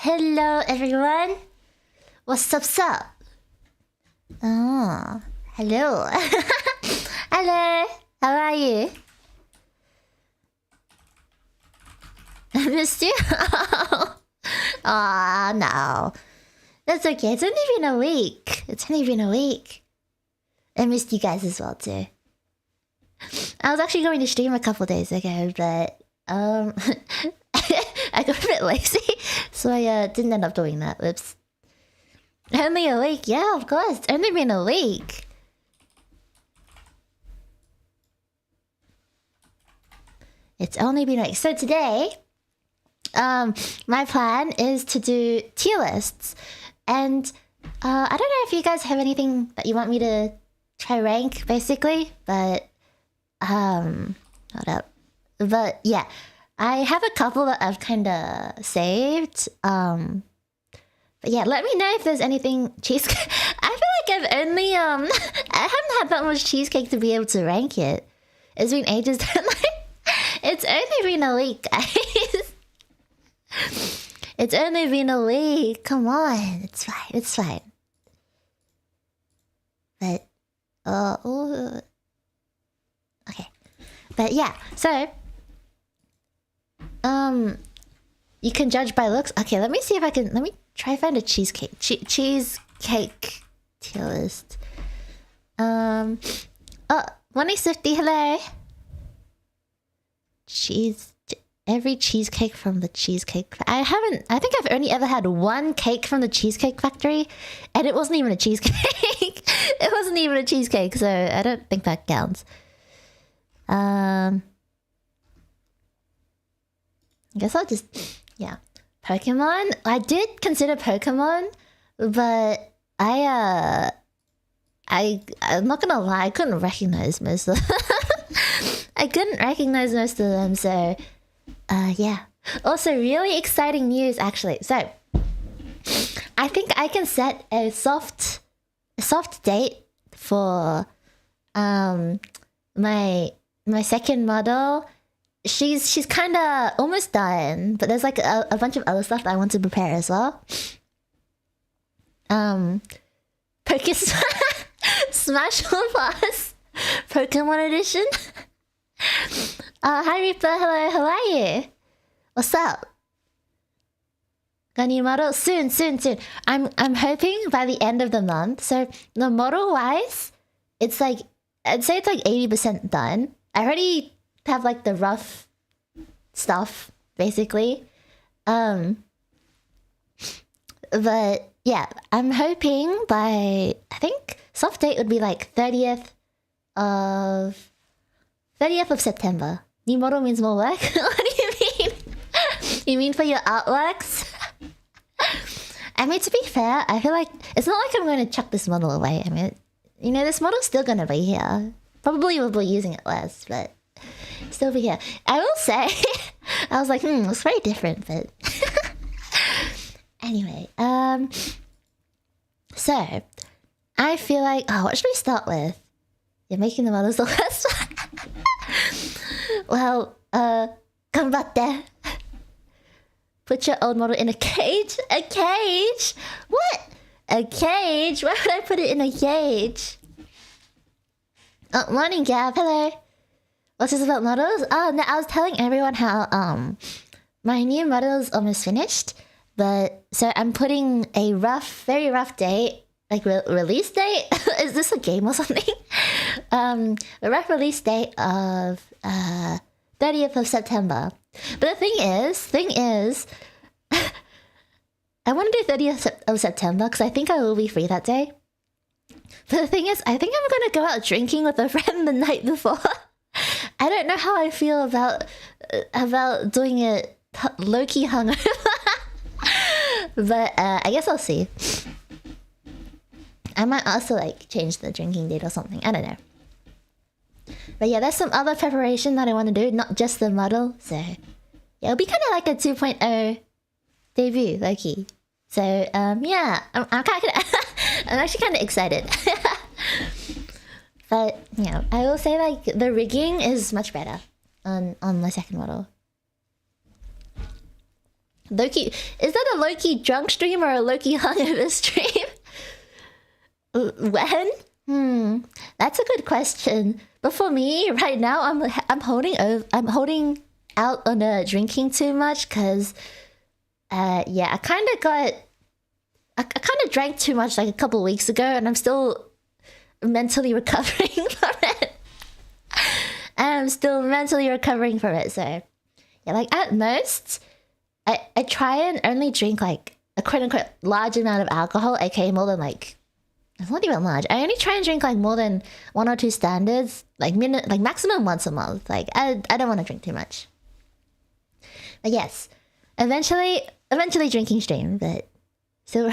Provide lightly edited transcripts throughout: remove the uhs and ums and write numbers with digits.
Hello everyone. What's up? Oh, hello. Hello. How are you? I missed you? Aw, no. That's okay. It's only been a week. I missed you guys as well too. I was actually going to stream a couple days ago, but I got a bit lazy, so I didn't end up doing that. Whoops. Only a week, yeah, of course. It's only been a week. It's only been a week. So today, my plan is to do tier lists, and I don't know if you guys have anything that you want me to try rank, basically, but hold up. But yeah, I have a couple that I've kind of saved. But yeah, let me know if there's anything cheesecake. I feel like I've only I haven't had that much cheesecake to be able to rank it. It's been ages. It's only been a week, guys. It's only been a week. Come on, it's fine. It's fine. But okay. But yeah, so you can judge by looks. Okay, let me see if I can. Let me try find a cheesecake. Cheesecake tier list. Oh, Money Swifty, hello. Every cheesecake from the Cheesecake. I think I've only ever had one cake from the Cheesecake Factory, and it wasn't even a cheesecake. It wasn't even a cheesecake, so I don't think that counts. I guess I'll just, yeah. Pokemon? I did consider Pokemon, but I'm not gonna lie, I couldn't recognize most of them. I couldn't recognize most of them, so yeah. Also, really exciting news, actually. So, I think I can set a soft date for my second model. She's kind of almost done, but there's like a bunch of other stuff that I want to prepare as well. Pokemon Smash Pass Pokemon Edition. Hi Reaper, hello, how are you? What's up? Got a new model? Soon. I'm hoping by the end of the month. So the model wise, it's like, I'd say it's like 80% done. I already have like the rough stuff, basically. But yeah, I'm hoping by, I think soft date would be like 30th of September. New model means more work? What do you mean? You mean for your artworks? I mean, to be fair, I feel like it's not like I'm going to chuck this model away. I mean, you know, this model's still going to be here. Probably will be using it less, but still be here. I will say, I was like, it's very different, but anyway, so I feel like, what should we start with? You're making the models the worst. Well, ganbatte. Put your old model in a cage? A cage? What? A cage? Why would I put it in a cage? Oh, morning, Gab. Hello. What's this about models? Oh, no, I was telling everyone how my new model's almost finished, but so I'm putting a very rough date, like release date. Is this a game or something? A rough release date of 30th of September. But the thing is, I want to do 30th of September because I think I will be free that day. But the thing is, I think I'm going to go out drinking with a friend the night before. I don't know how I feel about doing it low-key hungover. But I guess I'll see. I might also like change the drinking date or something. I don't know. But yeah, there's some other preparation that I want to do, not just the model. So yeah, it'll be kind of like a 2.0 debut, low-key. So yeah, I'm actually kind of excited. But yeah, I will say like the rigging is much better on my second model. Loki, is that a Loki drunk stream or a Loki hungover stream? When? That's a good question. But for me, right now, I'm holding out on drinking too much because, yeah, I kind of drank too much like a couple weeks ago, and I'm still mentally recovering from it. I'm still mentally recovering from it. So yeah, like at most, I try and only drink like a quote unquote large amount of alcohol, aka more than like, it's not even large. I only try and drink like more than 1 or 2 standards, like maximum once a month. Like I don't want to drink too much. But yes, eventually drinking stream, but still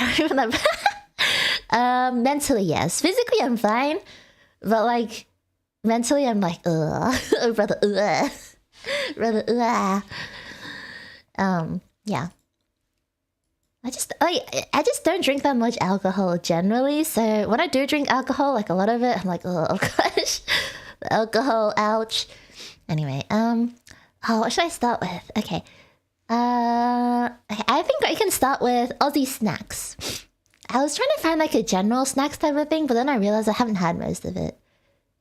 mentally yes. Physically I'm fine, but like mentally I'm like ugh. Oh brother, ugh. Brother, ugh. Yeah. I just don't drink that much alcohol generally. So when I do drink alcohol, like a lot of it, I'm like, oh gosh, the alcohol, ouch. Anyway, oh, what should I start with? Okay. I think I can start with Aussie snacks. I was trying to find like a general snacks type of thing, but then I realized I haven't had most of it.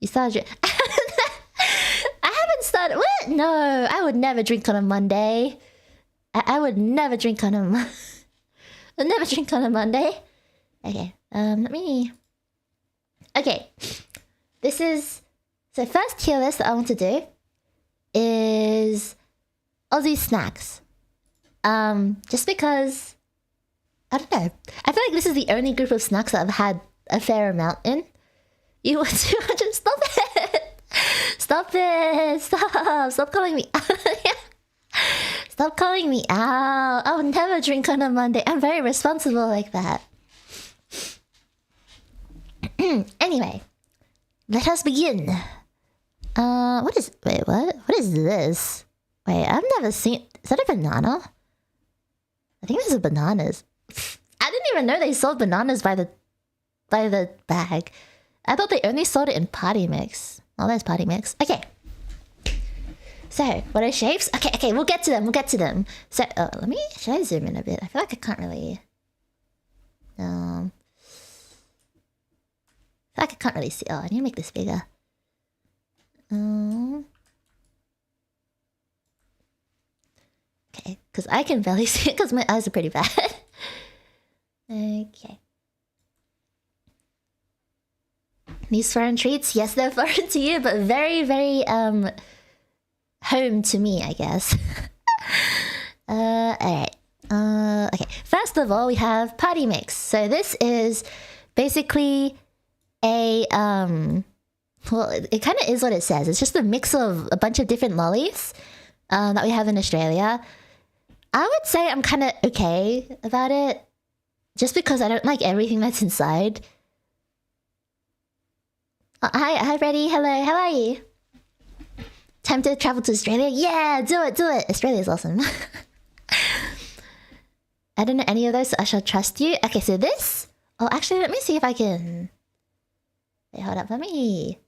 You started I haven't started. What? No, I would never drink on a Monday. I would never drink on a I'll never drink on a Monday. Okay, let me... Okay, this is... So first tier list that I want to do is Aussie snacks. Just because... I don't know. I feel like this is the only group of snacks that I've had a fair amount in. You want to... Stop it! Stop it! Stop calling me out. Stop calling me out. I would never drink on a Monday. I'm very responsible like that. Anyway, let us begin. What is... Wait, what? What is this? Wait, I've never seen... Is that a banana? I think those are bananas. I didn't even know they sold bananas by the bag. I thought they only sold it in party mix. Oh, there's party mix. Okay. So, what are shapes? Okay, we'll get to them. So, let me... Should I zoom in a bit? I feel like I can't really... I feel like I can't really see... Oh, I need to make this bigger. Okay, because I can barely see it because my eyes are pretty bad. Okay. These foreign treats? Yes, they're foreign to you, but very, very, home to me, I guess. Alright. Okay. First of all, we have party mix. So this is basically a, well, it kind of is what it says. It's just a mix of a bunch of different lollies that we have in Australia. I would say I'm kind of okay about it, just because I don't like everything that's inside. Hi, Reddy. Hello, how are you? Time to travel to Australia? Yeah, do it. Australia's awesome. I don't know any of those, so I shall trust you. Okay, so this... Oh, actually, let me see if I can... Wait, hold up, let me...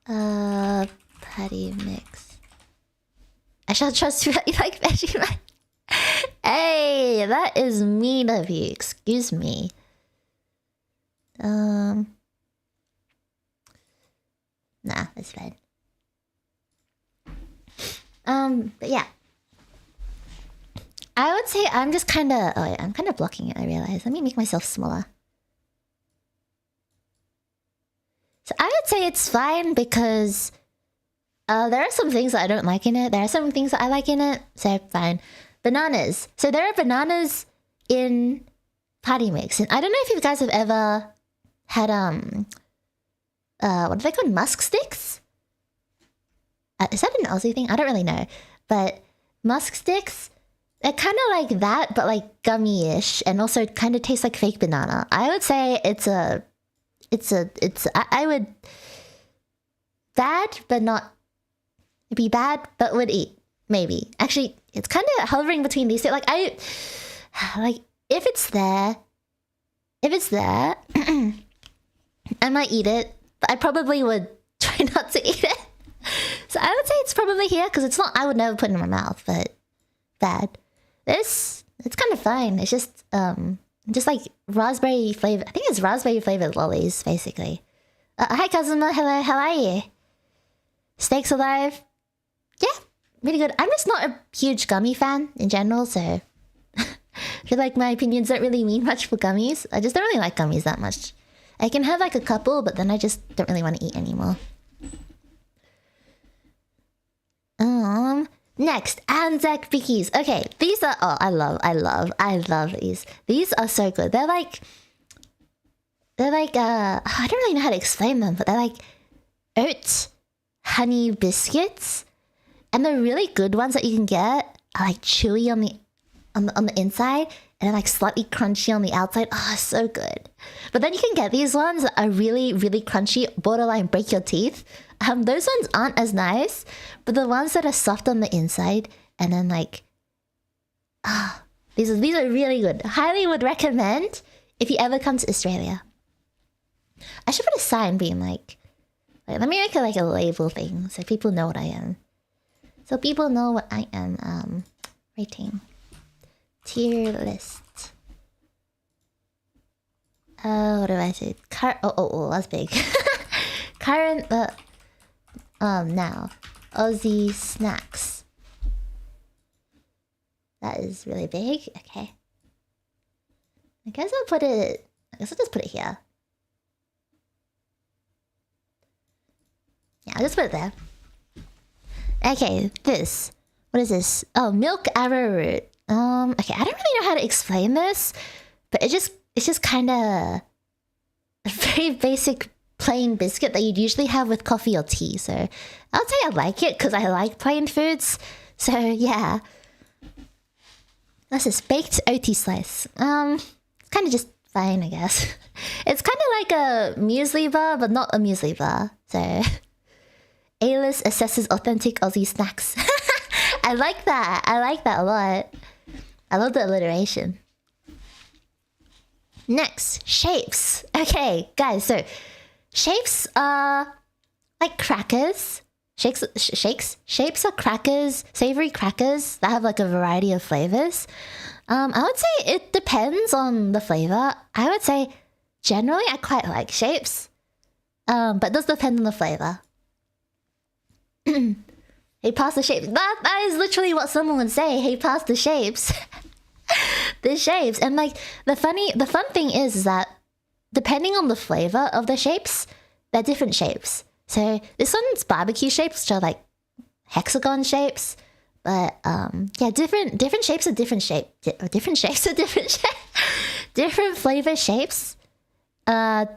Patty mix. I shall trust you that you like Vegemite. Hey, that is mean of you. Excuse me. Nah, that's fine. But yeah. I would say I'm just kinda... Oh yeah, I'm kinda blocking it, I realize. Let me make myself smaller. So I would say it's fine because... there are some things that I don't like in it. There are some things that I like in it. So fine. Bananas. So there are bananas in Party Mix. And I don't know if you guys have ever had, what are they called? Musk sticks? Is that an Aussie thing? I don't really know. But musk sticks, they're kind of like that, but like gummy-ish. And also it kind of tastes like fake banana. I would say I would... Bad, but not... It'd be bad, but would eat. Maybe. Actually, it's kind of hovering between these two. Like, if it's there, I might eat it, but I probably would try not to eat it. So I would say it's probably here, because it's not, I would never put it in my mouth, but bad. This, it's kind of fine. It's just like raspberry flavor. I think it's raspberry flavored lollies, basically. Hi, Kazuma. Hello, how are you? Steaks alive? Yeah, really good. I'm just not a huge gummy fan in general, so I feel like my opinions don't really mean much for gummies. I just don't really like gummies that much. I can have like a couple, but then I just don't really want to eat anymore. Next, Anzac Bickies. Okay, these are, oh, I love these. These are so good. They're like, I don't really know how to explain them, but they're like oat honey biscuits. And the really good ones that you can get are like chewy on the inside and like slightly crunchy on the outside. Oh, so good. But then you can get these ones that are really, really crunchy, borderline break your teeth. Those ones aren't as nice, but the ones that are soft on the inside and then like, these are really good. Highly would recommend if you ever come to Australia. I should put a sign being like let me make like a label thing so people know what I am. So people know what I am rating. Tier list. What do I say? Oh, that's big. Current now. Aussie snacks. That is really big. Okay. I guess I'll just put it here. Yeah, I'll just put it there. Okay, this. What is this? Oh, milk arrowroot. Okay, I don't really know how to explain this, but it's just kind of a very basic plain biscuit that you'd usually have with coffee or tea. So I'll say I like it because I like plain foods. So yeah. That's this baked oaty slice. It's kind of just fine, I guess. It's kind of like a muesli bar, but not a muesli bar. So Aelis assesses authentic Aussie snacks. I like that. I like that a lot. I love the alliteration. Next, shapes. Okay, guys, so shapes are like crackers. Shapes are crackers, savory crackers that have like a variety of flavors. I would say it depends on the flavor. I would say generally I quite like shapes, but it does depend on the flavor. Hey, pass the shapes. That is literally what someone would say. Hey, pass the shapes. The shapes. And like the fun thing is that depending on the flavor of the shapes, they're different shapes. So this one's barbecue shapes, which are like hexagon shapes. But yeah, different shapes are different shape. Different shapes are different shape. Different flavor shapes are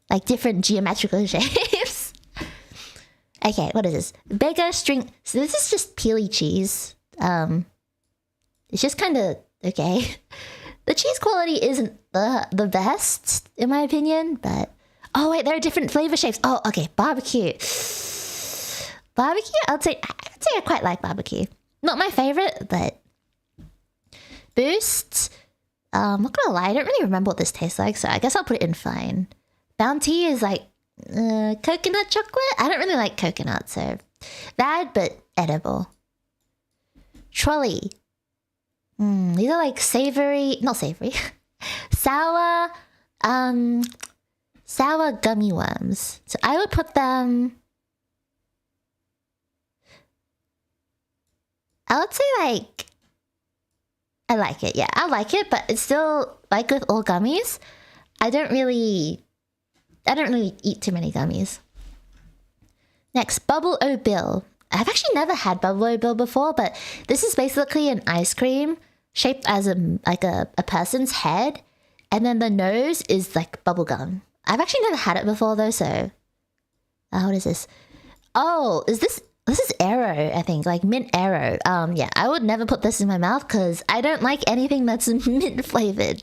like different geometrical shapes. Okay, what is this? Beggar string. So this is just peely cheese. It's just kind of okay. The cheese quality isn't the best in my opinion, but oh wait, there are different flavor shapes. Oh, okay, barbecue. Barbecue, I'd say I quite like barbecue. Not my favorite, but Boost. I'm not gonna lie, I don't really remember what this tastes like, so I guess I'll put it in fine. Bounty is like coconut chocolate. I don't really like coconut, so bad but edible. Trolley. These are like not savory, sour gummy worms. So I would put them. I would say like I like it. Yeah, I like it, but it's still like with all gummies. I don't really eat too many gummies. Next, Bubble O Bill. I've actually never had Bubble O Bill before, but this is basically an ice cream shaped as a person's head, and then the nose is like bubble gum. I've actually never had it before though, so what is this? Oh, this is Aero, I think, like mint Aero. Yeah, I would never put this in my mouth because I don't like anything that's mint flavored.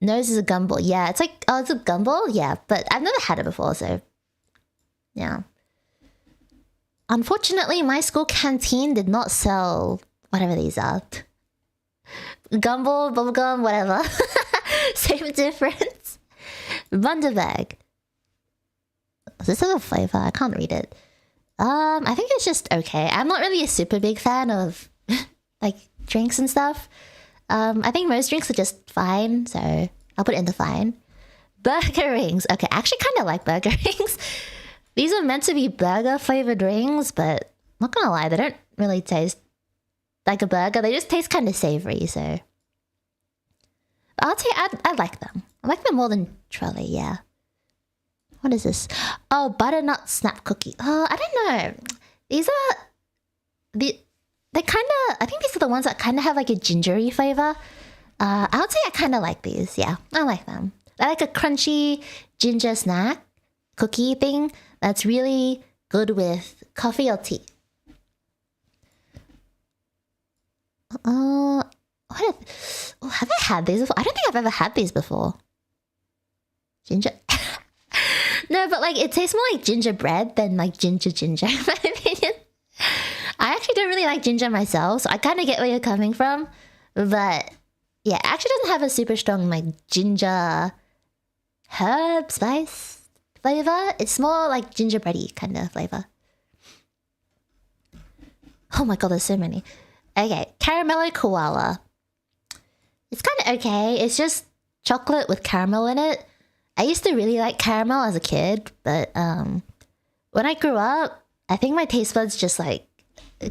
Nose is a gumball. Yeah, it's like, oh, it's a gumball? Yeah, but I've never had it before, so yeah. Unfortunately, my school canteen did not sell whatever these are. Gumball, bubblegum, whatever. Same difference. Bundaberg. Does this have a flavor? I can't read it. I think it's just okay. I'm not really a super big fan of like drinks and stuff. I think most drinks are just fine, so I'll put it into fine. Burger rings. Okay, I actually kind of like burger rings. These are meant to be burger flavored rings, but I'm not gonna lie, they don't really taste like a burger. They just taste kind of savory, so I'll say I like them. I like them more than Trolley, yeah. What is this? Oh, butternut snap cookie. Oh, I don't know. These are they kind of. I think these are the ones that kind of have like a gingery flavor. I would say I kind of like these. Yeah, I like them. I like a crunchy ginger snack cookie thing that's really good with coffee or tea. Have I had these before? I don't think I've ever had these before. Ginger. No, but like it tastes more like gingerbread than like ginger in my opinion. I actually don't really like ginger myself, so I kind of get where you're coming from. But yeah, it actually doesn't have a super strong like ginger herb spice flavor. It's more like gingerbready kind of flavor. Oh my god, there's so many. Okay, caramello koala. It's kind of okay. It's just chocolate with caramel in it. I used to really like caramel as a kid, but when I grew up, I think my taste buds just like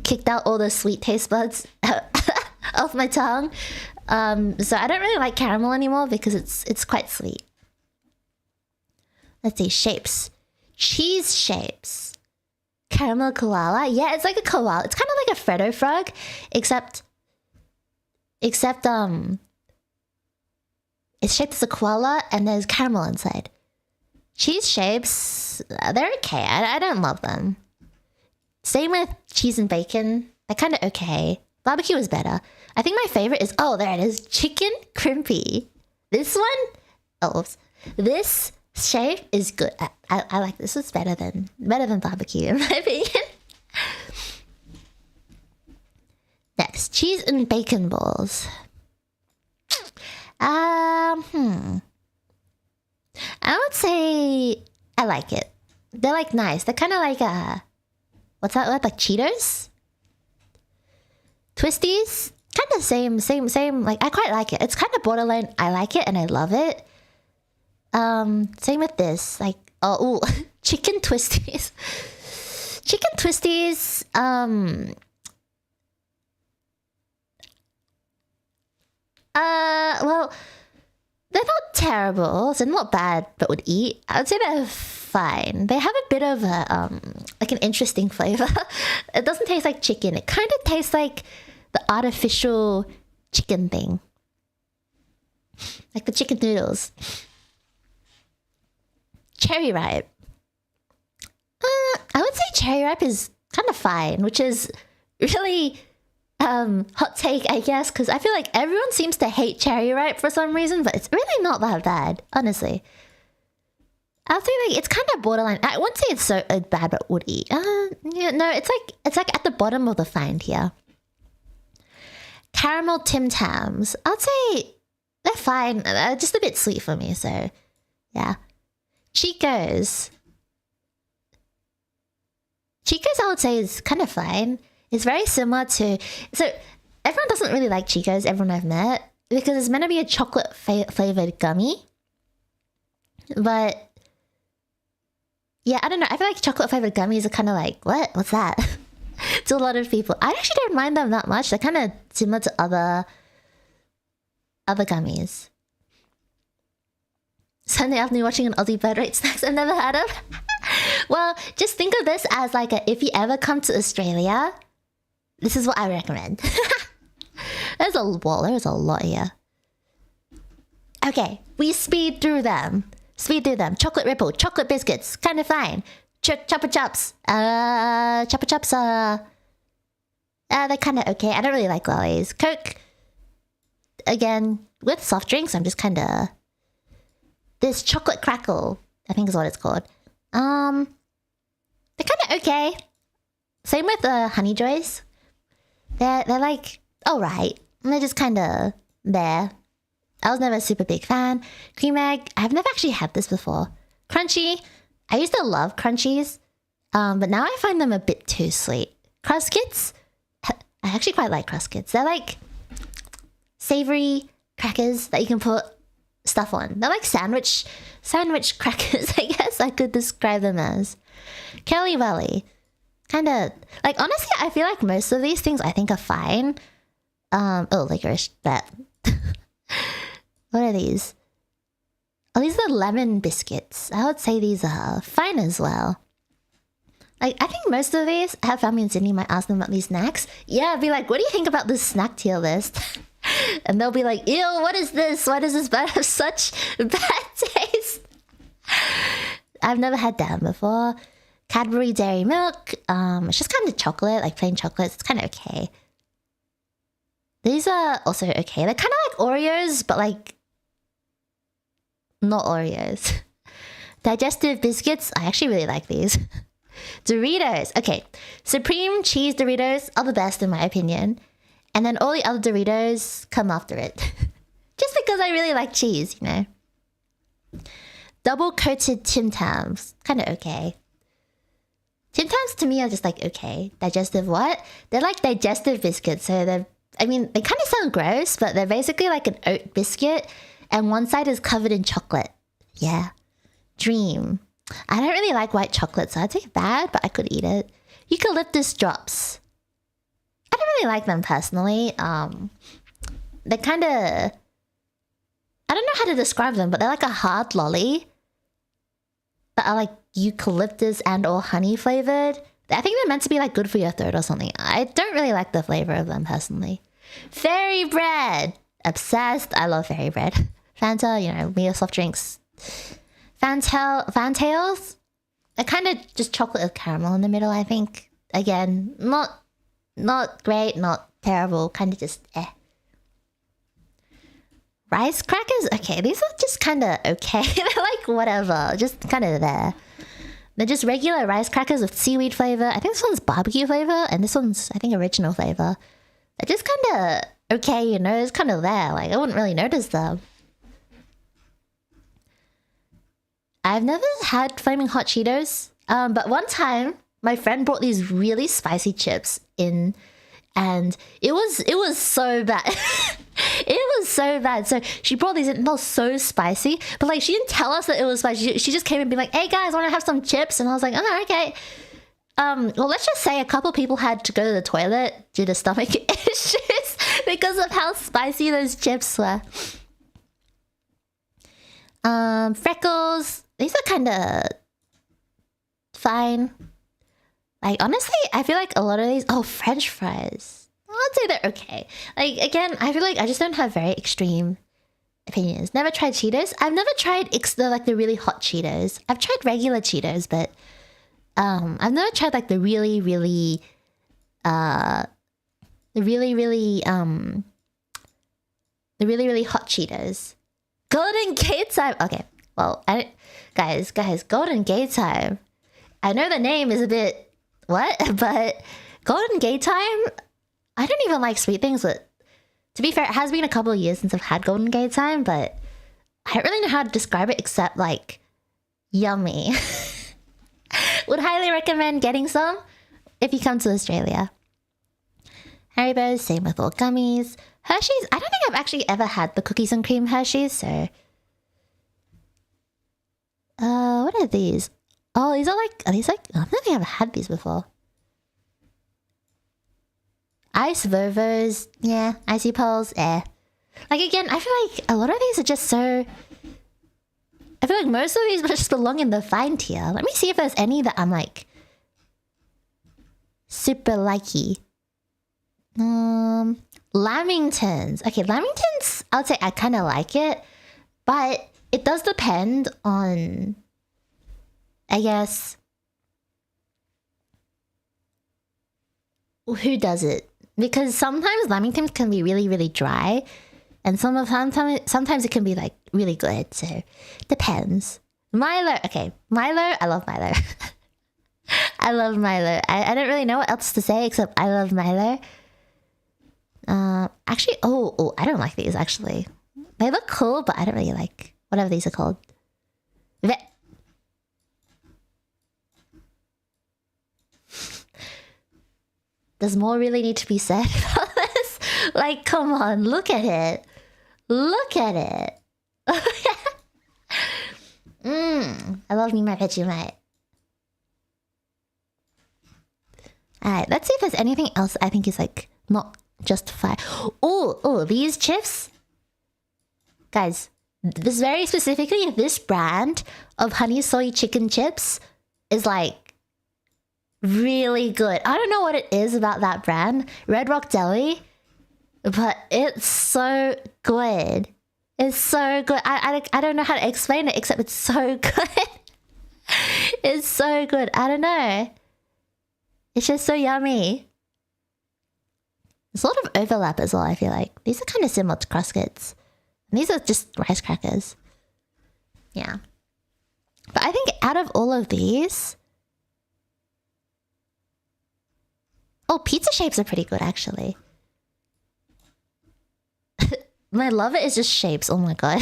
kicked out all the sweet taste buds off my tongue. So I don't really like caramel anymore because it's quite sweet. Let's see, shapes. Cheese shapes. Caramel koala. Yeah, it's like a koala. It's kind of like a Freddo frog, except it's shaped as a koala and there's caramel inside. Cheese shapes, they're okay. I don't love them. Same with cheese and bacon. They're kind of okay. Barbecue is better. I think my favorite is, oh, there it is. Chicken crimpy. This shape is good. I like this. It's better than barbecue in my opinion. Next, cheese and bacon balls. I would say I like it. They're like nice. They're kind of like what's that word? Like Cheetos? Twisties? Kind of same. Like I quite like it. It's kind of borderline. I like it and I love it. Same with this. Like chicken twisties. Chicken twisties. Well, they're not terrible. So they're not bad, but would eat. I would say they're fine. They have a bit of a like an interesting flavor. It doesn't taste like chicken. It kind of tastes like the artificial chicken thing, like the chicken noodles. Cherry ripe. I would say cherry ripe is kind of fine, which is really hot take, I guess, because I feel like everyone seems to hate cherry ripe for some reason, but it's really not that bad, honestly. I'll say like it's kind of borderline. I wouldn't say it's so bad, but would eat. Yeah, no, it's like at the bottom of the fine here. Caramel Tim Tams. I'd say they're fine. Just a bit sweet for me, so yeah. Chico's. Chico's, I would say, is kind of fine. It's very similar to... So, everyone doesn't really like Chico's, everyone I've met, because it's meant to be a chocolate flavored gummy. But... yeah, I don't know. I feel like chocolate flavored gummies are kind of like, what? What's that? To a lot of people. I actually don't mind them that much. They're kind of similar to other gummies. Sunday afternoon watching an Aussie bird rate snacks I've never had of. Well, just think of this as like if you ever come to Australia, this is what I recommend. There's a lot here. Okay, we speed through them. Chocolate ripple, chocolate biscuits, kind of fine. Chopper chops. Chopper chops are... they're kind of okay. I don't really like lollies. Coke. Again, with soft drinks, I'm just kind of... This chocolate crackle, I think is what it's called. They're kind of okay. Same with Honey Joys. They're like, alright. They're just kind of there. I was never a super big fan. Cream egg, I've never actually had this before. Crunchy, I used to love crunchies, but now I find them a bit too sweet. Cruskits, I actually quite like Cruskits. They're like savory crackers that you can put stuff on. They're like sandwich crackers, I guess I could describe them as. Kelly Valley, kind of like, honestly, I feel like most of these things I think are fine. Licorice, but What are these? Oh, these are lemon biscuits. I would say these are fine as well. Like, I think most of these, I have family in Sydney, might ask them about these snacks. Yeah, I'd be like, what do you think about this snack tier list? And they'll be like, ew, what is this? Why does this have such bad taste? I've never had that before. Cadbury Dairy Milk. It's just kind of chocolate, like plain chocolate. It's kind of okay. These are also okay. They're kind of like Oreos, but like not Oreos. Digestive biscuits. I actually really like these. Doritos. Okay. Supreme cheese Doritos are the best in my opinion. And then all the other Doritos come after it. Just because I really like cheese, you know. Double coated Tim Tams. Kind of okay. Tim Tams to me are just like okay. Digestive what? They're like digestive biscuits. So they're, I mean, they kind of sound gross, but they're basically like an oat biscuit. And one side is covered in chocolate. Yeah. Dream. I don't really like white chocolate, so I'd say bad, but I could eat it. Eucalyptus drops. I don't really like them personally. They're kind of... I don't know how to describe them, but they're like a hard lolly that are like eucalyptus and or honey flavored. I think they're meant to be like good for your throat or something. I don't really like the flavor of them personally. Fairy bread. Obsessed. I love fairy bread. Fanta, you know, meal soft drinks. Fantails. They're kind of just chocolate with caramel in the middle, I think. Again, not great, not terrible, kind of just eh. Rice crackers? Okay, these are just kind of okay. They're like whatever, just kind of there. They're just regular rice crackers with seaweed flavor. I think this one's barbecue flavor, and this one's, I think, original flavor. They're just kind of okay, you know, it's kind of there. Like, I wouldn't really notice them. I've never had Flaming Hot Cheetos, but one time my friend brought these really spicy chips in, and it was so bad. It was so bad. So she brought these in, and they were so spicy, but like she didn't tell us that it was spicy. She just came and be like, "Hey guys, want to have some chips?" And I was like, "Oh, okay." Well, let's just say a couple people had to go to the toilet due to stomach issues because of how spicy those chips were. Freckles. These are kind of fine. Like, honestly, I feel like a lot of these... Oh, French fries. I'd say they're okay. Like, again, I feel like I just don't have very extreme opinions. Never tried Cheetos. I've never tried the really hot Cheetos. I've tried regular Cheetos, but I've never tried like the really hot Cheetos. Golden Gate Time. Okay, well, guys, Golden Gate Time. I know the name is a bit what, but Golden Gate Time. I don't even like sweet things, but to be fair, it has been a couple of years since I've had Golden Gate Time, but I don't really know how to describe it except like yummy. Would highly recommend getting some if you come to Australia. Haribo's, same with all gummies. Hershey's, I don't think I've actually ever had the cookies and cream Hershey's, so... what are these? Oh, these are these like... I don't think I've ever had these before. Ice Vovos, yeah. Icy Poles, eh. Like, again, I feel like a lot of these are just so... I feel like most of these just belong in the fine tier. Let me see if there's any that I'm like... super likey. Lamingtons. Okay, Lamingtons, I would say I kind of like it. But it does depend on... I guess... who does it? Because sometimes Lamingtons can be really, really dry. And sometimes it can be like really good. So, depends. Milo. Okay, Milo. I love Milo. I love Milo. I don't really know what else to say except I love Milo. Actually, oh, I don't like these actually. They look cool, but I don't really like whatever these are called. Does more really need to be said about this? Like, come on, look at it. Look at it. I love me my Vegemite. Alright, let's see if there's anything else I think is like not justified. Oh, these chips? guys, this very specifically, this brand of honey soy chicken chips is like really good. I don't know what it is about that brand, Red Rock Deli, but it's so good. It's so good. I don't know how to explain it except it's so good. It's so good. I don't know. It's just so yummy. There's a lot of overlap as well, I feel like. These are kind of similar to Cruskits. And these are just rice crackers. Yeah. But I think out of all of these... Oh, pizza shapes are pretty good, actually. My lover is just shapes. Oh my god.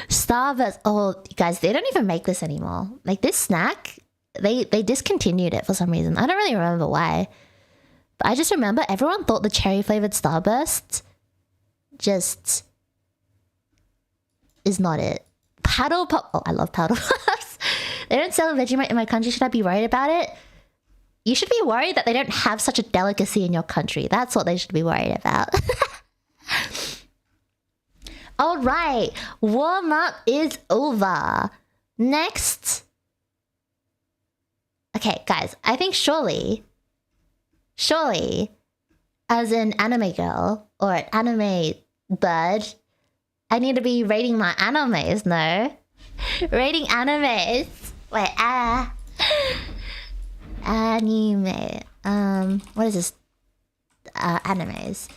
Starburst. Oh, guys, they don't even make this anymore. Like, this snack, they discontinued it for some reason. I don't really remember why. But I just remember everyone thought the cherry-flavored Starburst just is not it. Paddle Pop. Oh, I love Paddle Pops. They don't sell Vegemite in my country. Should I be worried about it? You should be worried that they don't have such a delicacy in your country. That's what they should be worried about. All right, warm up is over. Next. Okay, guys, I think surely, as an anime girl or an anime bird, I need to be rating my animes, no? Rating animes. Wait, anime. What is this? Animes.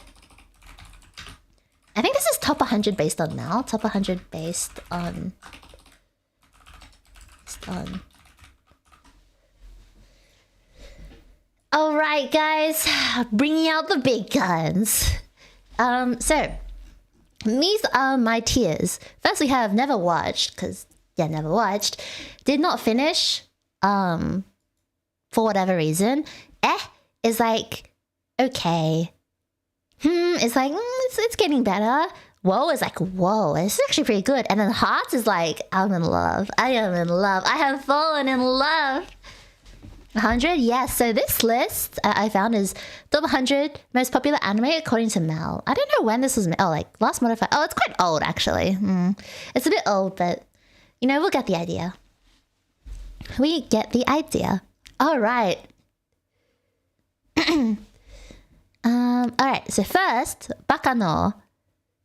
I think this is top 100 based on now. Top 100 based on... Alright, guys. Bringing out the big guns. So, these are my tiers. First, we have never watched, because, yeah, never watched. Did not finish, for whatever reason. Is like, okay. It's like, it's getting better. Whoa is like, whoa, it's actually pretty good. And then Hearts is like, I'm in love. I am in love. I have fallen in love. 100? Yes. So this list I found is top 100 most popular anime according to Mel. I don't know when this was. Oh, like last modified. Oh, it's quite old actually. It's a bit old, but you know, we'll get the idea. We get the idea. All right. Alright, so first, Bakano.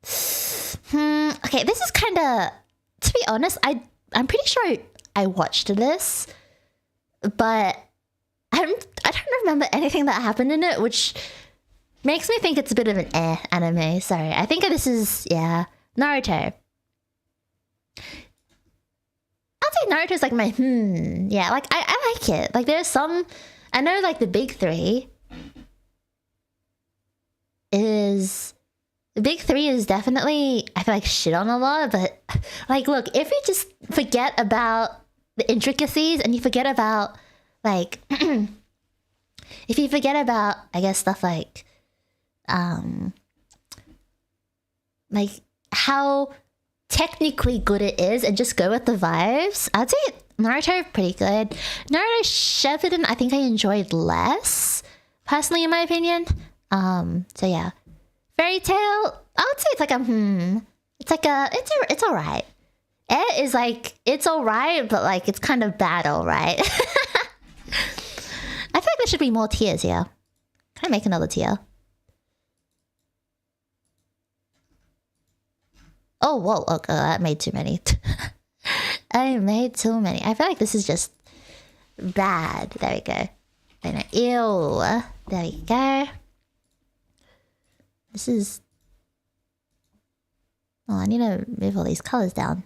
Okay, this is kind of... To be honest, I'm pretty sure I watched this, but I don't remember anything that happened in it, which makes me think it's a bit of an anime. Sorry, I think this is, yeah, Naruto. I'd say Naruto's like my, yeah, like, I like it. Like, there's some... I know, like, the big three... The big three is definitely, I feel like, shit on a lot, but like, look, if you just forget about the intricacies and you forget about like if you forget about, I guess, stuff like how technically good it is and just go with the vibes, I'd say Naruto pretty good. Naruto Shippuden I think I enjoyed less personally, in my opinion. So yeah, Fairy Tail, I would say it's like a it's like a it's all right. It is like it's all right, but like it's kind of bad, all right. I feel like there should be more tiers here. Can I make another tier? Oh whoa! Okay, that made too many. I made too many. I feel like this is just bad. There we go. Ew. There we go. This is... Oh, I need to move all these colors down.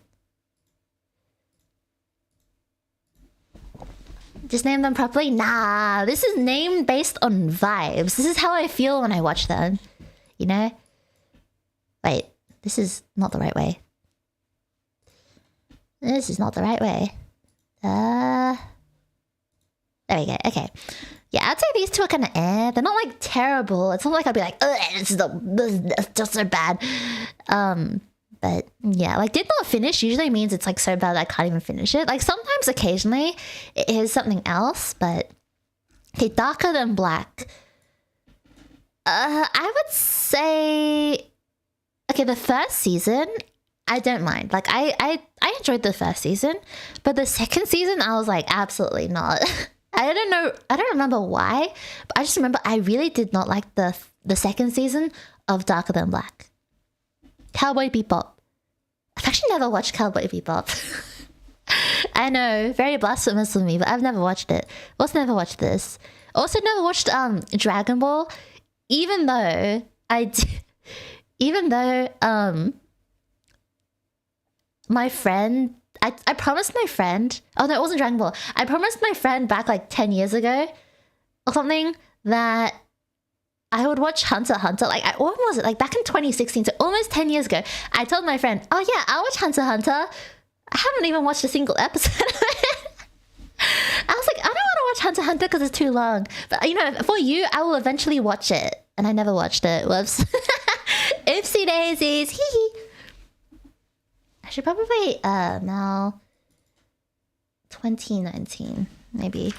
Just name them properly? Nah, this is named based on vibes. This is how I feel when I watch them. You know? Wait, this is not the right way. This is not the right way. There we go, okay. Yeah, I'd say these two are kind of They're not like terrible. It's not like I'd be like, ugh, this is just so bad. But yeah, like did not finish usually means it's like so bad that I can't even finish it. Like sometimes occasionally it is something else, but okay, Darker Than Black. I would say Okay, the first season, I don't mind. Like, I enjoyed the first season, but the second season, I was like, absolutely not. I don't know. I don't remember why, but I just remember I really did not like the second season of Darker Than Black. Cowboy Bebop. I've actually never watched Cowboy Bebop. I know, very blasphemous of me, but I've never watched it. Also never watched this. Also never watched Dragon Ball, even though my friend, I promised my friend, oh no, it wasn't Dragon Ball. I promised my friend back like 10 years ago or something that I would watch Hunter x Hunter. Like, when was it? Like back in 2016, so almost 10 years ago. I told my friend, oh yeah, I'll watch Hunter x Hunter. I haven't even watched a single episode of it. I was like, I don't want to watch Hunter x Hunter because it's too long. But you know, for you, I will eventually watch it. And I never watched it. Whoops. Oopsie daisies. Hee hee. I should probably, now 2019, maybe.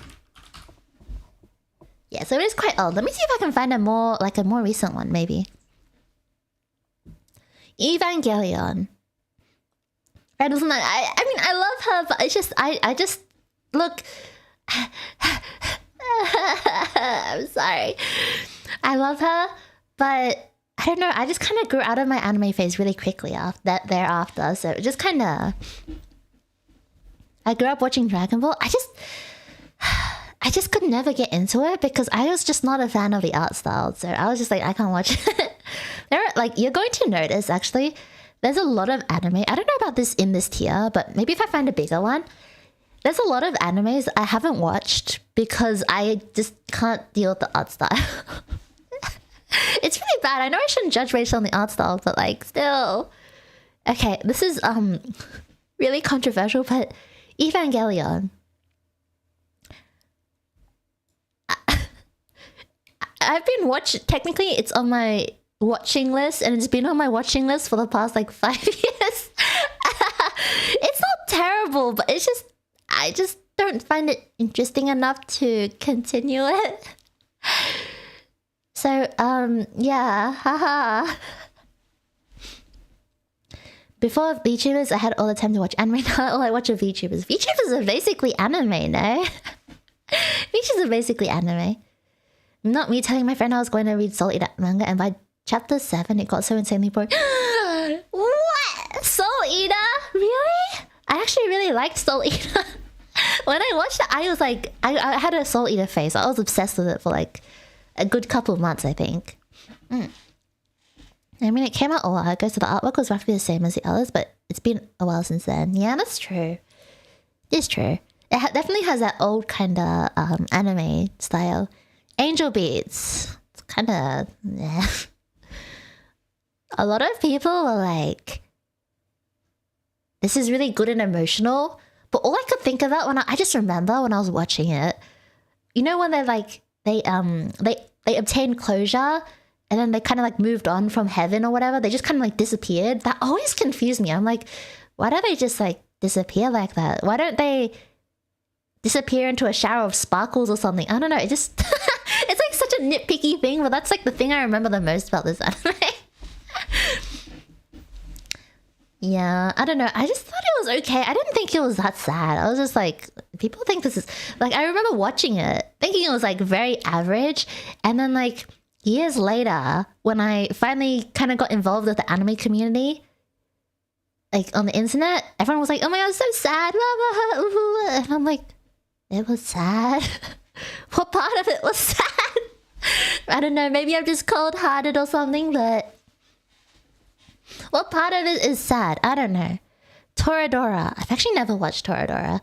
Yeah, so it is quite old. Let me see if I can find a more recent one, maybe. Evangelion. Right, wasn't that? I mean, I love her, but it's just, I just, look. I'm sorry. I love her, but I don't know. I just kind of grew out of my anime phase really quickly thereafter. So it just kind of, I grew up watching Dragon Ball. I just could never get into it because I was just not a fan of the art style. So I was just like, I can't watch it. You're going to notice actually, there's a lot of anime. I don't know about this in this tier, but maybe if I find a bigger one, there's a lot of animes I haven't watched because I just can't deal with the art style. It's really bad. I know I shouldn't judge based on the art style, but like still. Okay, this is really controversial, but Evangelion. I've been technically it's on my watching list and it's been on my watching list for the past like 5 years. It's not terrible, but it's just, I just don't find it interesting enough to continue it. So, yeah, haha. Before VTubers, I had all the time to watch anime. Now all I watch are VTubers. VTubers are basically anime, no? VTubers are basically anime. Not me telling my friend I was going to read Soul Eater manga, and by chapter 7, it got so insanely boring. What? Soul Eater? Really? I actually really liked Soul Eater. When I watched it, I was like, I had a Soul Eater phase. I was obsessed with it for like a good couple of months, I think. I mean, it came out a while ago, so the artwork was roughly the same as the others, but it's been a while since then. Yeah, that's true. It's true. It definitely has that old kind of anime style. Angel Beats. It's kind of... yeah. A lot of people were like, this is really good and emotional, but all I could think about when I just remember when I was watching it, you know when they're like, they obtained closure and then they kind of like moved on from heaven or whatever, they just kind of like disappeared. That always confused me. I'm like, why don't they just like disappear like that? Why don't they disappear into a shower of sparkles or something? I don't know. It just it's like such a nitpicky thing, but that's like the thing I remember the most about this anime. Yeah, I don't know. I just thought it was okay. I didn't think it was that sad. I was just like, people think this is... Like, I remember watching it, thinking it was like very average. And then like years later, when I finally kind of got involved with the anime community, like on the internet, everyone was like, oh my god, it's so sad. And I'm like, it was sad? What part of it was sad? I don't know, maybe I'm just cold-hearted or something, but... what part of it is sad? I don't know. Toradora. I've actually never watched Toradora.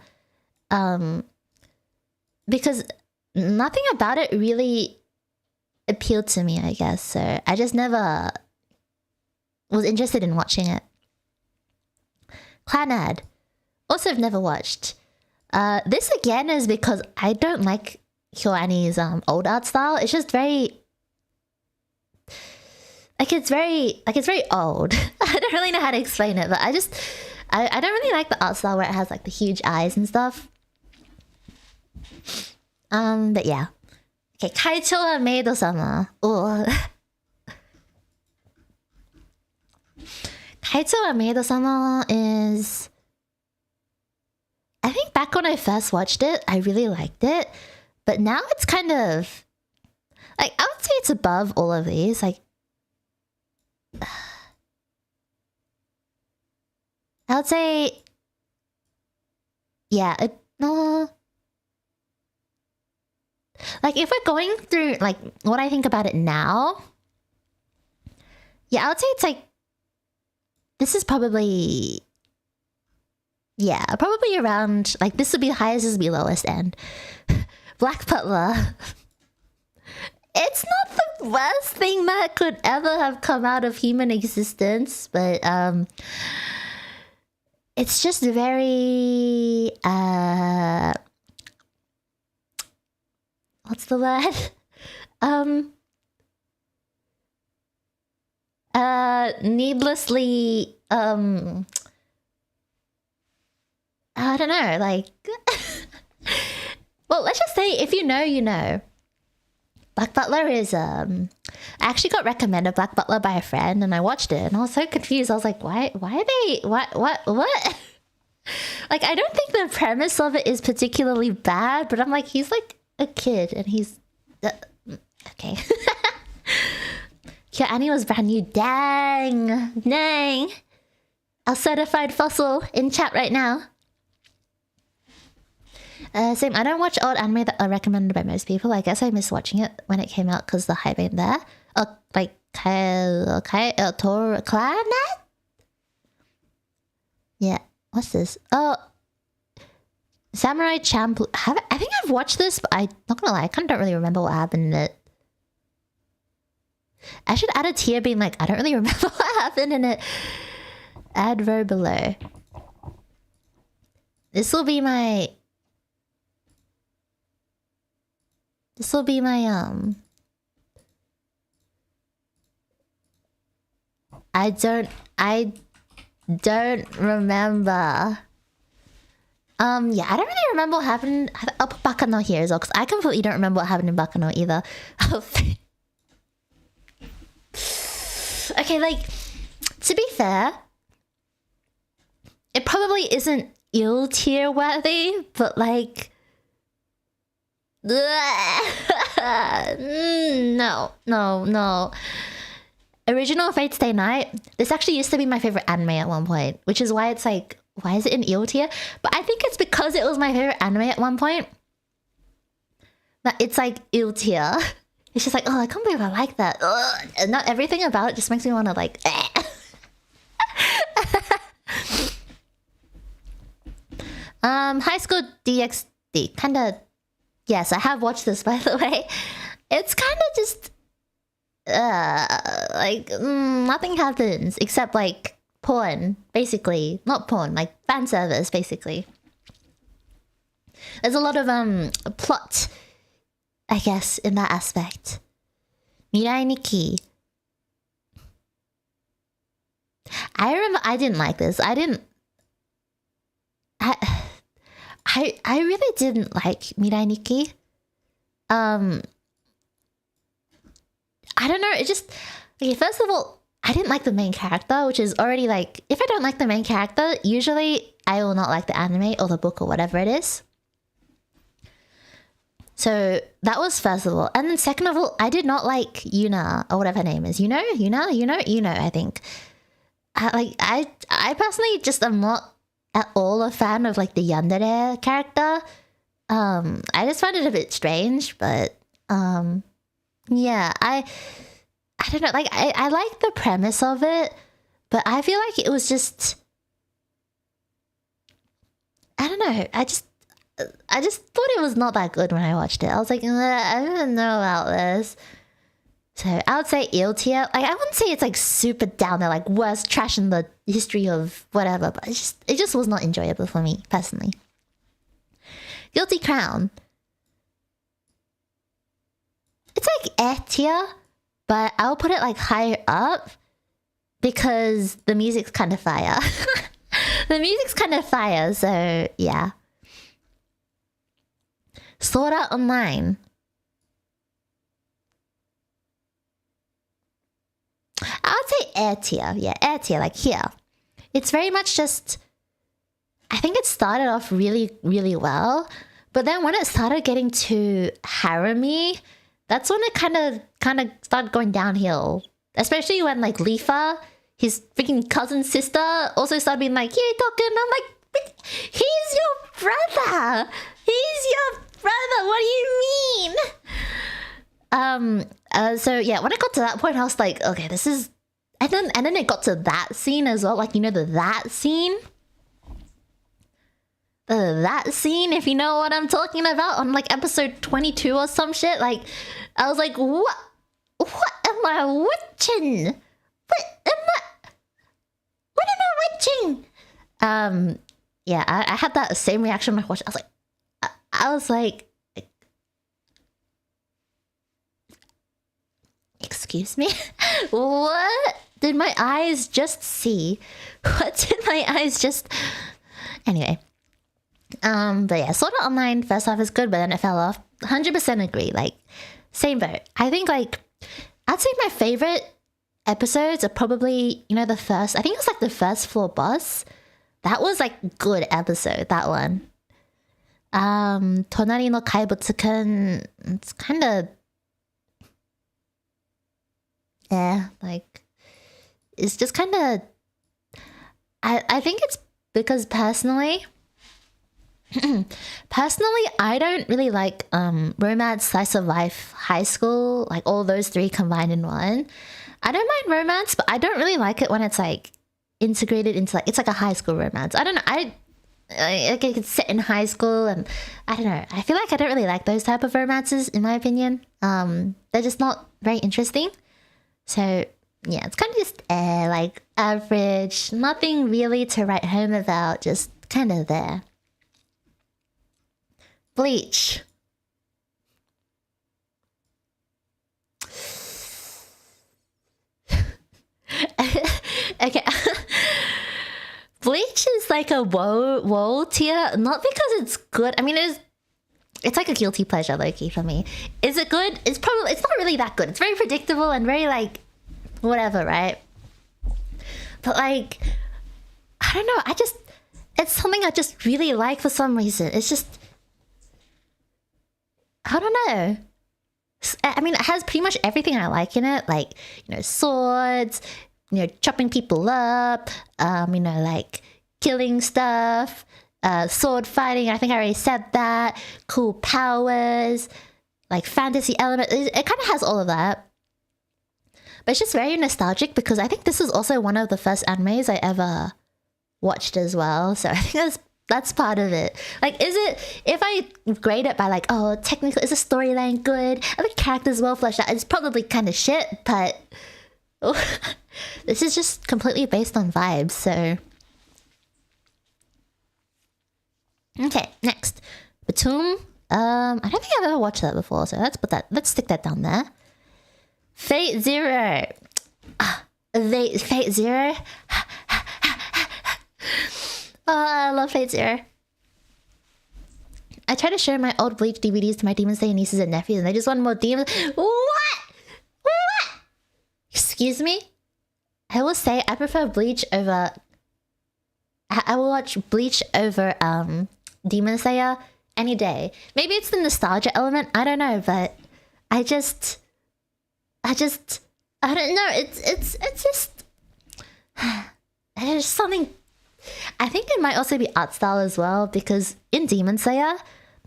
Because nothing about it really appealed to me, I guess. So I just never was interested in watching it. Clanad. Also have never watched. This again is because I don't like Hyoani's old art style. It's just very... It's very old. I don't really know how to explain it, but I don't really like the art style where it has like the huge eyes and stuff. But yeah. Okay, Kaicho wa Maid-sama. Oh. Kaito Ameda-sama is... I think back when I first watched it, I really liked it. But now it's kind of... Like, I would say it's above all of these. Like... I would say... Yeah, no... Like, if we're going through, like, what I think about it now... Yeah, I would say it's like... This is probably... Yeah, probably around... Like, this would be the highest, this would be lowest end. Black Butler. It's not the worst thing that could ever have come out of human existence, but, it's just very... What's the word? Needlessly, I don't know, like... Well, let's just say, if you know, you know. Black Butler is, I actually got recommended Black Butler by a friend, and I watched it, and I was so confused. I was like, why are they... What? Like, I don't think the premise of it is particularly bad, but I'm like, he's like a kid, and he's... okay. Your Annie was brand new. Dang. Our certified fossil in chat right now. Same, I don't watch old anime that are recommended by most people. I guess I missed watching it when it came out because the hype ain't there. Oh, like, Clanet? Yeah, what's this? Oh, Samurai Champloo. I think I've watched this, but I'm not gonna lie, I kind of don't really remember what happened in it. I should add a tier being like, I don't really remember what happened in it. Adverb below. This will be my... I don't remember. Yeah, I don't really remember what happened. I'll put Bakano here as well, because I completely don't remember what happened in Bakano either. Okay, like, to be fair, it probably isn't ill tier worthy, but like... No. Original Fate Stay Night. This actually used to be my favorite anime at one point, which is why it's like, why is it in ill tier? But I think it's because it was my favorite anime at one point that it's like ill tier. It's just like, oh, I can't believe I like that. Ugh. And not everything about it just makes me want to like... High School DxD. Kind of... Yes, I have watched this, by the way. It's kind of just... like, nothing happens except like porn, basically. Not porn, like fan service, basically. There's a lot of plot, I guess, in that aspect. Mirai Nikki. I remember I didn't like this. I really didn't like Mirai Nikki. I don't know, it just... Okay, first of all, I didn't like the main character, which is already like... If I don't like the main character, usually I will not like the anime or the book or whatever it is. So that was first of all. And then second of all, I did not like Yuna, or whatever her name is. Yuna, I think. I personally just am not at all a fan of like the yandere character. I just find it a bit strange, but... yeah, I don't know, like, I like the premise of it, but I feel like it was just... I don't know, I just thought it was not that good when I watched it. I was like, I don't know about this. So I would say ill tier. Like, I wouldn't say it's like super down there, like worst trash in the history of whatever, but it just was not enjoyable for me, personally. Guilty Crown. It's like A tier, but I'll put it like higher up because the music's kind of fire. The music's kind of fire, so yeah. Sword Art Online. I would say A tier, yeah, A tier, like here. it's very much just, I think it started off really, really well. But then when it started getting too harem-y, that's when it kind of started going downhill. Especially when like Lifa, his freaking cousin sister, also started being like, "Yeah, talking." I'm like, he's your brother. He's your brother. What do you mean? So yeah, when it got to that point, I was like, okay, this is, and then it got to that scene as well. Like, you know, that scene. That scene, if you know what I'm talking about, on like episode 22 or some shit. Like, I was like, what am I watching? What am I watching? Yeah, I had that same reaction when I watched it. I was like, excuse me? What did my eyes just see? What did my eyes just... Anyway. But yeah, Sword Art Online first half is good, but then it fell off. 100% agree. Like, same boat. I think like, I'd say my favorite episodes are probably, you know, the first, I think it was like the first floor boss. That was like good episode, that one. Tonari no Kaibutsu-kun, it's kind of, yeah, like, it's just kind of, I think it's because personally, I don't really like romance, slice of life, high school, like all those three combined in one. I don't mind romance, but I don't really like it when it's like integrated into like, it's like a high school romance. I don't know, I it's set in high school, and I don't know, I feel like I don't really like those type of romances, in my opinion. They're just not very interesting. So yeah, it's kind of just like average, nothing really to write home about, just kind of there. Bleach. Okay. Bleach is like a woe tier, not because it's good. I mean, it's like a guilty pleasure, low-key, for me. Is it good? It's not really that good. It's very predictable and very like whatever, right? But like, I don't know, it's something I just really like for some reason. It's just, I don't know. I mean, it has pretty much everything I like in it. Like, you know, swords, you know, chopping people up, you know, like killing stuff, sword fighting. I think I already said that. Cool powers, like fantasy element. It kind of has all of that. But it's just very nostalgic because I think this was also one of the first animes I ever watched as well. So I think that's part of it. Like, is it, if I grade it by like, oh, technically, is the storyline good? Are the characters well fleshed out? It's probably kind of shit, but this is just completely based on vibes, so. Okay, next. Batum. I don't think I've ever watched that before, so let's stick that down there. Fate Zero. Fate Zero. Oh, I love Fate Zero. I try to show my old Bleach DVDs to my Demon Slayer nieces and nephews, and they just want more demons. What? Excuse me? I will say I prefer Bleach over... I will watch Bleach over Demon Slayer any day. Maybe it's the nostalgia element, I don't know, but I don't know, it's just... There's something... I think it might also be art style as well, because in Demon Slayer,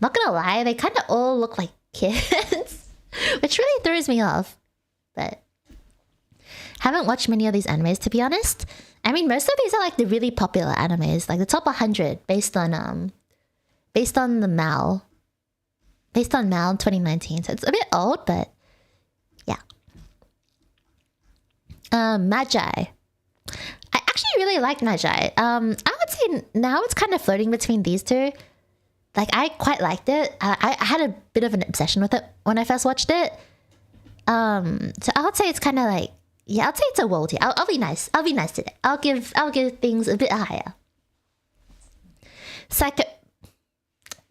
not gonna lie, they kind of all look like kids, which really throws me off. But haven't watched many of these animes, to be honest. I mean, most of these are like the really popular animes, like the top 100 based on the MAL, based on MAL 2019. So it's a bit old, but yeah. Magi. I actually really like Magi. I would say now it's kind of floating between these two. Like, I quite liked it. I had a bit of an obsession with it when I first watched it. So I would say it's kind of like, yeah, I'd say it's a woe tier. I'll be nice. I'll be nice today. I'll give things a bit higher.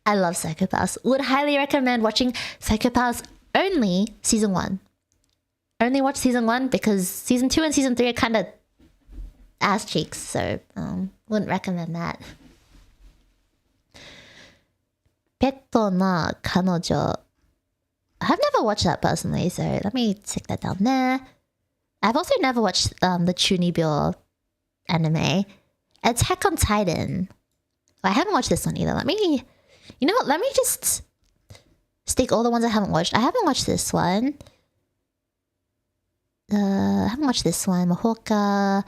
I love Psychopaths. Would highly recommend watching Psychopaths only season 1. Only watch season 1 because season 2 and season 3 are kind of ass cheeks, so wouldn't recommend that. ペットの彼女. I've never watched that personally, so let me stick that down there. I've also never watched the Chunibyo anime. Attack on Titan. I haven't watched this one either. You know what? Let me just stick all the ones I haven't watched. I haven't watched this one. I haven't watched this one. Mahoka.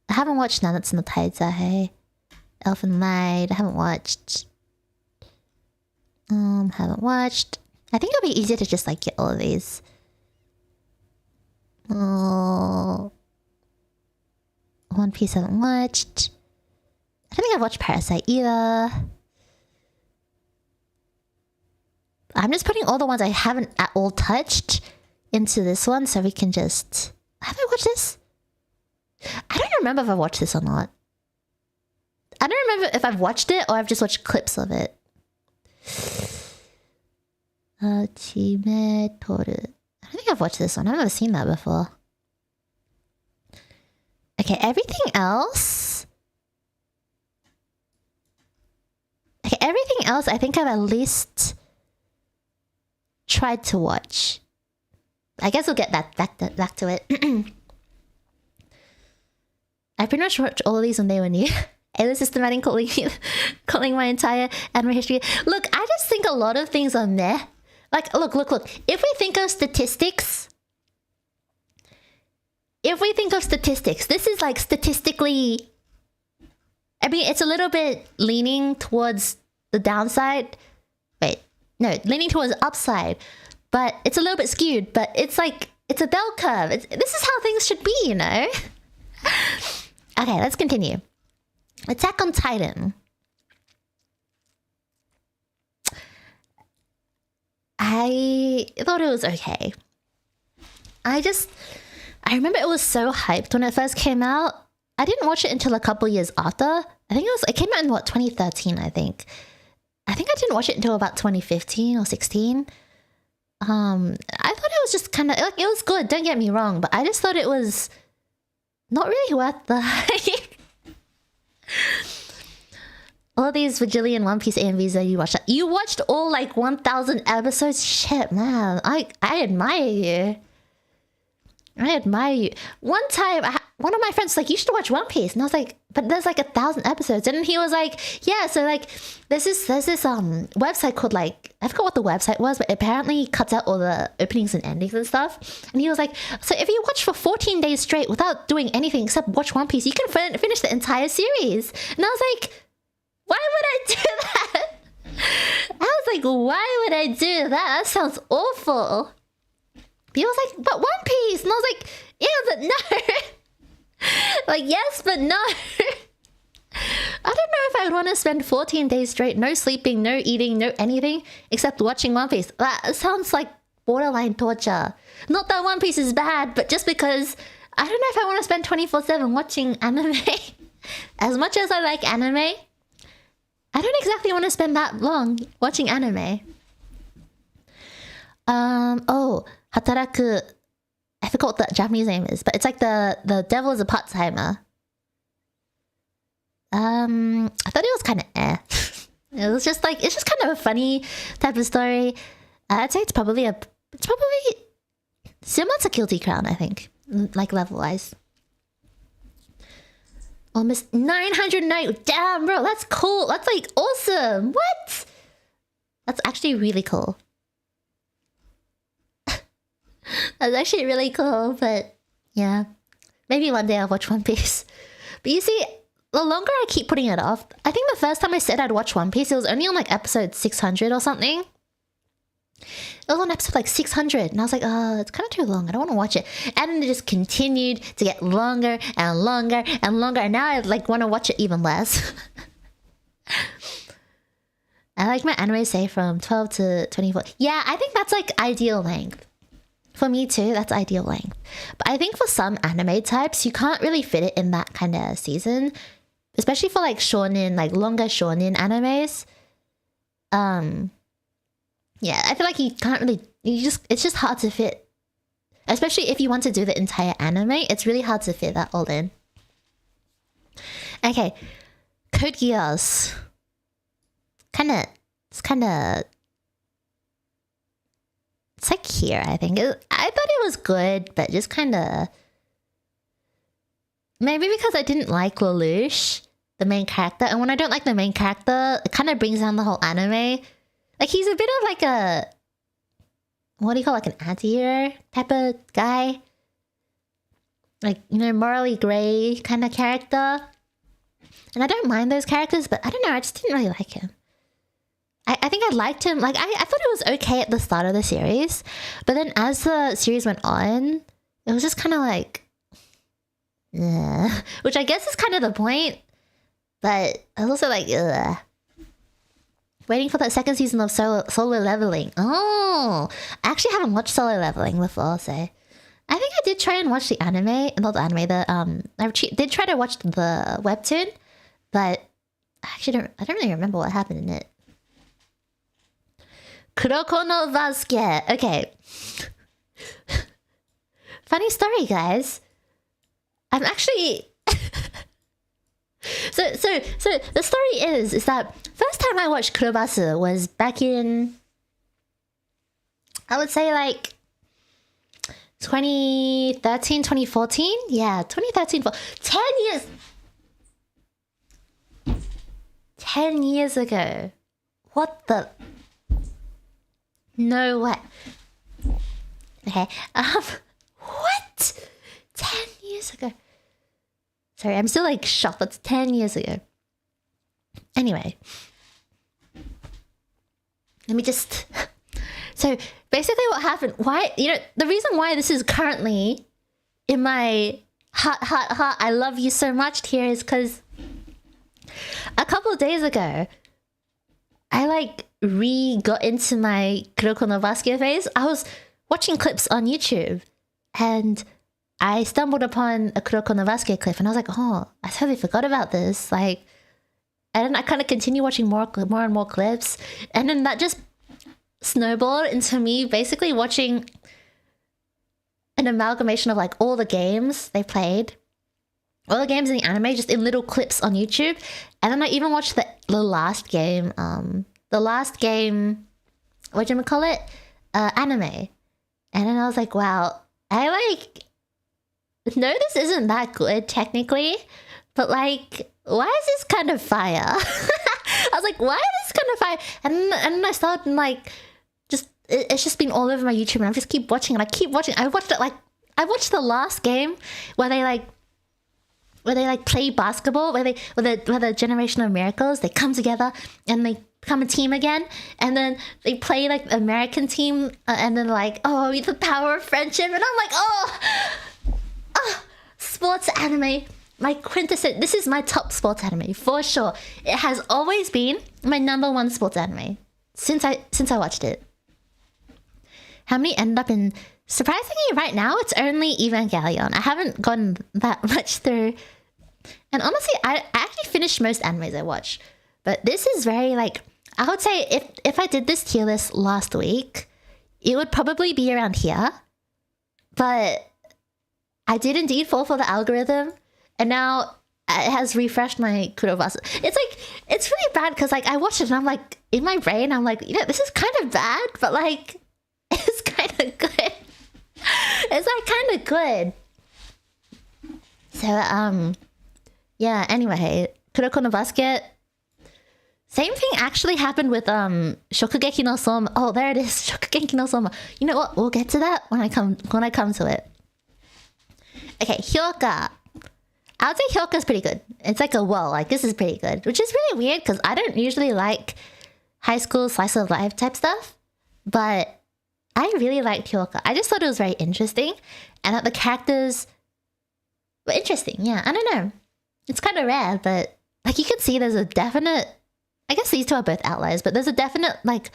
I haven't watched Nanatsu no Taizai. Elfen Light. I haven't watched. Haven't watched. I think it'll be easier to just like get all of these. Oh, One Piece I haven't watched. I don't think I've watched Parasite either. I'm just putting all the ones I haven't at all touched into this one so we can just... Have I watched this? I don't remember if I watched this or not. I don't remember if I've watched it or I've just watched clips of it. Chimetoru. I don't think I've watched this one. I've never seen that before. Okay, everything else... Okay, everything else I think I've at least tried to watch. I guess we'll get that back to it. I pretty much watched all of these when they were new. Aelis systematic calling my entire anime history. Look, I just think a lot of things are meh. Like, look. If we think of statistics... this is like statistically... I mean, it's a little bit leaning towards the downside. Wait, no, leaning towards the upside. But it's a little bit skewed, but it's like, it's a bell curve. This is how things should be, you know? Okay, let's continue. Attack on Titan. I thought it was okay. I remember it was so hyped when it first came out. I didn't watch it until a couple years after. I think it came out in 2013, I think. I think I didn't watch it until about 2015 or 16. I thought it was just kind of, like, it was good, don't get me wrong, but I just thought it was not really worth the hype. All these bajillion One Piece AMVs that you watched. You watched all like 1,000 episodes? Shit, man. I admire you. I admire you. One time, one of my friends was like, you should watch One Piece. And I was like, but there's like 1,000 episodes. And he was like, yeah, so like, there's this website called like, I forgot what the website was, but apparently cuts out all the openings and endings and stuff. And he was like, so if you watch for 14 days straight without doing anything except watch One Piece, you can finish the entire series. And I was like, why would I do that? I was like, why would I do that? That sounds awful. He was like, but One Piece. And I was like, yeah, but no. Like, yes, but no. I don't know if I would want to spend 14 days straight, no sleeping, no eating, no anything, except watching One Piece. That sounds like borderline torture. Not that One Piece is bad, but just because I don't know if I want to spend 24/7 watching anime. As much as I like anime, I don't exactly want to spend that long watching anime. Oh, Hataraku. I forgot what the Japanese name is, but it's like the devil is a part-timer. I thought it was kind of eh. It's just kind of a funny type of story. I'd say it's probably similar to Guilty Crown, I think, like level-wise. Almost 900 damn, bro, that's cool. That's like awesome. What? That's actually really cool. That's actually really cool, but yeah. Maybe one day I'll watch One Piece. But you see, the longer I keep putting it off, I think the first time I said I'd watch One Piece, it was only on like episode 600 or something. It was on episode like 600, and I was like, oh, it's kind of too long. I don't want to watch it. And then it just continued to get longer and longer and longer, and now I like want to watch it even less. I like my anime say from 12 to 24. Yeah, I think that's like ideal length. For me too, that's ideal length. But I think for some anime types, you can't really fit it in that kind of season. Especially for like shonen, like longer shonen animes. Yeah, I feel like you can't really... it's just hard to fit Especially if you want to do the entire anime, it's really hard to fit that all in. Okay, Code Geass. It's like here, I think. I thought it was good, but just kind of... Maybe because I didn't like Lelouch, the main character. And when I don't like the main character, it kind of brings down the whole anime. Like, he's a bit of like a... What do you call, like an anti-hero type of guy? Like, you know, morally grey kind of character. And I don't mind those characters, but I don't know, I just didn't really like him. I think I liked him. Like, I thought it was okay at the start of the series. But then as the series went on, it was just kind of like... Which I guess is kind of the point. But I was also like, ugh. Waiting for that second season of Solo Leveling. Oh! I actually haven't watched Solo Leveling before, so... I think I did try and watch the anime. Not the anime, I did try to watch the webtoon. But I don't really remember what happened in it. Kuroko no Basket. Okay. Funny story, guys. I'm actually... So the story is that first time I watched Kurobasu was back in... I would say like... 2013, 2014? Yeah, 2013. 10 years! 10 years ago. What the... No way. Okay. What? 10 years ago. Sorry, I'm still like shocked. That's 10 years ago. Anyway. Let me just... So, basically what happened... Why... You know, the reason why this is currently in my heart, I love you so much here is because a couple of days ago, I like got into my Kuroko no Basket phase. I was watching clips on YouTube and I stumbled upon a Kuroko no Basket clip and I was like, oh, I totally forgot about this. Like, and then I kind of continue watching more and more clips. And then that just snowballed into me basically watching an amalgamation of like all the games they played. All the games in the anime, just in little clips on YouTube. And then I even watched the last game, whatchamacallit? Anime. And then I was like, wow, I like... No, this isn't that good, technically. But like, why is this kind of fire? I was like, why is this kind of fire? And then I started like... It's just been all over my YouTube and I just keep watching and I keep watching. I watched the last game where they play basketball, where the Generation of Miracles, they come together and they become a team again, and then they play like the American team, and then like, oh, the power of friendship, and I'm like, oh, sports anime, my quintessence. This is my top sports anime for sure. It has always been my #1 sports anime since I watched it. How many ended up in? Surprisingly, right now it's only Evangelion. I haven't gone that much through. And honestly, I actually finished most animes I watch. But this is very like... I would say if I did this tier list last week, it would probably be around here. But I did indeed fall for the algorithm. And now it has refreshed my Kurobasu. It's like... It's really bad because like I watched it and I'm like... In my brain, I'm like, you know, this is kind of bad. But like... It's kind of good. It's like kind of good. So, yeah, anyway, Kuroko no Basket. Same thing actually happened with Shokugeki no Soma. Oh, there it is, Shokugeki no Soma. You know what? We'll get to that when I come to it. Okay, Hyoka. I would say Hyoka's pretty good. It's like like this is pretty good, which is really weird because I don't usually like high school slice of life type stuff, but I really liked Hyoka. I just thought it was very interesting, and that the characters were interesting. Yeah, I don't know. It's kind of rare, but like you can see there's a definite... I guess these two are both outliers, but there's a definite like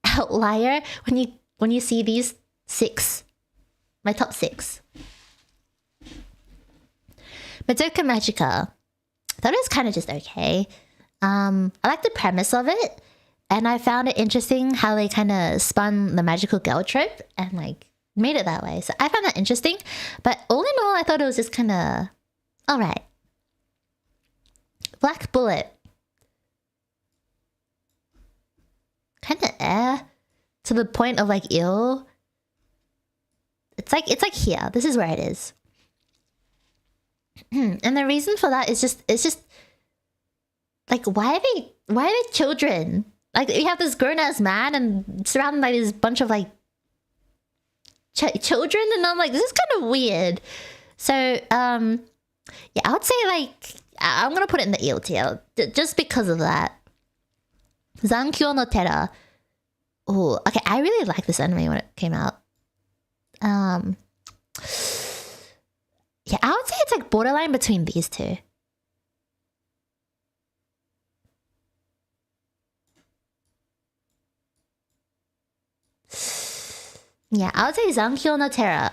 outlier when you see these 6. My top 6. Madoka Magica. I thought it was kind of just okay. I like the premise of it, and I found it interesting how they kind of spun the magical girl trope, and like made it that way. So I found that interesting. But all in all, I thought it was just kind of alright. Black Bullet. Kind of to the point of like ill. It's like here. This is where it is. And the reason for that is it's just like why are they children? Like you have this grown ass man and surrounded by this bunch of like children, and I'm like, this is kind of weird. So yeah, I would say like I'm gonna put it in the eel tier just because of that. Zankyo no Terra. Oh, okay. I really liked this anime when it came out. Yeah, I would say it's like borderline between these two. Yeah, I would say Zankyo no Terra.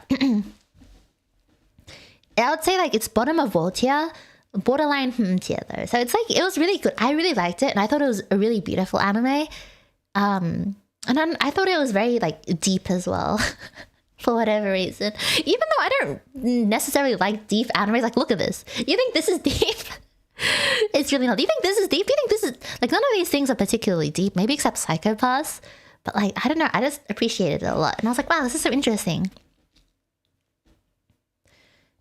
I would say like it's bottom of all tier, borderline tier though. So it's like it was really good. I really liked it, and I thought it was a really beautiful anime. And then I thought it was very like deep as well. For whatever reason. Even though I don't necessarily like deep animes, like look at this. You think this is deep? It's really not. Do you think this is deep? Do you think this is like none of these things are particularly deep, maybe except Psychopaths. But like I don't know, I just appreciated it a lot. And I was like, wow, this is so interesting.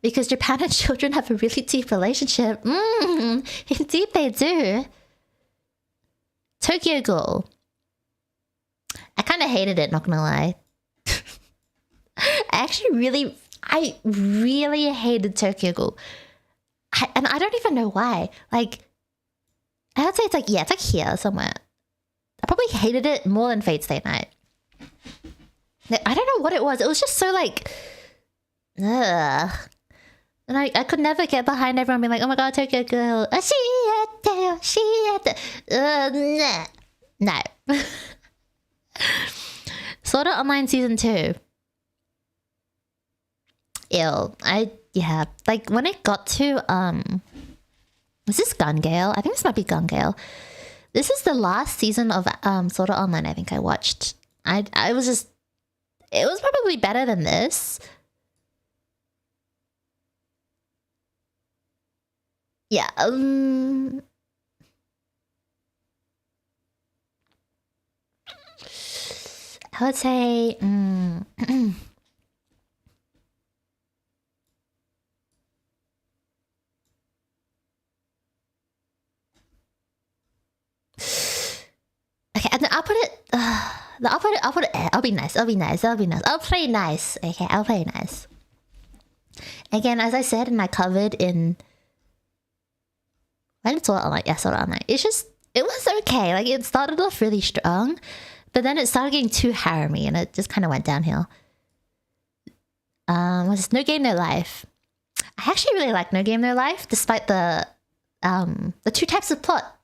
Because Japan and children have a really deep relationship. Indeed they do. Tokyo Ghoul. I kind of hated it, not gonna lie. I really hated Tokyo Ghoul. And I don't even know why. Like, I would say it's like, yeah, it's like here somewhere. I probably hated it more than Fate Stay Night. I don't know what it was. It was just so like, ugh. And I could never get behind everyone being like, oh my god, Tokyo Ghoul. No. Sword Art Online Season 2. Ill. Yeah. Like when it got to is this Gun Gale? I think this might be Gun Gale. This is the last season of Sword Art Online I think I watched. I was just it was probably better than this. Yeah. I would say okay, and then I'll put it. I'll be nice. I'll play nice. Okay, I'll play nice. Again, as I said, and I covered in. When it's all online, yeah, sort of online. It's just it was okay. Like it started off really strong, but then it started getting too harem-y, and it just kind of went downhill. Was this No Game No Life? I actually really like No Game No Life, despite the two types of plot.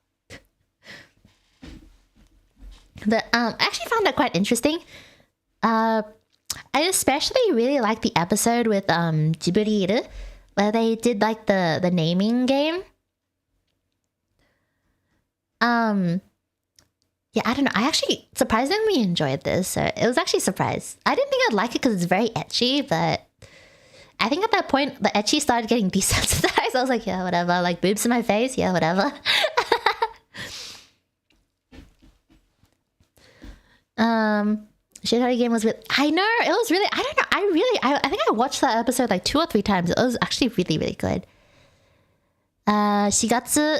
I actually found that quite interesting. I especially really liked the episode with Jiburiru, where they did like the naming game. Yeah, I don't know. I actually surprisingly enjoyed this, so it was actually a surprise. I didn't think I'd like it because it's very ecchi, but I think at that point the ecchi started getting desensitized. I was like, yeah, whatever. Like boobs in my face, yeah, whatever. Shitty Game was with. I know it was really. I don't know. I think I watched that episode like 2 or 3 times. It was actually really really good. Shigatsu.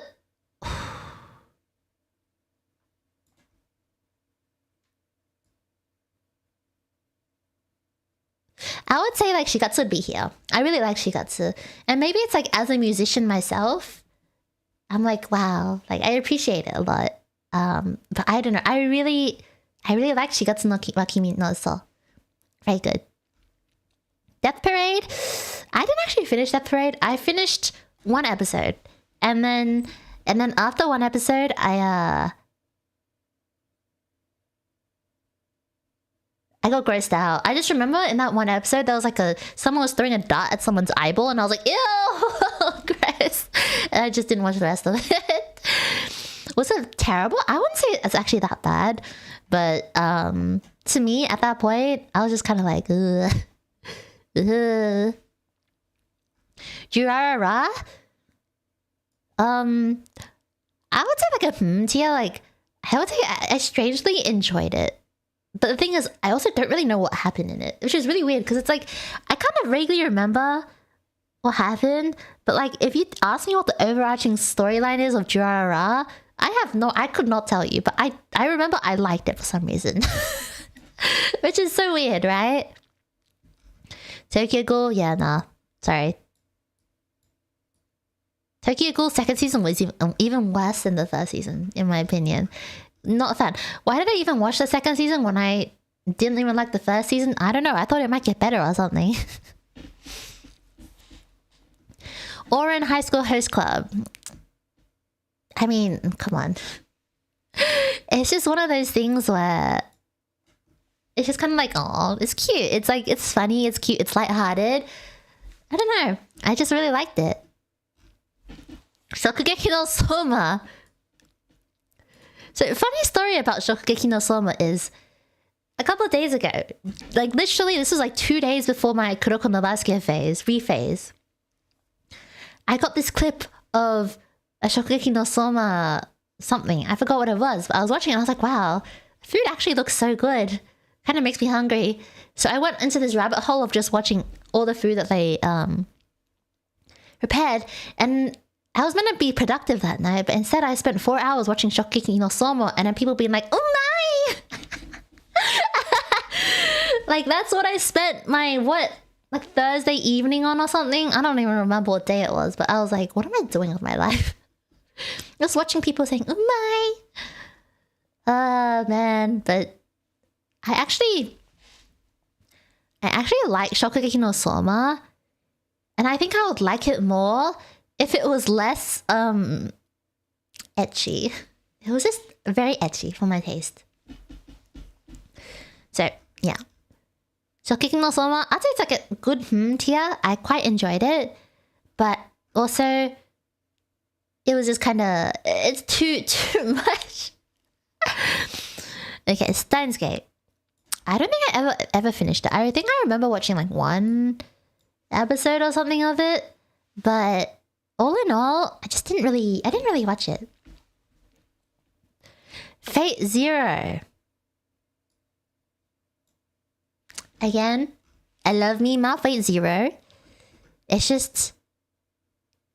I would say like Shigatsu would be here. I really like Shigatsu, and maybe it's like as a musician myself, I'm like wow, like I appreciate it a lot. But I don't know. I really like Shigatsu no wa Kimi no So. Very good. Death Parade. I didn't actually finish Death Parade. I finished 1 episode, and then after 1 episode, I got grossed out. I just remember in that 1 episode there was like someone was throwing a dart at someone's eyeball, and I was like, ew, gross. And I just didn't watch the rest of it. Was it terrible? I wouldn't say it's actually that bad, but to me at that point, I was just kind of like, ugh. Durarara? I would say like a tier. Like, I would say I strangely enjoyed it. But the thing is, I also don't really know what happened in it, which is really weird because it's like I kind of vaguely remember what happened, but like if you ask me what the overarching storyline is of Durarara, I could not tell you, but I remember I liked it for some reason. Which is so weird, right? Tokyo Ghoul, yeah, nah. Sorry. Tokyo Ghoul second season was even worse than the first season, in my opinion. Not a fan. Why did I even watch the second season when I didn't even like the first season? I don't know. I thought it might get better or something. Or in High School Host Club. I mean, come on. It's just one of those things where it's just kind of like, oh, it's cute. It's like, it's funny, it's cute, it's lighthearted. I don't know. I just really liked it. Shokugeki no Soma. So, funny story about Shokugeki no Soma is a couple of days ago, like literally, this was like 2 days before my Kuroko no Basuke rephase. I got this clip of a Shokugeki no Soma something. I forgot what it was, but I was watching it and I was like, wow, food actually looks so good. Kind of makes me hungry. So I went into this rabbit hole of just watching all the food that they prepared, and I was meant to be productive that night, but instead I spent 4 hours watching Shokugeki no Soma, and then people being like, oh my! Like, that's what I spent my, like Thursday evening on or something? I don't even remember what day it was, but I was like, what am I doing with my life? Just watching people saying, oh my! Man, but I actually like Shokugeki no Soma, and I think I would like it more if it was less ecchi. It was just very ecchi for my taste. So yeah, Shokugeki no Soma, I'd say it's like a good tier. I quite enjoyed it, but also it was just kind of, it's too much. Okay, Steins Gate. I don't think I ever finished it. I think I remember watching like one episode or something of it, but all in all, I didn't really watch it. Fate Zero. Again, I love me my Fate Zero. It's just,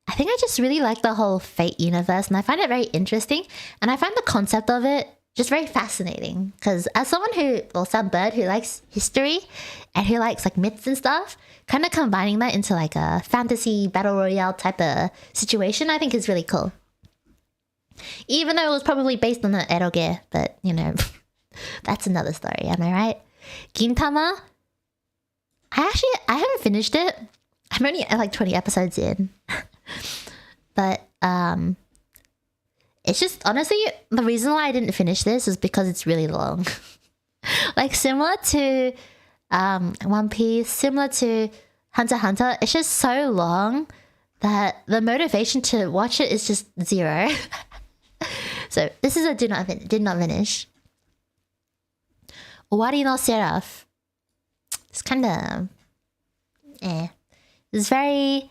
I think I just really like the whole Fate universe, and I find it very interesting, and I find the concept of it just very fascinating, because as someone some bird who likes history and who likes like myths and stuff, kind of combining that into like a fantasy battle royale type of situation, I think is really cool. Even though it was probably based on the eroge, but you know, that's another story, am I right? Gintama, I haven't finished it. I'm only like 20 episodes in. But it's just, honestly, the reason why I didn't finish this is because it's really long. Like, similar to One Piece, similar to Hunter x Hunter, it's just so long that the motivation to watch it is just zero. So this is a did not finish. Owari no Seraph. It's kind of It's just very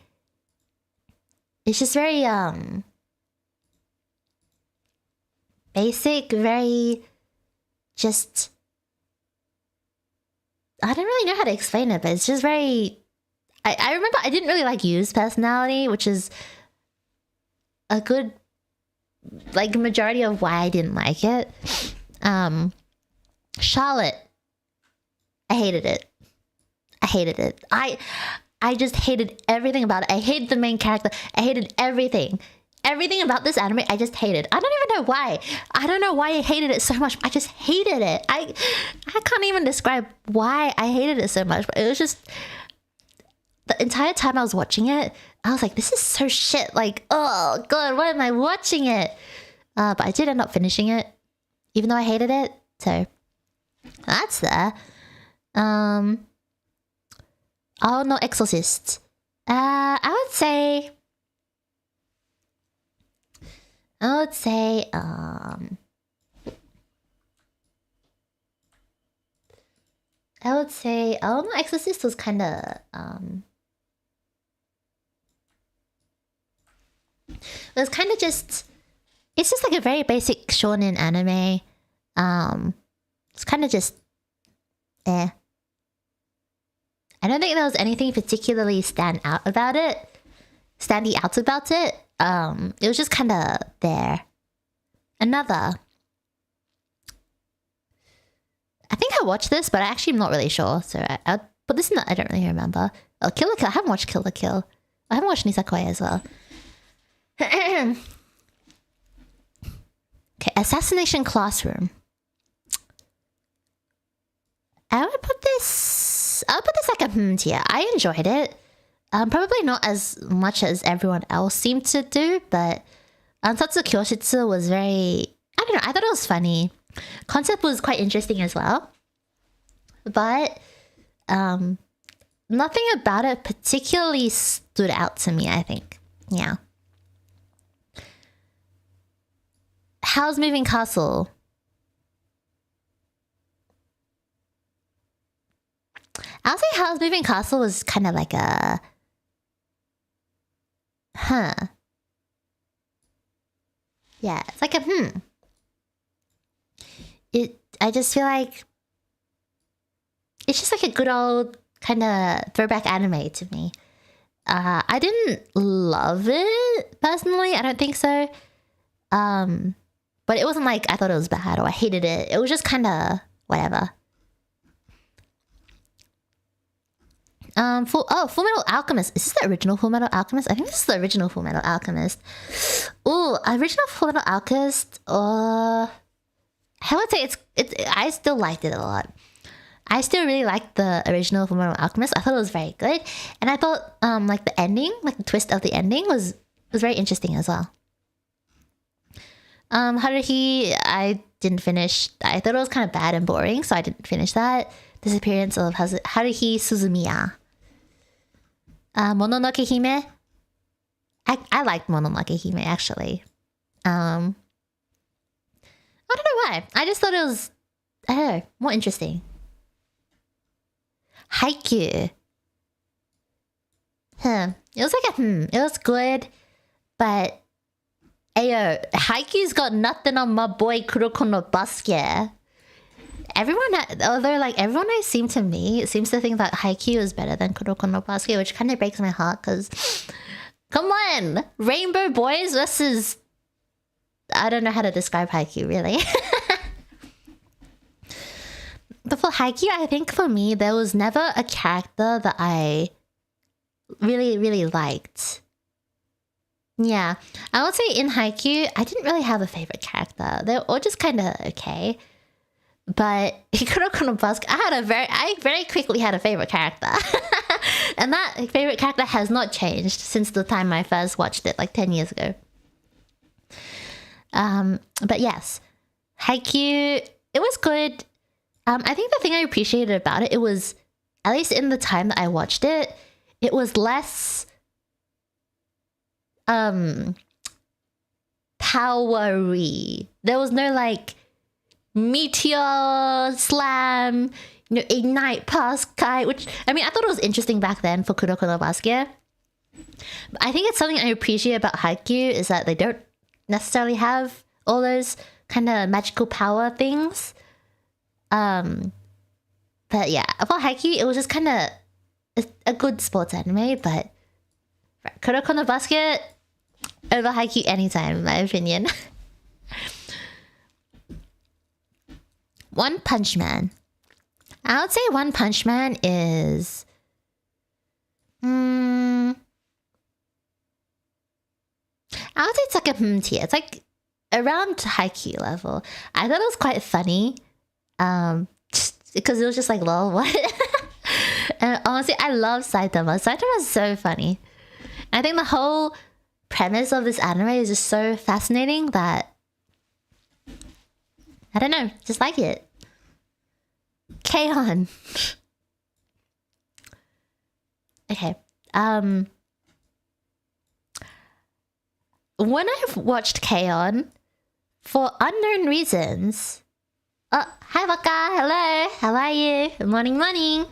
basic, very just, I don't really know how to explain it, but it's just very, I remember I didn't really like Yu's personality, which is a good like majority of why I didn't like it. Charlotte, I hated it. I just hated everything about it. I hated the main character. I hated everything. Everything about this anime, I just hated. I don't even know why. I don't know why I hated it so much. I just hated it. I can't even describe why I hated it so much. But it was just, the entire time I was watching it, I was like, this is so shit. Like, oh god, why am I watching it? But I did end up finishing it, even though I hated it. So that's there. Oh no, Exorcist. I would say I would say, oh no, Exorcist was kind of it was kind of just, it's just like a very basic shonen anime. It's kind of just eh. I don't think there was anything particularly standing out about it. It was just kind of there. Another. I think I watched this, but I actually am not really sure. So I'll put this in the, I don't really remember. Oh, Kill la Kill. I haven't watched Kill la Kill. I haven't watched Nisekoi as well. Okay, Assassination Classroom. I'll put this like a tier. I enjoyed it. Probably not as much as everyone else seemed to do, but Ansatsu Kyoshitsu was very, I don't know, I thought it was funny. Concept was quite interesting as well. But nothing about it particularly stood out to me, I think. Yeah. Howl's Moving Castle. I'll say Howl's Moving Castle was kind of like a... Huh. Yeah, it's like a I just feel like... It's just like a good old kind of throwback anime to me. I didn't love it, personally. I don't think so. But it wasn't like I thought it was bad or I hated it. It was just kind of whatever. Full Metal Alchemist. Is this the original Full Metal Alchemist? I think this is the original Full Metal Alchemist. Ooh, original Full Metal Alchemist. I would say it's. I still liked it a lot. I still really liked the original Full Metal Alchemist. I thought it was very good, and I thought like the ending, like the twist of the ending, was very interesting as well. Haruhi, I didn't finish. I thought it was kind of bad and boring, so I didn't finish that. Disappearance of Haruhi Suzumiya. Mononoke Hime. I liked Mononoke Hime, actually. I don't know why. I just thought it was, I don't know, more interesting. Haikyuu. It was like it was good, but ayo, Haikyuu's got nothing on my boy Kuroko no Basket. Everyone I seem to think that Haikyuu is better than Kuroko no Basket, which kind of breaks my heart because, come on, Rainbow Boys versus, I don't know how to describe Haikyuu really. But for Haikyuu, I think for me, there was never a character that I really, really liked. Yeah, I would say in Haikyuu, I didn't really have a favorite character. They were all just kind of okay. But Kuroko no Basket, I very quickly had a favorite character. And that favorite character has not changed since the time I first watched it, like 10 years ago. But yes, Haikyuu, it was good. I think the thing I appreciated about it, was, at least in the time that I watched it, it was less powery. There was no like meteor slam, ignite past kite, which, I mean, I thought it was interesting back then for Kuroko no Basket. But I think it's something I appreciate about Haikyuu is that they don't necessarily have all those kind of magical power things. But yeah, for Haikyuu, it was just kind of a good sports anime, but Kuroko no Basket over Haikyuu anytime, in my opinion. One Punch Man. I would say One Punch Man is... I would say it's like a tier. It's like around Haikyuu level. I thought it was quite funny. Because it was just like, lol, what? And honestly, I love Saitama. Saitama is so funny. I think the whole premise of this anime is just so fascinating that, I don't know, just like it. K-On! Okay. When I've watched K-On, for unknown reasons, Oh, hi Waka. Hello. How are you? Morning, morning.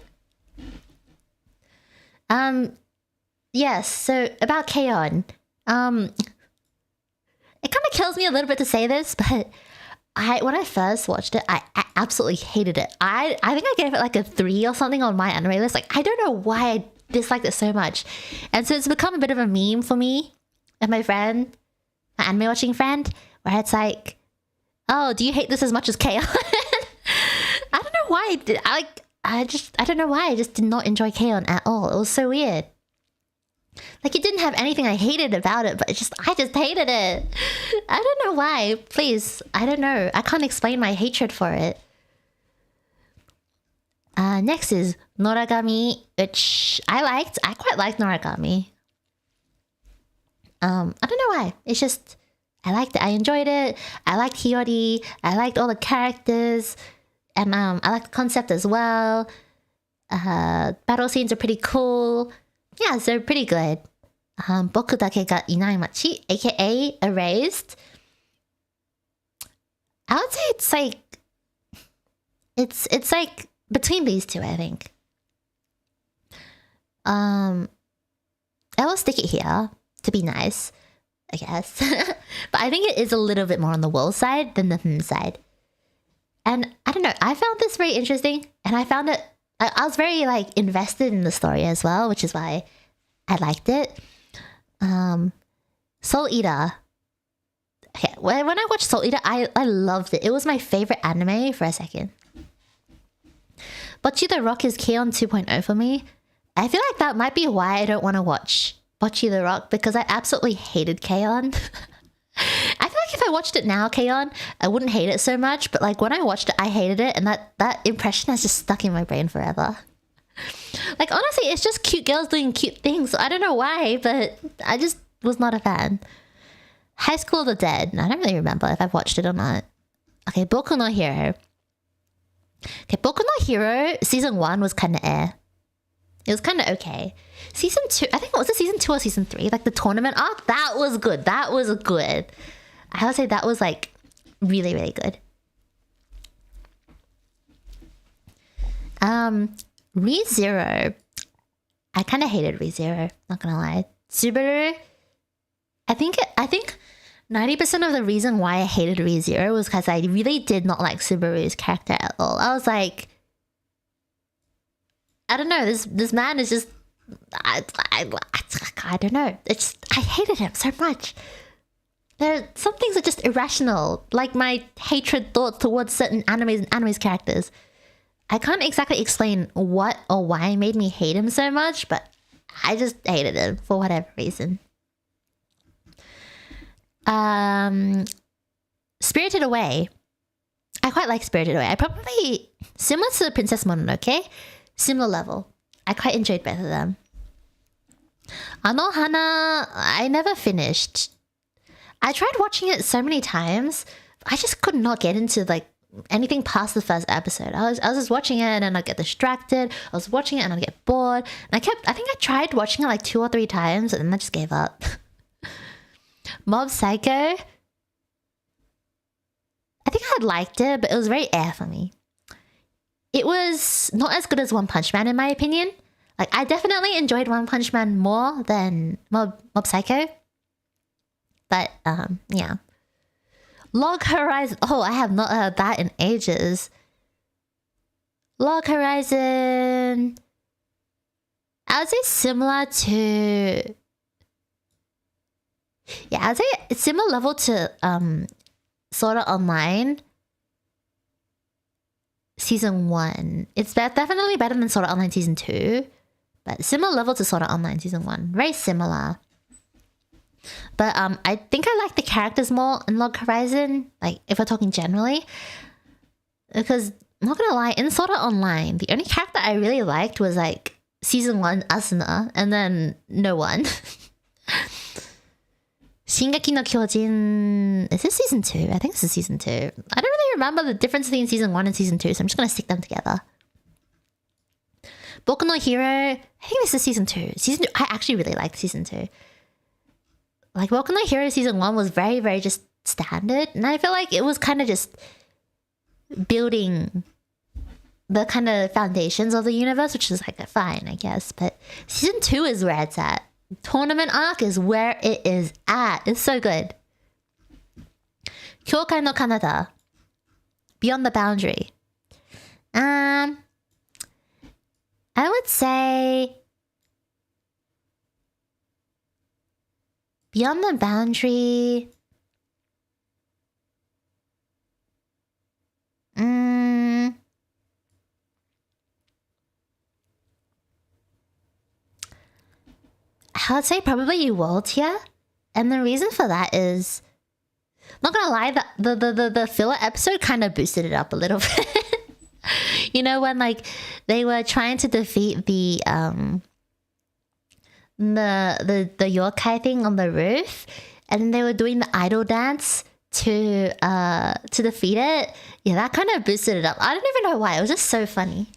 Yes, so about K-On! It kind of kills me a little bit to say this, but when I first watched it, I absolutely hated it. I think I gave it like a 3 or something on my anime list. Like, I don't know why I disliked it so much. And so it's become a bit of a meme for me and my friend, my anime watching friend, where it's like, oh, do you hate this as much as K-On! I don't know why I did. I don't know why I just did not enjoy K-On! At all. It was so weird. Like, it didn't have anything I hated about it, but I just hated it. I don't know why. Please, I don't know. I can't explain my hatred for it. Next is Noragami, which I quite liked Noragami. I don't know why. It's just, I liked it. I enjoyed it. I liked Hiyori. I liked all the characters. And I liked the concept as well. Battle scenes are pretty cool. Yeah, so pretty good. Boku dake ga inai machi, aka Erased. I would say it's like between these two, I think. I will stick it here to be nice, I guess. But I think it is a little bit more on the will side than the side. And I don't know, I found this very interesting, and I found it, I was very like invested in the story as well, which is why I liked it. Soul Eater. Okay, when I watched Soul Eater, I loved it. It was my favorite anime for a second. Bocchi the Rock is K-On! 2.0 for me. I feel like that might be why I don't want to watch Bocchi the Rock, because I absolutely hated K-On! I feel like if I watched it now, K-On!, I wouldn't hate it so much, but like when I watched it, I hated it, and that impression has just stuck in my brain forever. Like, honestly, it's just cute girls doing cute things. I don't know why, but I just was not a fan. High School of the Dead. I don't really remember if I've watched it or not. Okay, Boku no Hero. Okay, Boku no Hero, season 1 was kind of It was kind of okay. Season 2, I think, was it season 2 or season 3? Like the tournament arc? That was good. That was good. I would say that was like really, really good. ReZero. I kind of hated ReZero, not gonna lie. Subaru. I think 90% of the reason why I hated ReZero was because I really did not like Subaru's character at all. I was like, I don't know, this man is just, I don't know. It's just, I hated him so much. Some things are just irrational, like my hatred thoughts towards certain animes and animes characters. I can't exactly explain what or why made me hate him so much, but I just hated him for whatever reason. Spirited Away. I quite like Spirited Away. I probably, similar to Princess Mononoke, similar level. I quite enjoyed both of them. Anohana, I never finished. I tried watching it so many times. I just could not get into like anything past the first episode. I was just watching it and then I'd get distracted. I was watching it and I'd get bored. And I think I tried watching it like 2 or 3 times and then I just gave up. Mob Psycho. I think I had liked it, but it was very for me. It was not as good as One Punch Man in my opinion. Like, I definitely enjoyed One Punch Man more than Mob Psycho. But, yeah. Log Horizon. Oh, I have not heard that in ages. Log Horizon. I would say similar to... Yeah, I'd say it's similar level to Sword Art Online Season 1. It's definitely better than Sword Art Online Season 2. But similar level to Sword Art Online Season 1. Very similar. But I think I like the characters more in Log Horizon, like if we're talking generally. Because, I'm not gonna lie, in Sword Art Online, the only character I really liked was like Season 1 Asuna, and then no one. Shingeki no Kyojin... Is this Season 2? I think this is Season 2. I don't really remember the difference between Season 1 and Season 2, so I'm just gonna stick them together. Boku no Hero... I think this is Season 2. Season 2... I actually really liked Season 2. Like, Boku no Hero Season 1 was very, very just standard. And I feel like it was kind of just... building the kind of foundations of the universe, which is like fine, I guess. But season 2 is where it's at. Tournament arc is where it is at. It's so good. Kyokai no Kanata. Beyond the Boundary. I would say Beyond the Boundary. I would say probably world tier. And the reason for that is, not gonna lie, the filler episode kind of boosted it up a little bit. You know, when like they were trying to defeat the yokai thing on the roof, and then they were doing the idol dance to defeat it. Yeah, that kind of boosted it up. I don't even know why. It was just so funny.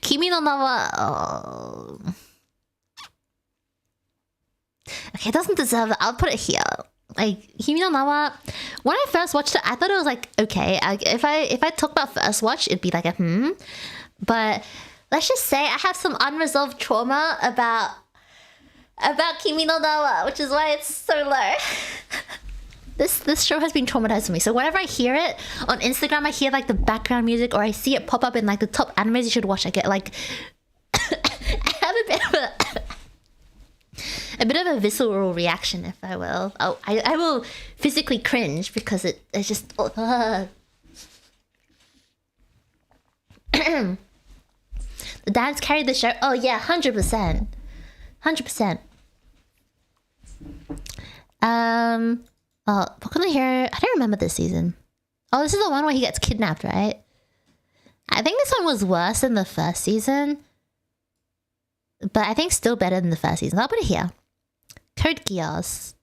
Kimi no Na wa... Oh. Okay, it doesn't deserve it. I'll put it here. Like, Kimi no Na wa, when I first watched it, I thought it was like, okay. If I talk about first watch, it'd be like a But let's just say I have some unresolved trauma about Kimi no Na wa, which is why it's so low. This show has been traumatized for me. So whenever I hear it on Instagram, I hear like the background music, or I see it pop up in like the top animes you should watch, I get like I have a bit of a visceral reaction, if I will. I will physically cringe because it's just the dance carried the show. Oh yeah, 100%. Oh, Boku no Hero, I don't remember this season. Oh, this is the one where he gets kidnapped, right? I think this one was worse than the first season, but I think still better than the first season. I'll put it here. Code Geass.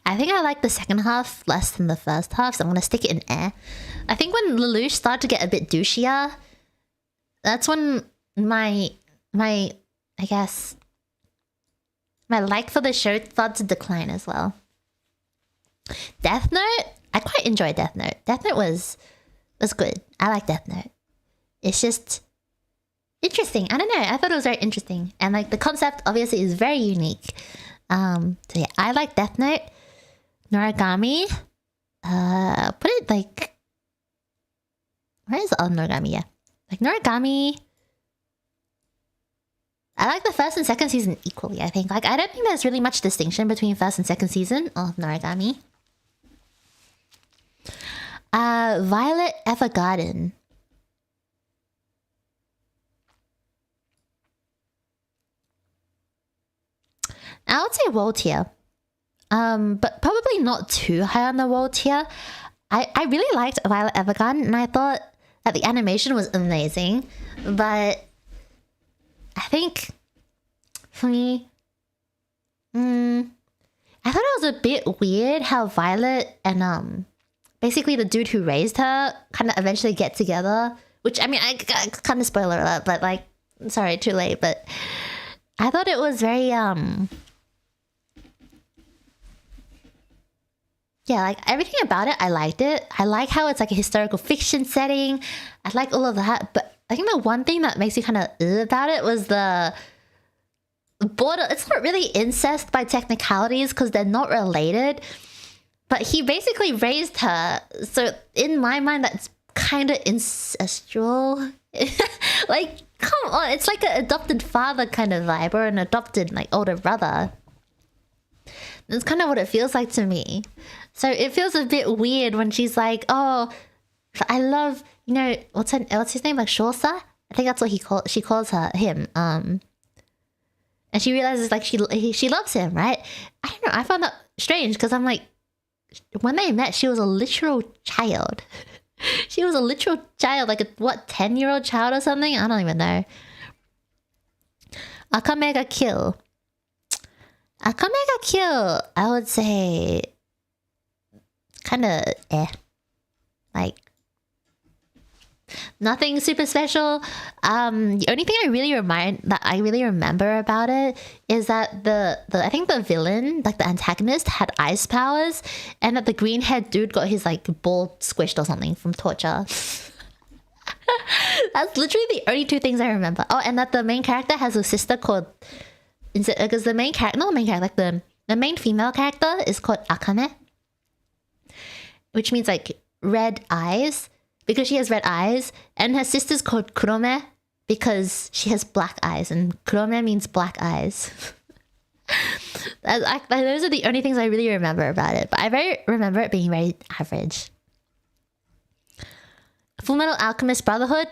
I think I like the second half less than the first half, so I'm gonna stick it in air. I think when Lelouch started to get a bit douchier, that's when my I guess my like for the show started to decline as well. Death Note, I quite enjoyed Death Note. Death Note was good. I like Death Note. It's just interesting. I don't know. I thought it was very interesting, and like the concept obviously is very unique. So yeah, I like Death Note. Noragami. Put it like, where is the other Noragami? Yeah, like Noragami. I like the first and second season equally. I think I don't think there's really much distinction between first and second season of Noragami. Violet Evergarden. I would say world tier. But probably not too high on the world tier. I really liked Violet Evergarden, and I thought that the animation was amazing. But I think for me, I thought it was a bit weird how Violet and basically the dude who raised her kind of eventually get together. Which, I mean, I kind of spoiler alert, but like, sorry, too late. But I thought it was very yeah, like everything about it, I liked it. I like how it's like a historical fiction setting. I like all of that. But I think the one thing that makes me kind of about it was the border. It's not really incest by technicalities because they're not related. But he basically raised her. So in my mind, that's kind of incestual. Like, come on. It's like an adopted father kind of vibe, or an adopted like older brother. That's kind of what it feels like to me. So it feels a bit weird when she's like, "Oh, I love, you know, what's his name, like Shorsa? I think that's what she calls him. And she realizes like she loves him, right? I don't know. I found that strange because I'm like, when they met, she was a literal child. She was a literal child, like a 10-year-old child or something. I don't even know. Akamega Kill. Akamega Kill, I would say kind of like Nothing super special. The only thing I really remember about it is that the I think the villain, like the antagonist, had ice powers, and that the green haired dude got his like ball squished or something from torture. That's literally the only two things I remember. Oh, and that the main character has a sister called, because the main character, not the main character, like the main female character is called Akane, which means like red eyes, because she has red eyes, and her sister's called Kurome because she has black eyes, and Kurome means black eyes. Those are the only things I really remember about it, but I remember it being very average. Fullmetal Alchemist Brotherhood.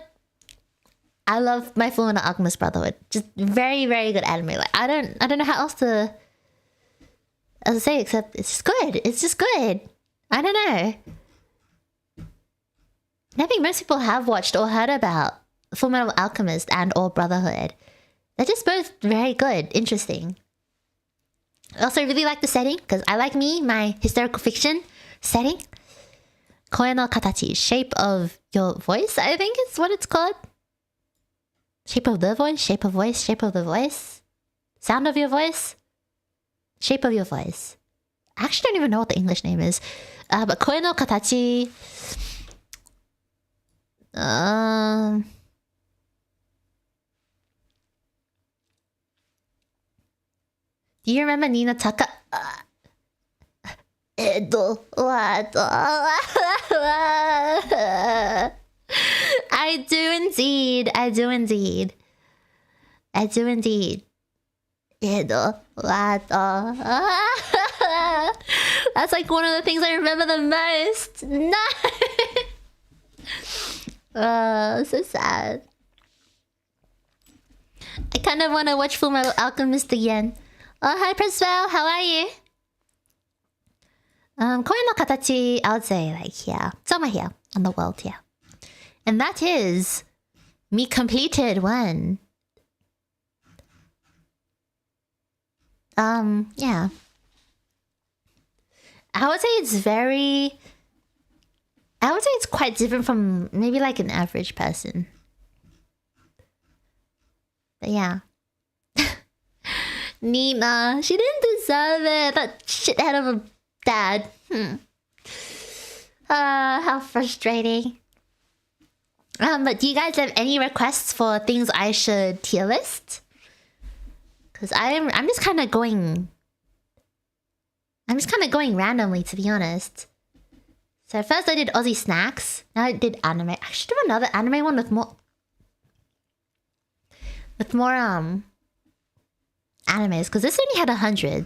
I love my Fullmetal Alchemist Brotherhood. Just very, very good anime. Like I don't know how else to say except it's just good. It's just good. I don't know. I think most people have watched or heard about Fullmetal Alchemist and or Brotherhood. They're just both very good, interesting. I also really like the setting because I like my historical fiction setting. Koe no katachi, shape of your voice, I think is what it's called. Shape of the voice, shape of voice, shape of the voice. Sound of your voice, shape of your voice. I actually don't even know what the English name is. But koe no katachi... do you remember Nina Taka? What? I do indeed. I do indeed. I do indeed. What? That's like one of the things I remember the most. No. So sad. I kind of want to watch Fullmetal Alchemist again. Oh, hi Priswell, how are you? Koe no katachi, I would say like here. Somewhere here on the world here. And that is me completed one. Yeah. I would say it's quite different from maybe like an average person. But yeah. Nina, she didn't deserve it. That shithead of a dad. How frustrating. But do you guys have any requests for things I should tier list? Because I'm just kind of going randomly, to be honest. So first I did Aussie snacks. Now I did anime. I should do another anime one with more animes, because this only had 100.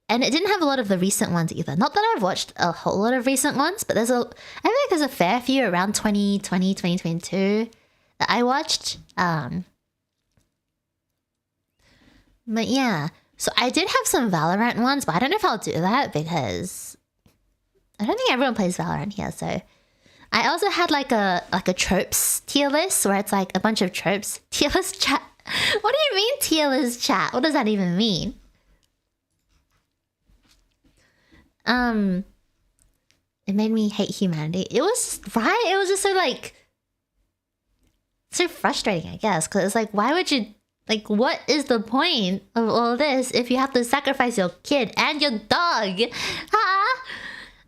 And it didn't have a lot of the recent ones either. Not that I've watched a whole lot of recent ones, but I feel like there's a fair few around 2020, 2022 that I watched. But yeah. So I did have some Valorant ones, but I don't know if I'll do that because I don't think everyone plays Valorant here, so I also had like a tropes tier list where it's like a bunch of tropes. Tier list chat. What do you mean tier list chat? What does that even mean? It made me hate humanity. It was right. It was just so frustrating, I guess, because it's like, why would you like? What is the point of all this if you have to sacrifice your kid and your dog?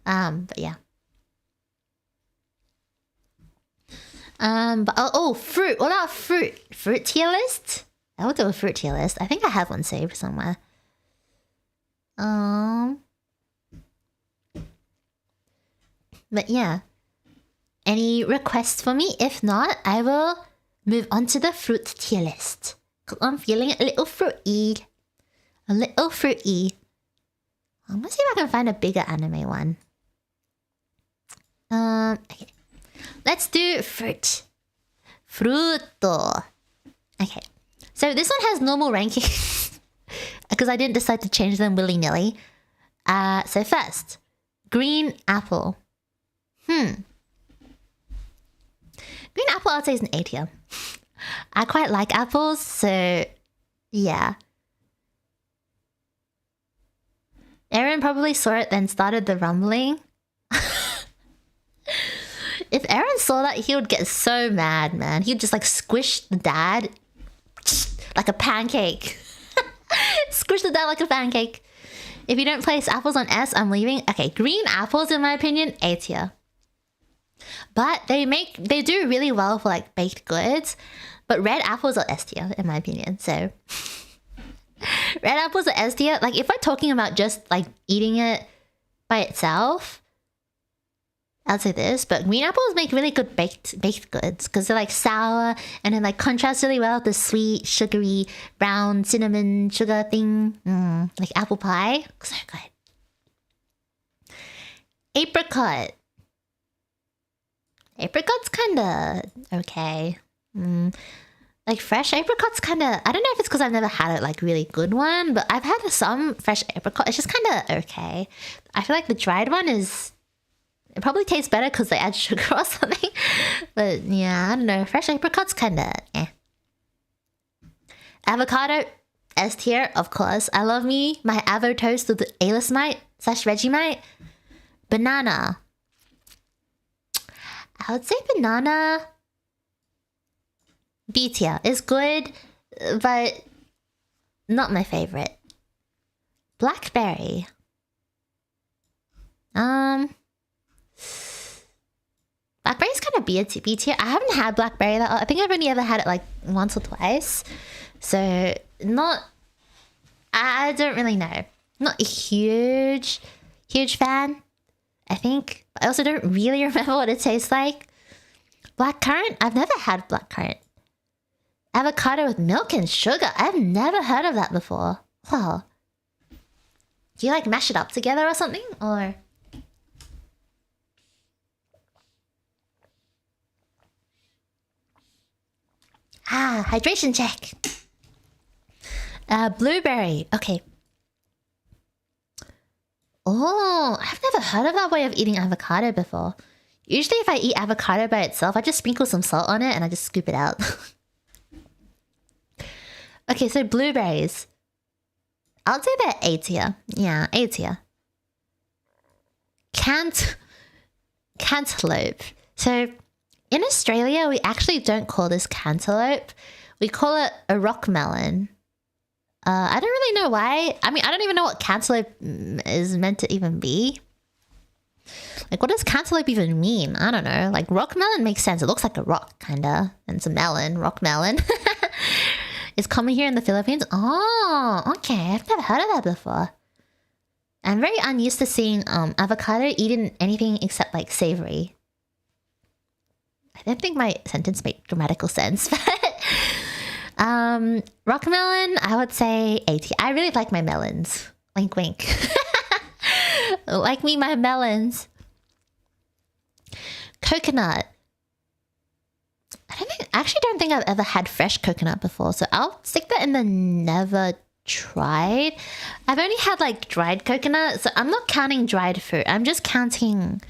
But yeah. But fruit. What about fruit? Fruit tier list? I will do a fruit tier list. I think I have one saved somewhere. But yeah. Any requests for me? If not, I will move on to the fruit tier list. Cause I'm feeling a little fruity. A little fruity. I'm gonna see if I can find a bigger anime one. Okay. Let's do fruit. Fruto. Okay. So this one has normal ranking. Because I didn't decide to change them willy-nilly. So first. Green apple. Green apple I'd say is an A tier. I quite like apples, so yeah. Aaron probably saw it then started the rumbling. If Aaron saw that, he would get so mad, man. He'd just like squish the dad like a pancake. Squish the dad like a pancake. If you don't place apples on S, I'm leaving. Okay, green apples, in my opinion, A tier. But they do really well for like baked goods. But red apples are S tier, in my opinion. So red apples are S tier. Like if we're talking about just like eating it by itself, I'd say this. But green apples make really good baked goods because they're like sour and then like contrast really well with the sweet, sugary, brown cinnamon sugar thing. Like apple pie. So good. Apricot. Apricot's kinda okay. Like fresh apricot's kinda, I don't know if it's because I've never had it like really good one, but I've had some fresh apricot. It's just kinda okay. I feel like the dried one it probably tastes better because they add sugar or something. But yeah, I don't know. Fresh apricot's kinda eh. Avocado, S tier, of course. I love me my avo toast with the Aelis /Vegemite. Banana. I would say banana B tier is good, but not my favorite. Blackberry. Blackberry's kind of B tier. I haven't had blackberry that. I think I've only ever had it like once or twice. So I don't really know. Not a huge fan, I think. I also don't really remember what it tastes like. Blackcurrant? I've never had blackcurrant. Avocado with milk and sugar? I've never heard of that before. Wow. Do you like mash it up together or something? Or... hydration check. Blueberry. Okay. Oh, I've never heard of that way of eating avocado before. Usually if I eat avocado by itself, I just sprinkle some salt on it and I just scoop it out. Okay, so blueberries. I would say they're A tier. Yeah, A tier. Cantaloupe. So in Australia, we actually don't call this cantaloupe. We call it a rock melon. I don't really know why. I mean, I don't even know what cantaloupe is meant to even be. Like, what does cantaloupe even mean? I don't know. Like, rock melon makes sense. It looks like a rock, kinda. And it's a melon. Rock melon. It's common here in the Philippines. Oh, okay. I've never heard of that before. I'm very unused to seeing avocado eaten anything except, like, savory. I don't think my sentence made grammatical sense, but... rock melon, I would say A tier. I really like my melons. Wink, wink. Like me, my melons. Coconut. I actually don't think I've ever had fresh coconut before, so I'll stick that in the never tried. I've only had like dried coconut, so I'm not counting dried fruit. I'm just counting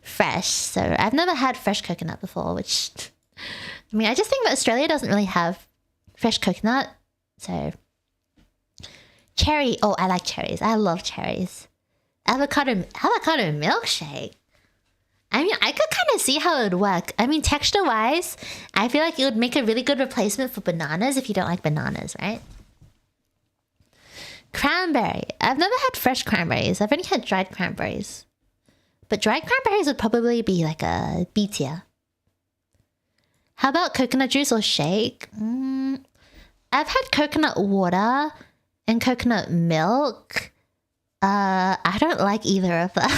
fresh. So I've never had fresh coconut before, which... I mean, I just think that Australia doesn't really have fresh coconut, so... Cherry. Oh, I like cherries. I love cherries. Avocado milkshake. I mean, I could kind of see how it would work. I mean, texture-wise, I feel like it would make a really good replacement for bananas if you don't like bananas, right? Cranberry. I've never had fresh cranberries. I've only had dried cranberries. But dried cranberries would probably be like a B tier. How about coconut juice or shake? I've had coconut water and coconut milk. I don't like either of them.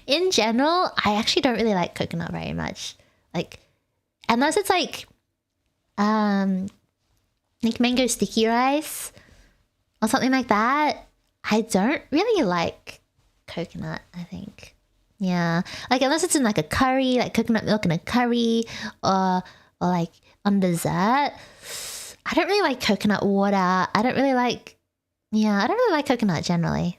In general, I actually don't really like coconut very much. Like, unless it's like mango sticky rice or something like that. I don't really like coconut, I think. Yeah. Like, unless it's in like a curry, like coconut milk in a curry, or like on dessert. I don't really like coconut water. I don't really like coconut generally.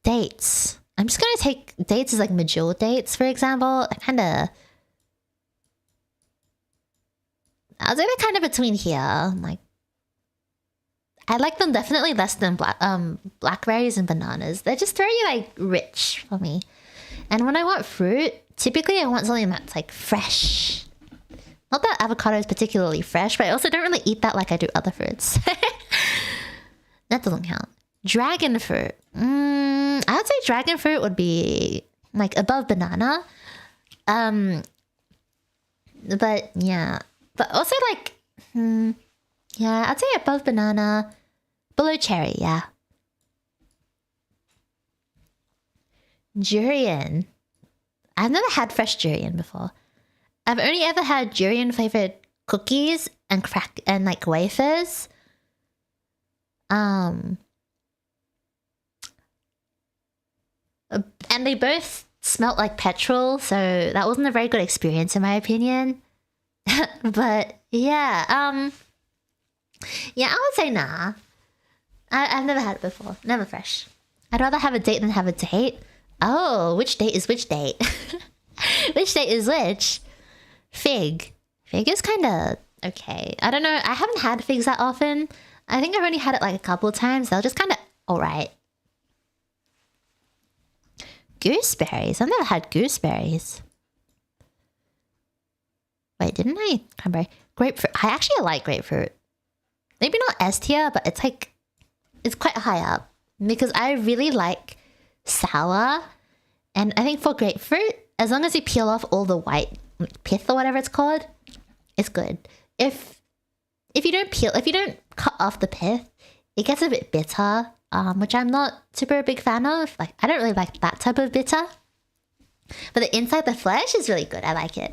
Dates. I'm just gonna take dates as like mature dates, for example. I'll say they're kind of between here. Like, I like them definitely less than blackberries and bananas. They're just very like rich for me. And when I want fruit, typically I want something that's like fresh. Not that avocado is particularly fresh, but I also don't really eat that like I do other fruits. That doesn't count. Dragon fruit. I would say dragon fruit would be like above banana. But yeah. But also like, yeah, I'd say above banana, below cherry, yeah. Durian. I've never had fresh durian before. I've only ever had durian flavored cookies and like wafers. And they both smelt like petrol, so that wasn't a very good experience in my opinion. But yeah, yeah, I would say nah. I've never had it before. Never fresh. I'd rather have a date than have a date. Oh, which date is which date? Which date is which? Fig. Fig is kind of okay. I don't know. I haven't had figs that often. I think I've only had it like a couple of times. They're just kind of alright. Gooseberries. I've never had gooseberries. Wait, didn't I? Grapefruit. I actually like grapefruit. Maybe not S tier, but it's like, it's quite high up. Because I really like sour. And I think for grapefruit, as long as you peel off all the white pith or whatever it's called, it's good. If you don't cut off the pith, it gets a bit bitter, which I'm not super big fan of. Like, I don't really like that type of bitter. But the inside, the flesh is really good. I like it.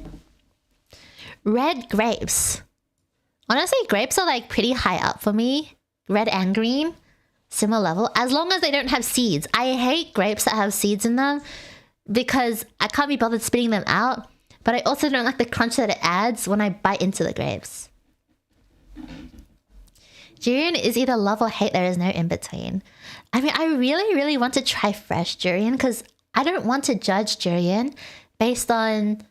Red grapes. Honestly, grapes are like pretty high up for me. Red and green, similar level. As long as they don't have seeds. I hate grapes that have seeds in them because I can't be bothered spitting them out. But I also don't like the crunch that it adds when I bite into the grapes. Durian is either love or hate. There is no in between. I mean, I really, really want to try fresh durian because I don't want to judge durian based on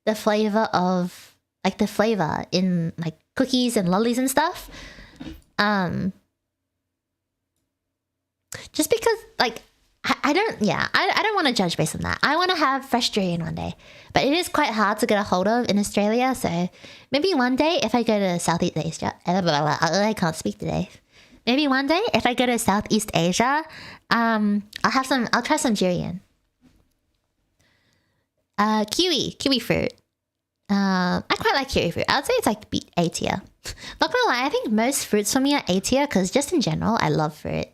the flavor of, like the flavor in like cookies and lollies and stuff. Just because like, I don't want to judge based on that. I want to have fresh durian one day. But it is quite hard to get a hold of in Australia. So maybe one day if I go to Southeast Asia... I can't speak today. Maybe one day if I go to Southeast Asia, I'll try some durian. Kiwi fruit. I quite like kiwi fruit. I would say it's like A tier. Not gonna lie, I think most fruits for me are A tier because just in general, I love fruit.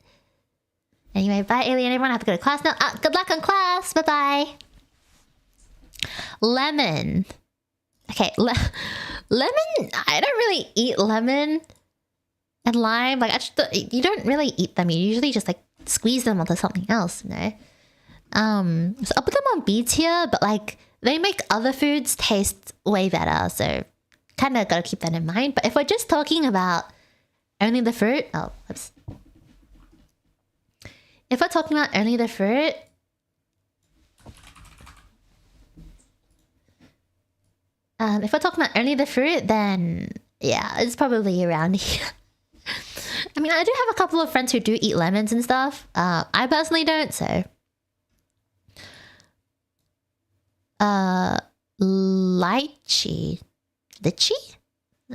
Anyway, bye alien, everyone. I have to go to class now. Good luck on class. Bye-bye. Lemon. Okay, lemon. I don't really eat lemon and lime. Like, you don't really eat them. You usually just like squeeze them onto something else, you know? So I'll put them on B tier, but like they make other foods taste way better. So kind of got to keep that in mind. But if we're just talking about only the fruit, if we're talking about only the fruit, then yeah, it's probably around here. I mean, I do have a couple of friends who do eat lemons and stuff. I personally don't, so. Lychee. Lychee?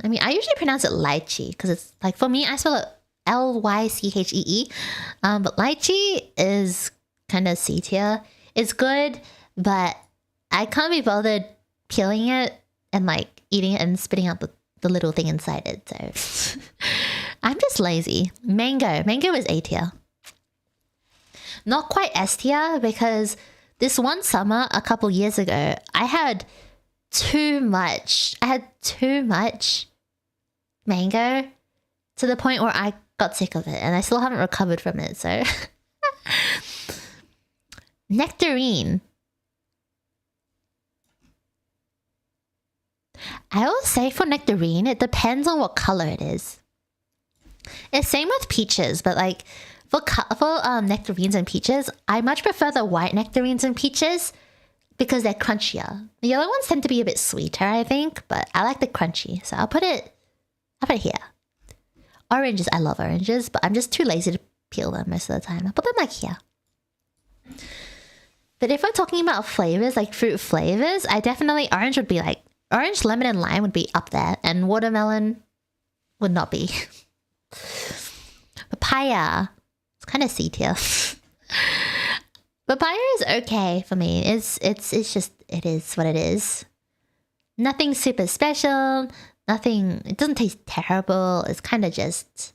I mean, I usually pronounce it lychee because it's like, for me, I spell it Lychee. But lychee is kind of C tier. It's good, but I can't be bothered peeling it and like eating it and spitting out the little thing inside it. So I'm just lazy. Mango is A tier. Not quite S tier because this one summer a couple years ago, I had too much mango to the point where I got sick of it and I still haven't recovered from it, so. Nectarine. I will say for nectarine, it depends on what color it is. It's same with peaches, but like for nectarines and peaches, I much prefer the white nectarines and peaches because they're crunchier. The yellow ones tend to be a bit sweeter, I think, but I like the crunchy, so I'll put it here. Oranges, I love oranges, but I'm just too lazy to peel them most of the time. I'll put them like here. But if we're talking about flavors, like fruit flavors, I definitely orange would be like orange, lemon, and lime would be up there, and watermelon would not be. Papaya, it's kind of C tier. Papaya is okay for me. It's just it is what it is. Nothing super special. Nothing. It doesn't taste terrible. It's kind of just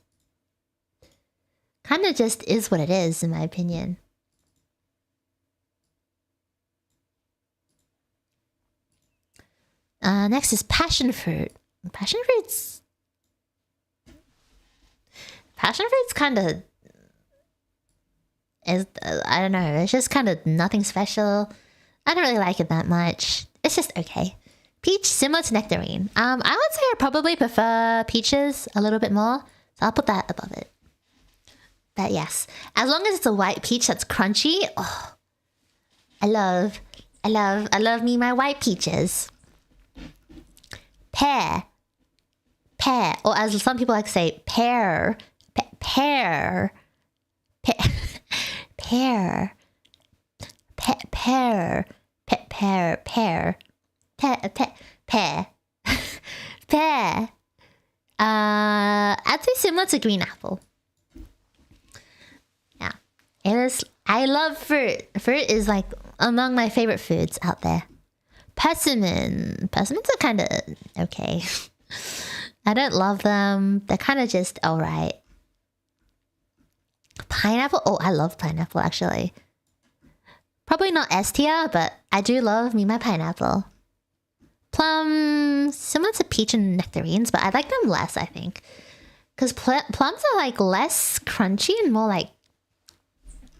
is what it is, in my opinion. Next is passion fruit. Passion fruit's kind of is I don't know. It's just kind of nothing special. I don't really like it that much. It's just okay. Peach, similar to nectarine. I would say I probably prefer peaches a little bit more, so I'll put that above it. But yes, as long as it's a white peach that's crunchy, oh, I love me my white peaches. Pear, or as some people like to say, pear, pear, pear, pear, pear. I'd say similar to green apple. Yeah, I love fruit. Fruit is like among my favorite foods out there. Persimmons are kind of okay. I don't love them. They're kind of just alright. Pineapple? Oh, I love pineapple actually. Probably not S tier, but I do love me my pineapple. Plums, similar to peach and nectarines, but I like them less, I think. Because plums are like less crunchy and more like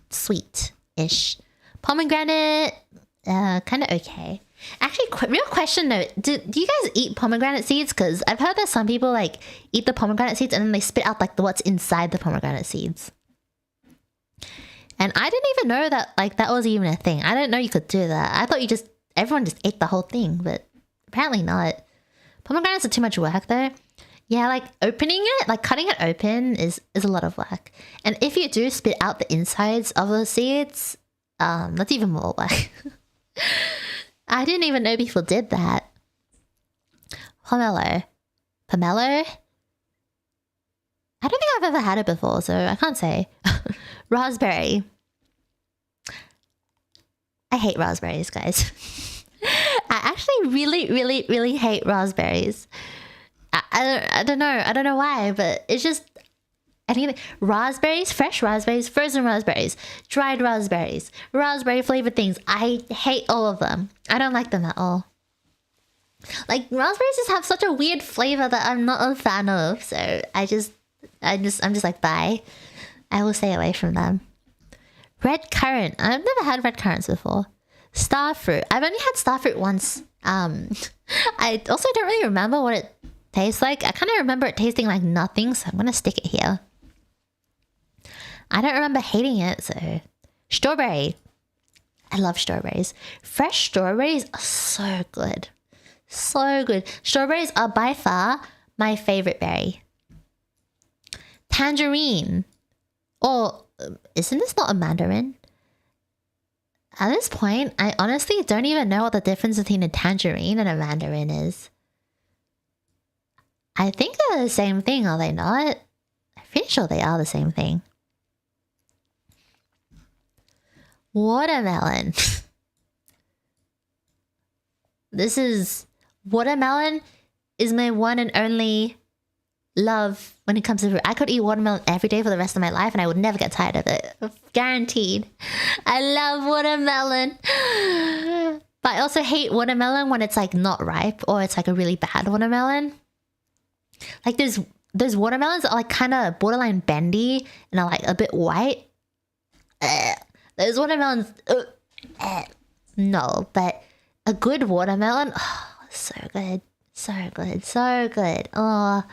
sweet-ish. Pomegranate, kind of okay. Actually, real question though, do you guys eat pomegranate seeds? Because I've heard that some people like eat the pomegranate seeds and then they spit out like what's inside the pomegranate seeds. And I didn't even know that like that was even a thing. I didn't know you could do that. I thought everyone just ate the whole thing, but apparently not. Pomegranates are too much work though. Yeah, like opening it, like cutting it open is a lot of work. And if you do spit out the insides of the seeds, that's even more work. I didn't even know people did that. Pomelo. I don't think I've ever had it before, so I can't say. Raspberry. I hate raspberries, guys. I actually really hate raspberries. I don't know why, but it's just anything. Raspberries, fresh raspberries, frozen raspberries, dried raspberries, raspberry flavored things. I hate all of them. I don't like them at all. Like raspberries just have such a weird flavor that I'm not a fan of. So I'm just like bye. I will stay away from them. Red currant. I've never had red currants before. Starfruit. I've only had starfruit once. I also don't really remember what it tastes like. I kind of remember it tasting like nothing, so I'm gonna stick it here. I don't remember hating it, so... Strawberry. I love strawberries. Fresh strawberries are so good. So good. Strawberries are by far my favorite berry. Tangerine. Or, isn't this not a mandarin? At this point, I honestly don't even know what the difference between a tangerine and a mandarin is. I think they're the same thing, are they not? I'm pretty sure they are the same thing. Watermelon. Watermelon is my one and only love when it comes to fruit. I could eat watermelon every day for the rest of my life and I would never get tired of it. Guaranteed. I love watermelon. But I also hate watermelon when it's like not ripe or it's like a really bad watermelon. Like there's watermelons that are like kind of borderline bendy and are like a bit white. Those watermelons, no, but a good watermelon, oh, so good, so good, so good. Oh,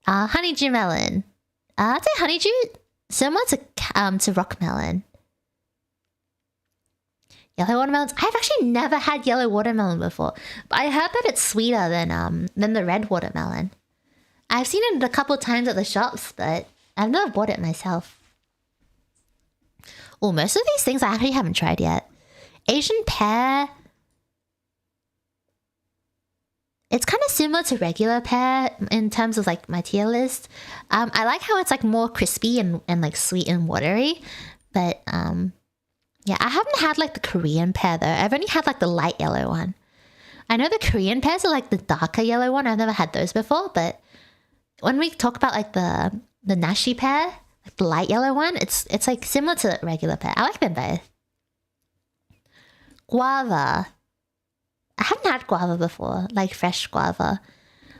honeydew melon. I'd say honeydew similar to rock melon. Yellow watermelons. I've actually never had yellow watermelon before, but I heard that it's sweeter than the red watermelon. I've seen it a couple times at the shops, but I've never bought it myself. Oh, most of these things I actually haven't tried yet. Asian pear. It's kind of similar to regular pear in terms of like my tier list. I like how it's like more crispy and like sweet and watery. But yeah, I haven't had like the Korean pear though. I've only had like the light yellow one. I know the Korean pears are like the darker yellow one. I've never had those before, but when we talk about like the nashi pear, like the light yellow one, it's like similar to regular pear. I like them both. Guava. I haven't had guava before, like fresh guava.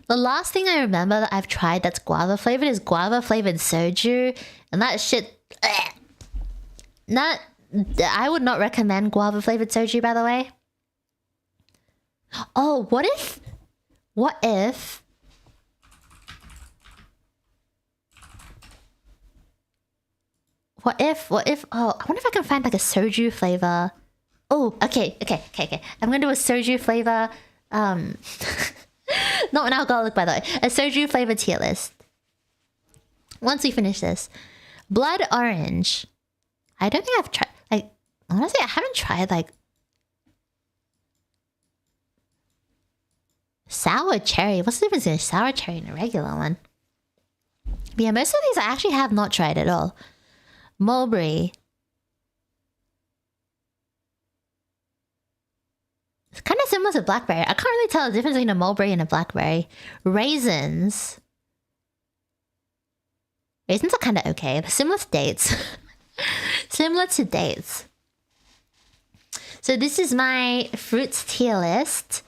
The last thing I remember that I've tried that's guava flavored is guava flavored soju, and that shit. I would not recommend guava flavored soju, by the way. Oh, what if? Oh, I wonder if I can find like a soju flavor. Oh, okay. I'm gonna do a soju flavor. Not an alcoholic, by the way. A soju flavor tier list. Once we finish this. Blood orange. I don't think I've tried, like, honestly, I haven't tried, like, sour cherry. What's the difference between a sour cherry and a regular one? But yeah, most of these I actually have not tried at all. Mulberry. It's kind of similar to blackberry. I can't really tell the difference between a mulberry and a blackberry. Raisins. Raisins are kind of okay. They're similar to dates. Similar to dates. So this is my fruits tier list.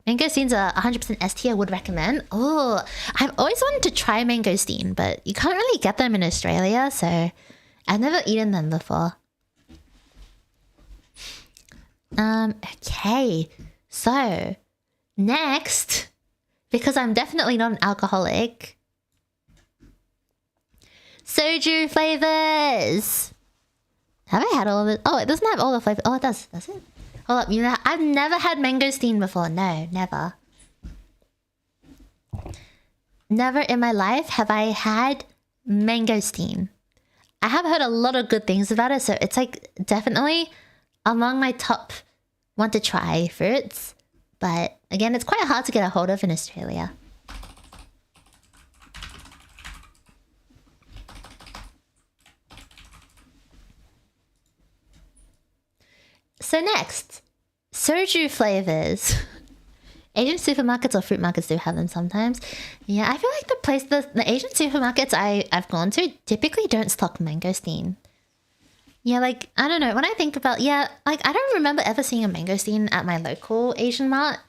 Mangosteens are 100% S tier. Would recommend. Oh, I've always wanted to try mangosteen, but you can't really get them in Australia, so I've never eaten them before. Okay. So, next, because I'm definitely not an alcoholic, soju flavors. Have I had all of it? Oh, it doesn't have all the flavors. Oh, it does. Does it? Hold up. You know, I've never had mangosteen before. No, never. Never in my life have I had mangosteen. I have heard a lot of good things about it, so it's like definitely among my top want to try fruits. But again, it's quite hard to get a hold of in Australia. So next, soju flavors. Asian supermarkets or fruit markets do have them sometimes. Yeah, I feel like the Asian supermarkets I've gone to typically don't stock mangosteen. Yeah, like, I don't know. When I think about, yeah, like, I don't remember ever seeing a mangosteen at my local Asian mart.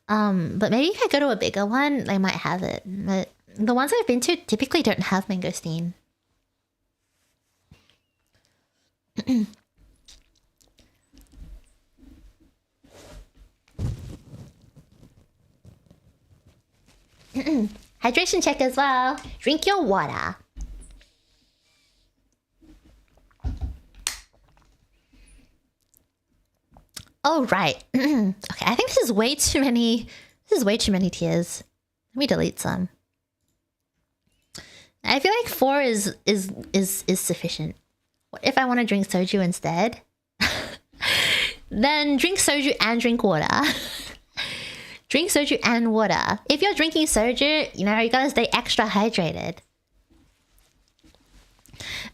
But maybe if I go to a bigger one, they might have it. But the ones I've been to typically don't have mangosteen. Hydration check as well. Drink your water. Oh, right. Okay, I think this is way too many. This is way too many tiers. Let me delete some. I feel like 4 is sufficient. What if I want to drink soju instead? Then drink soju and drink water. Drink soju and water. If you're drinking soju, you know, you gotta stay extra hydrated.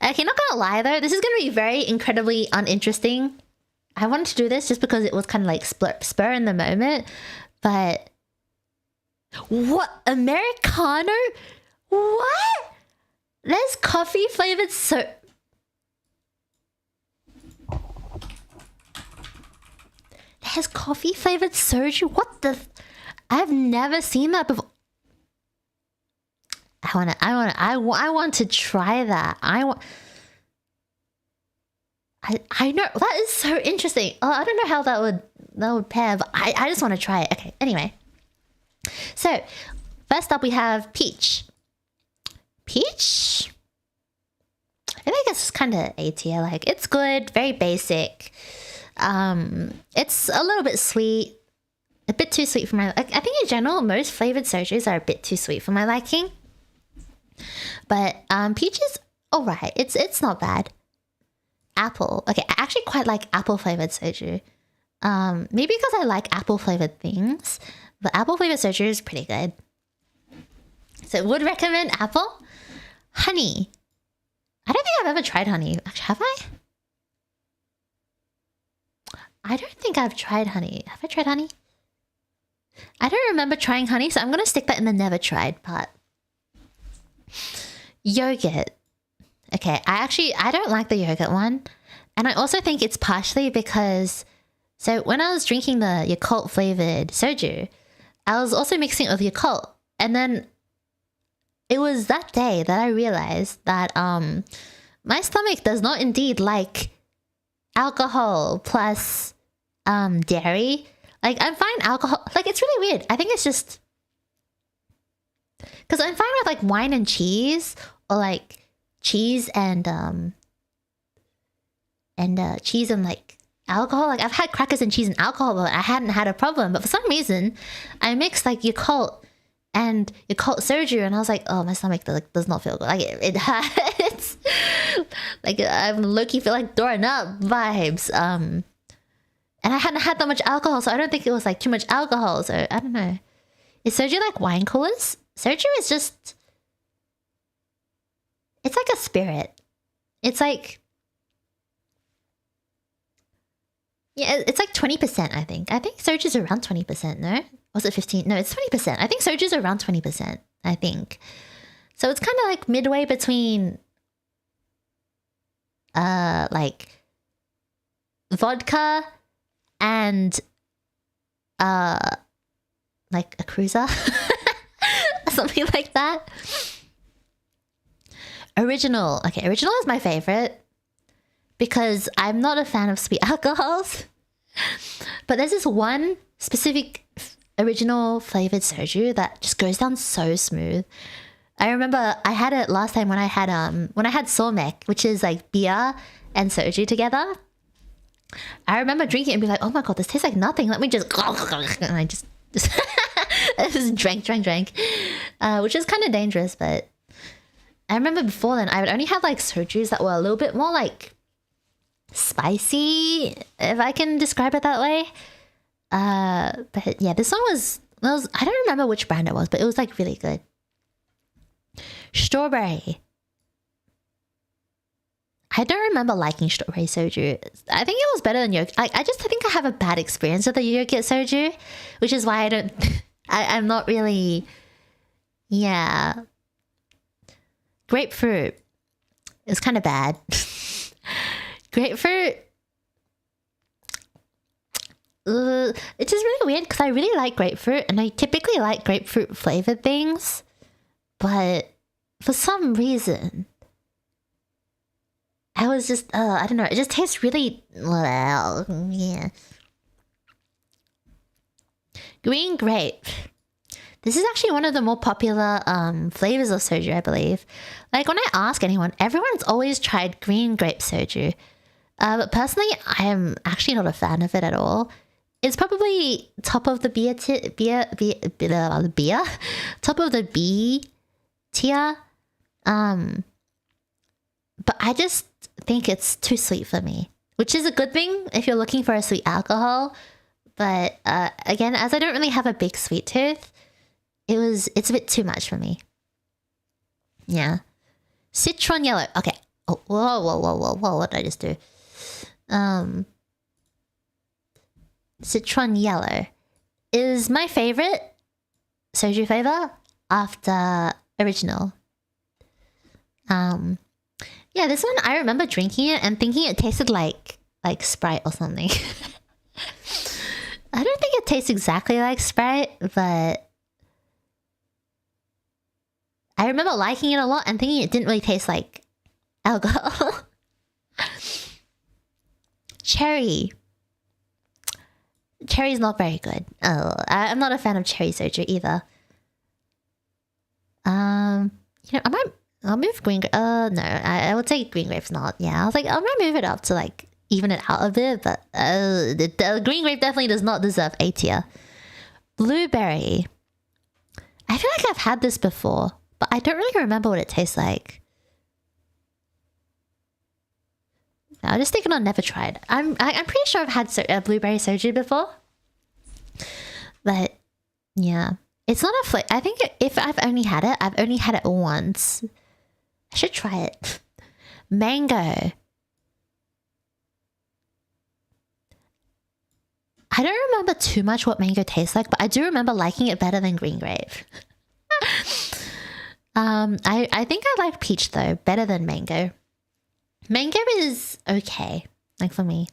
Okay, not gonna lie though, this is gonna be very incredibly uninteresting. I wanted to do this just because it was kind of like spur in the moment, but what? Americano? What? There's coffee flavored There's coffee flavored soju? What the? I've never seen that before. I want to try that. I know that is so interesting. Oh, I don't know how that would pair, but I just want to try it. Okay, anyway. So, first up we have peach. Peach? I think it's kind of A tier. Like, it's good, very basic. It's a little bit sweet. A bit too sweet for my... I think in general, most flavored sojus are a bit too sweet for my liking. But peach is alright. It's not bad. apple. Okay, I actually quite like apple flavored soju. Maybe because I like apple flavored things, but apple flavored soju is pretty good. So would recommend apple. Honey. I don't think I've ever tried honey. Actually, have I? I don't think I've tried honey. Have I tried honey? I don't remember trying honey, so I'm going to stick that in the never tried part. Yogurt. Okay, I don't like the yogurt one. And I also think it's partially because... So when I was drinking the Yakult flavored soju, I was also mixing it with Yakult. And then it was that day that I realized that my stomach does not indeed like alcohol plus dairy. Like, I'm fine alcohol. Like, it's really weird. I think it's just... Because I'm fine with, like, wine and cheese. Or, like, cheese and cheese and, like, alcohol. Like, I've had crackers and cheese and alcohol, but I hadn't had a problem. But for some reason, I mixed, like, Yakult and Yakult soju. And I was like, oh, my stomach does not feel good. Like, it hurts. Like, I'm low-key feel like throwing up vibes. And I hadn't had that much alcohol, so I don't think it was like too much alcohol. So I don't know. Is soju like wine coolers? Soju is just... It's like a spirit. It's like... Yeah, it's like 20%, I think. I think soju's around 20%, no? Was it 15? No, it's 20%. I think soju's around 20%, I think. So it's kind of like midway between... like... vodka... and like a cruiser. Something like that. Original. Okay, original is my favorite because I'm not a fan of sweet alcohols. But there's this one specific original flavored soju that just goes down so smooth. I remember I had it last time when I had somek, which is like beer and soju together. I remember drinking it and be like, oh my god, this tastes like nothing. Let me just... And I just I just drank. Which is kind of dangerous, but... I remember before then, I would only have like sojus that were a little bit more like... spicy, if I can describe it that way. But yeah, this one was... I don't remember which brand it was, but it was like really good. Strawberry. I don't remember liking strawberry soju. I think it was better than yogurt. I think I have a bad experience with the yogurt soju, which is why I don't... I'm not really... Yeah. Grapefruit. It's kind of bad. Grapefruit... it's just really weird because I really like grapefruit and I typically like grapefruit flavored things. But for some reason... I was just, I don't know, it just tastes really, well, yeah. Green grape. This is actually one of the more popular flavors of soju, I believe. Like, when I ask anyone, everyone's always tried green grape soju. But personally, I am actually not a fan of it at all. It's probably top of the top of the B tier. But I just think it's too sweet for me, which is a good thing if you're looking for a sweet alcohol. But again, as I don't really have a big sweet tooth, it's a bit too much for me. Yeah. Citron yellow. Okay. Oh, whoa. What did I just do? Citron yellow is my favorite soju flavor after original. Yeah, this one, I remember drinking it and thinking it tasted like Sprite or something. I don't think it tastes exactly like Sprite, but I remember liking it a lot and thinking it didn't really taste like alcohol. Cherry. Cherry's not very good. Oh, I'm not a fan of cherry soju either. You know, I'll move green grape. No, I would say green grape's not. Yeah, I was like, I might move it up to like even it out a bit, but the green grape definitely does not deserve A tier. Blueberry. I feel like I've had this before, but I don't really remember what it tastes like. I'll just stick it on never tried. I'm pretty sure I've had blueberry soju before. But yeah, it's not a flavor. I think if I've only had it once. I should try it. Mango. I don't remember too much what mango tastes like, but I do remember liking it better than green grape. I think I like peach though, better than mango. Mango is okay, like for me.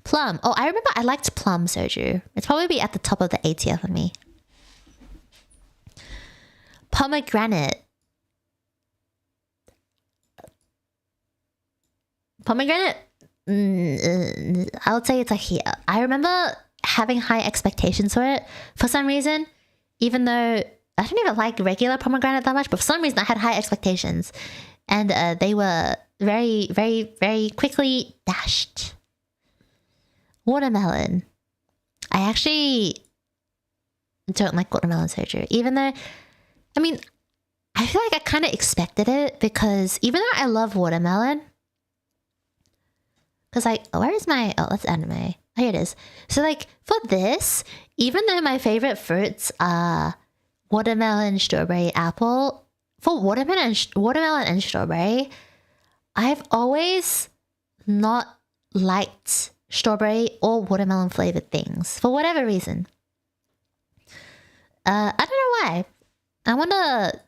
Plum. Oh, I remember I liked plum soju. It's probably at the top of the A tier for me. Pomegranate. Pomegranate, I would say it's like here. I remember having high expectations for it for some reason, even though I don't even like regular pomegranate that much, but for some reason I had high expectations, and they were very, very, very quickly dashed. Watermelon. I actually don't like watermelon soju, even though, I mean, I feel like I kind of expected it because even though I love watermelon, because where is my, oh, that's anime. Oh, here it is. So like for this, even though my favorite fruits are watermelon, strawberry, apple, for watermelon and strawberry, I've always not liked strawberry or watermelon flavored things for whatever reason. I don't know why. I wonder,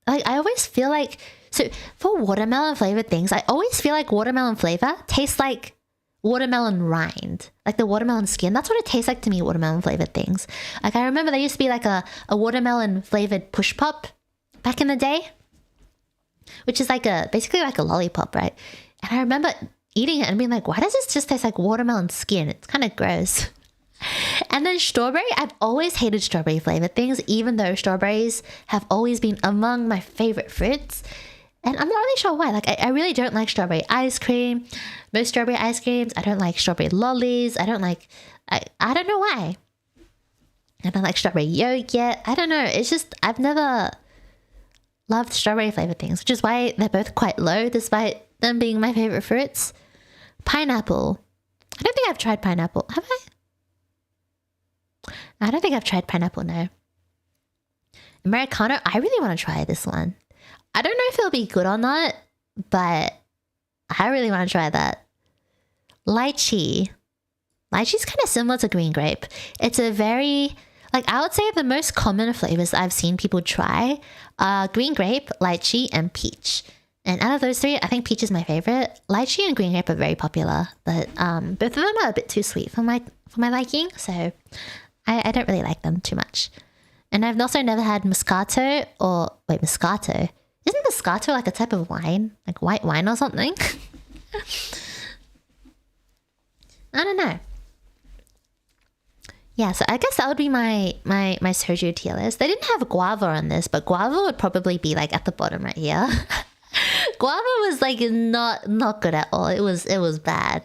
like, I always feel like, so for watermelon flavored things, I always feel like watermelon flavor tastes like watermelon rind, like the watermelon skin. That's what it tastes like to me, watermelon flavored things. Like I remember there used to be like a watermelon flavored push pop back in the day, which is like basically like a lollipop, right? And I remember eating it and being like, why does this just taste like watermelon skin? It's kind of gross. And then strawberry, I've always hated strawberry flavored things, even though strawberries have always been among my favorite fruits. And I'm not really sure why. Like, I really don't like strawberry ice cream. Most strawberry ice creams. I don't like strawberry lollies. I don't know why. I don't like strawberry yogurt. I don't know. It's just, I've never loved strawberry flavored things, which is why they're both quite low, despite them being my favorite fruits. Pineapple. I don't think I've tried pineapple. Have I? I don't think I've tried pineapple, no. Americano. I really want to try this one. I don't know if it'll be good or not, but I really want to try that. Lychee. Lychee's kind of similar to green grape. It's a very, like, I would say the most common flavors I've seen people try are green grape, lychee, and peach. And out of those three, I think peach is my favorite. Lychee and green grape are very popular, but both of them are a bit too sweet for my liking, so I don't really like them too much. And I've also never had Moscato or, wait, Moscato? Isn't Moscato like a type of wine? Like white wine or something? I don't know. Yeah, so I guess that would be my soju tier list. They didn't have guava on this, but guava would probably be like at the bottom right here. Guava was like not good at all. It was bad.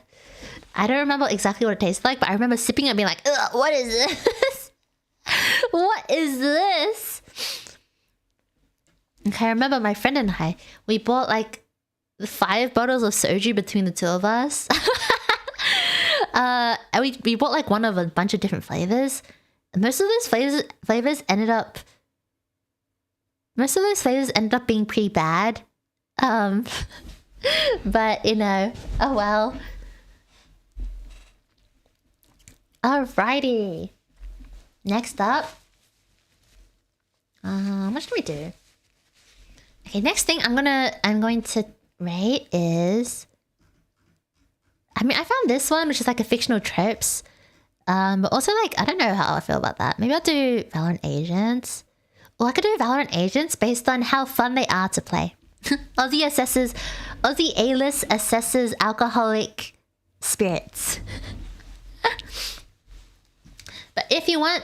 I don't remember exactly what it tasted like, but I remember sipping it and being like, ugh, what is this? What is this? Okay, I remember my friend and I, we bought like 5 bottles of soju between the two of us. And we bought like one of a bunch of different flavors. And most of those flavors ended up being pretty bad. But you know, oh well. Alrighty. Next up. What should we do? Okay, next thing I'm going to rate is, I mean, I found this one, which is like a fictional tropes. But also like, I don't know how I feel about that. Maybe I'll do Valorant Agents. Or I could do Valorant Agents based on how fun they are to play. Aussie Aelis assesses alcoholic spirits. But if you want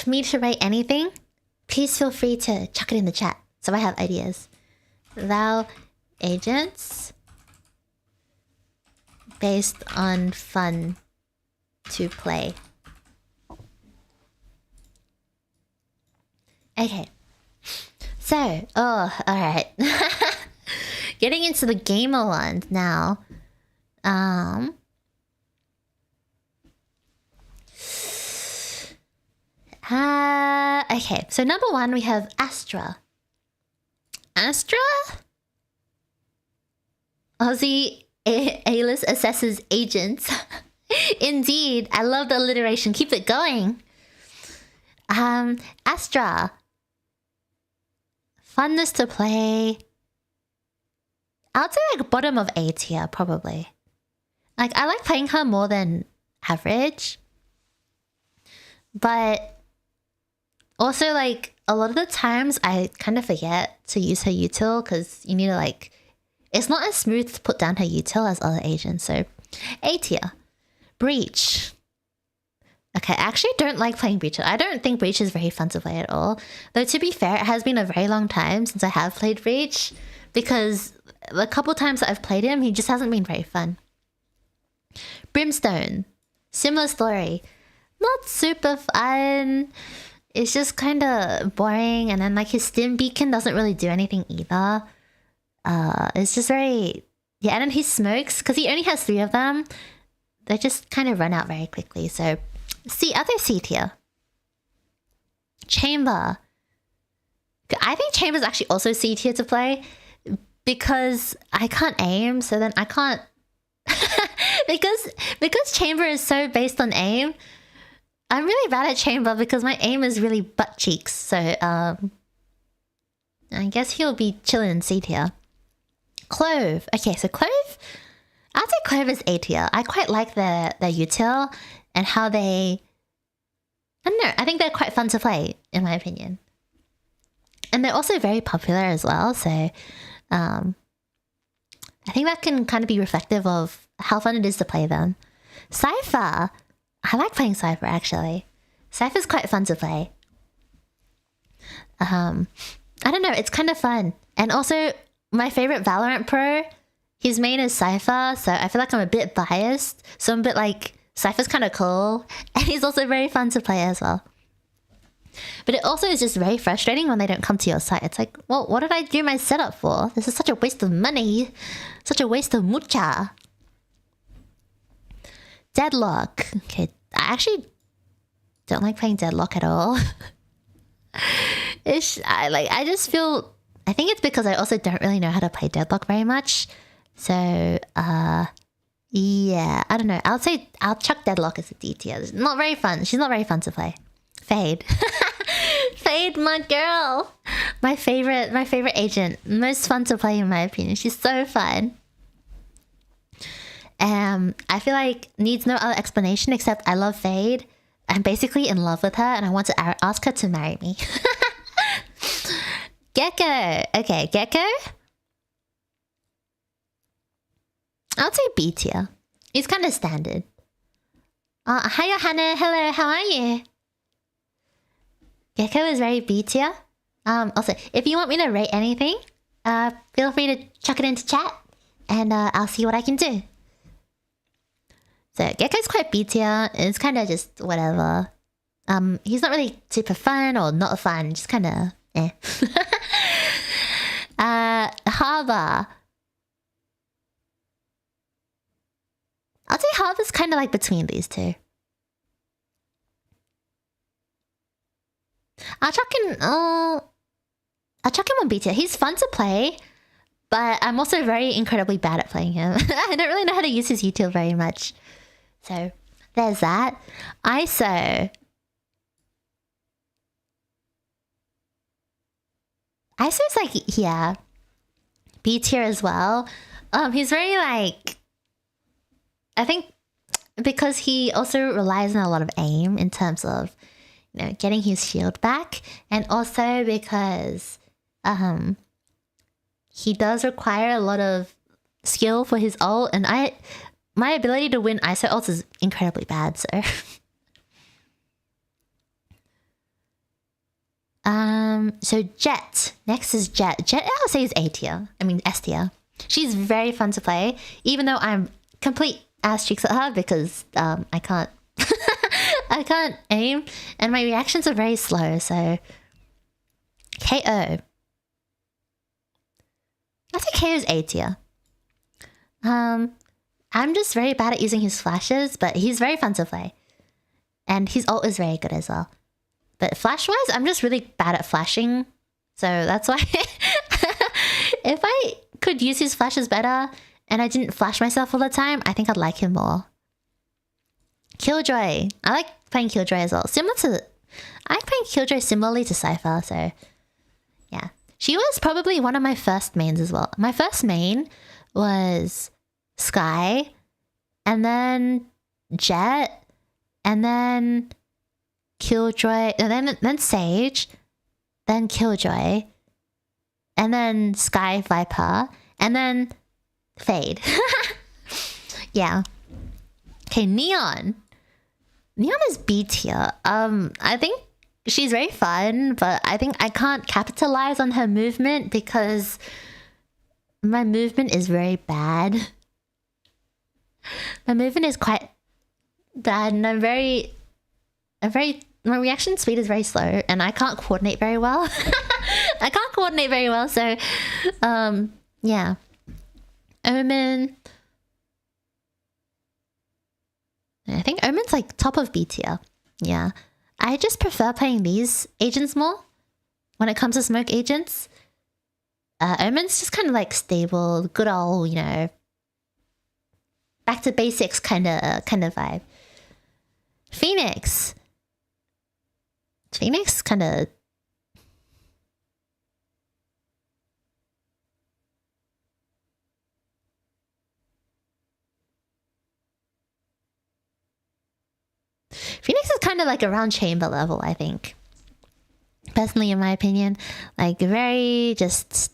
me to rate anything, please feel free to chuck it in the chat so I have ideas. Val Agents based on fun to play. Okay. So, alright. Getting into the gamer ones now. Um. Okay, so number 1 we have Astra. Astra? Aussie Aelis assesses agents. Indeed, I love the alliteration. Keep it going. Astra. Funness to play. I'd say like bottom of A tier, probably. Like, I like playing her more than average. But also, like, a lot of the times I kind of forget to use her util because you need to, like... It's not as smooth to put down her util as other agents, so... A tier. Breach. Okay, I actually don't like playing Breach. I don't think Breach is very fun to play at all. Though, to be fair, it has been a very long time since I have played Breach. Because the couple times that I've played him, he just hasn't been very fun. Brimstone. Similar story. Not super fun. It's just kind of boring. And then, like, his stim beacon doesn't really do anything either. It's just very... Yeah, and then his smokes, because he only has 3 of them, they just kind of run out very quickly. So, other C tier. Chamber. I think Chamber's actually also C tier to play because I can't aim, so then I can't... because Chamber is so based on aim, I'm really bad at Chamber because my aim is really butt cheeks. So, I guess he'll be chilling in C tier. Clove. Okay, so Clove... I'd say Clove is A tier. I quite like their util and how they... I don't know, I think they're quite fun to play, in my opinion. And they're also very popular as well, so... I think that can kind of be reflective of how fun it is to play them. Cypher! I like playing Cypher, actually. Cypher's quite fun to play. I don't know, it's kind of fun. And also, my favorite Valorant pro, his main is Cypher, so I feel like I'm a bit biased. So I'm a bit like, Cypher's kind of cool. And he's also very fun to play as well. But it also is just very frustrating when they don't come to your site. It's like, well, what did I do my setup for? This is such a waste of money. Such a waste of mucha. Deadlock. Okay, I actually don't like playing Deadlock at all. I just feel... I think it's because I also don't really know how to play Deadlock very much. So, yeah, I don't know. I'll chuck Deadlock as a D tier. It's not very fun. She's not very fun to play. Fade. Fade, my girl. My favorite agent. Most fun to play in my opinion. She's so fun. I feel like needs no other explanation except I love Fade. I'm basically in love with her and I want to ask her to marry me. Gecko. Okay, Gecko. I'll say B tier. It's kind of standard. Hi Johanna. Hello, how are you? Gecko is very B tier. Also, if you want me to rate anything, feel free to chuck it into chat and I'll see what I can do. So Gecko's quite B tier. It's kind of just whatever. He's not really super fun or not fun. Just kind of eh. Harbor. I'll say Harbor's kind of like between these two. I'll chuck him on B tier. He's fun to play, but I'm also very incredibly bad at playing him. I don't really know how to use his util very much. So, there's that. ISO. ISO's like, yeah, B tier as well. He's very like... I think because he also relies on a lot of aim in terms of, you know, getting his shield back. And also because he does require a lot of skill for his ult. And my ability to win ISO ults is incredibly bad, so... So Jet. Next is Jet. Jet, I'll say is A tier. I mean S tier. She's very fun to play, even though I'm complete ass cheeks at her because I can't I can't aim and my reactions are very slow, so KO. I think KO is A tier. I I'm just very bad at using his flashes, but he's very fun to play. And his ult is very good as well. But flash-wise, I'm just really bad at flashing. So that's why if I could use his flashes better and I didn't flash myself all the time, I think I'd like him more. Killjoy. I like playing Killjoy as well. I like playing Killjoy similarly to Cypher, so yeah. She was probably one of my first mains as well. My first main was Skye, and then Jet, and then Killjoy, and then Sage, then Killjoy, and then Skye Viper, and then Fade. Yeah. Okay, Neon. Neon is B tier. I think she's very fun, but I think I can't capitalize on her movement because my movement is very bad. My movement is quite bad, and my reaction speed is very slow, and I can't coordinate very well. I can't coordinate very well, so yeah. Omen. I think Omen's like top of B tier. Yeah. I just prefer playing these agents more when it comes to smoke agents. Omen's just kind of like stable, good old, you know, back to basics kind of vibe. Phoenix kind of... Phoenix is kind of like around chamber level, I think. Personally, in my opinion. Like, very just...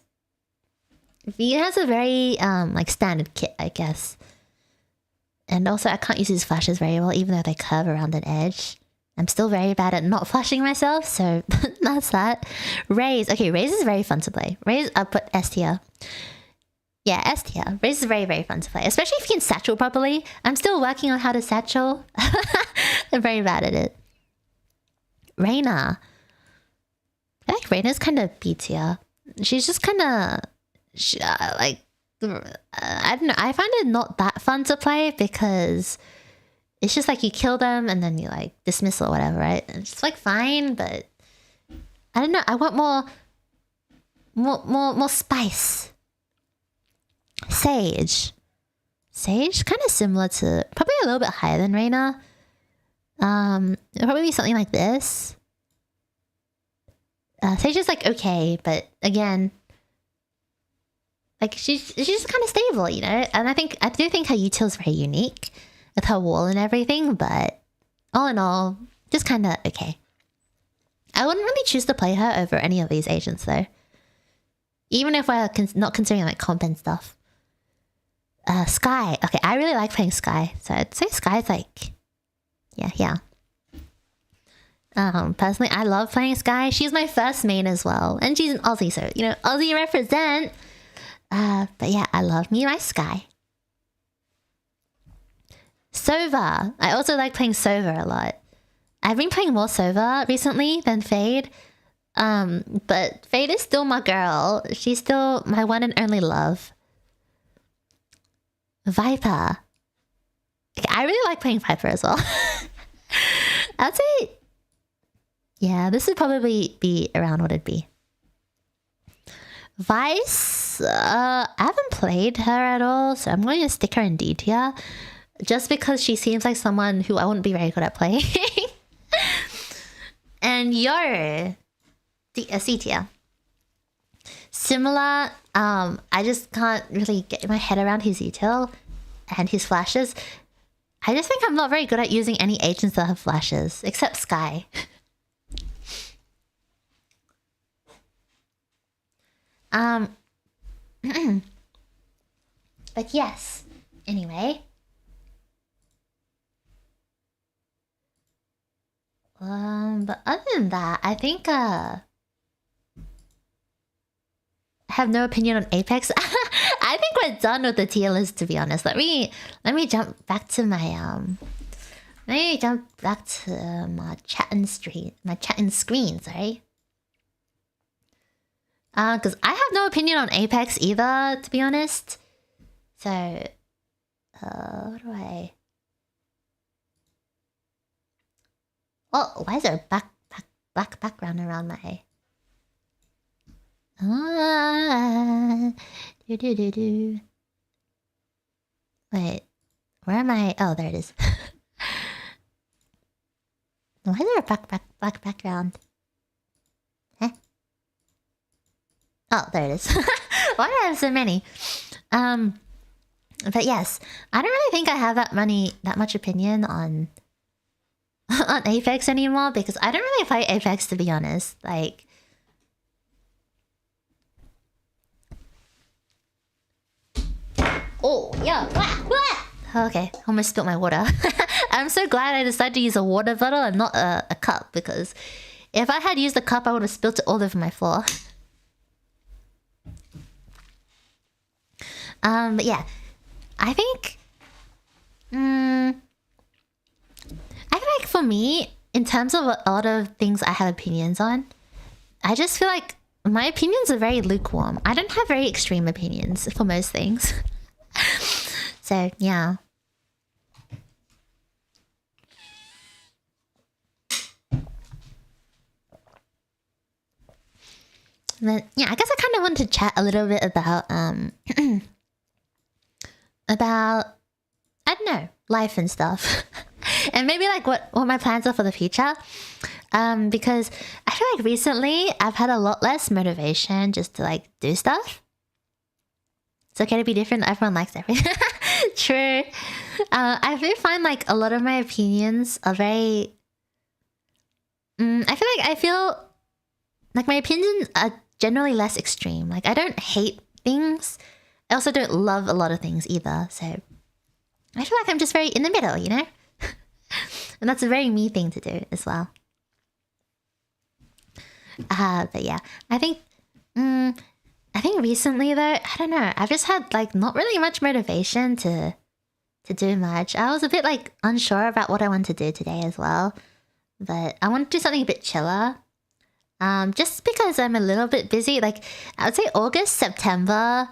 He has a very, like, standard kit, I guess. And also, I can't use his flashes very well, even though they curve around an edge. I'm still very bad at not flashing myself, so that's that. Raze. Okay, Raze is very fun to play. Raze, I'll put S tier. Yeah, S tier. Raze is very, very fun to play. Especially if you can satchel properly. I'm still working on how to satchel. I'm very bad at it. Reyna. I think Reyna's kind of B tier. She's just kind of... like... I don't know. I find it not that fun to play because... It's just like you kill them and then you like dismiss or whatever, right? And it's like fine, but... I don't know. I want more spice. Sage. Sage, kind of similar to... Probably a little bit higher than Reyna. It'll probably be something like this. Sage is like okay, but again... Like she's just kind of stable, you know? And I do think her util is very unique. With her wall and everything, but... All in all, just kind of okay. I wouldn't really choose to play her over any of these agents though. Even if we're not considering like comp and stuff. Skye. Okay, I really like playing Skye. So I'd say Skye's like... Yeah. Personally, I love playing Skye. She's my first main as well. And she's an Aussie, so, you know, Aussie represent. But yeah, I love me my Skye. Sova. I also like playing Sova a lot. I've been playing more Sova recently than Fade. But Fade is still my girl. She's still my one and only love. Viper. I really like playing Viper as well. I'd say... Yeah, this would probably be around what it'd be. Vice... I haven't played her at all, so I'm going to stick her in D tier. Just because she seems like someone who I wouldn't be very good at playing. And Yoru. C tier. Similar, I just can't really get my head around his util and his flashes. I just think I'm not very good at using any agents that have flashes, except Skye. But yes, anyway. But other than that, I think, I have no opinion on Apex. I think we're done with the tier list, to be honest. Let me jump back to my, my chattin screen, sorry. Because I have no opinion on Apex either, to be honest. So, Oh, why is there a black background around my... Do. Wait, where am I? Oh, there it is. Why is there a black background? Huh? Oh, there it is. Why do I have so many? But yes, I don't really think I have that much opinion on on Apex anymore because I don't really play Apex, to be honest. Like, oh yeah, okay, almost spilled my water. I'm so glad I decided to use a water bottle and not a cup, because if I had used a cup, I would have spilled it all over my floor. But yeah, I think, I feel like for me, in terms of a lot of things I have opinions on, I just feel like my opinions are very lukewarm. I don't have very extreme opinions for most things. So, yeah. But yeah, I guess I kind of want to chat a little bit about about, I don't know, life and stuff. And maybe like what my plans are for the future. Because I feel like recently I've had a lot less motivation just to like do stuff. It's okay to be different. Everyone likes everything. True. I really find like a lot of my opinions are very... I feel like my opinions are generally less extreme. Like, I don't hate things. I also don't love a lot of things either. So I feel like I'm just very in the middle, you know? And that's a very me thing to do as well. But yeah, I think recently though, I don't know, I've just had like not really much motivation to do much. I was a bit like unsure about what I want to do today as well. But I want to do something a bit chiller. Just because I'm a little bit busy. Like, I would say August, September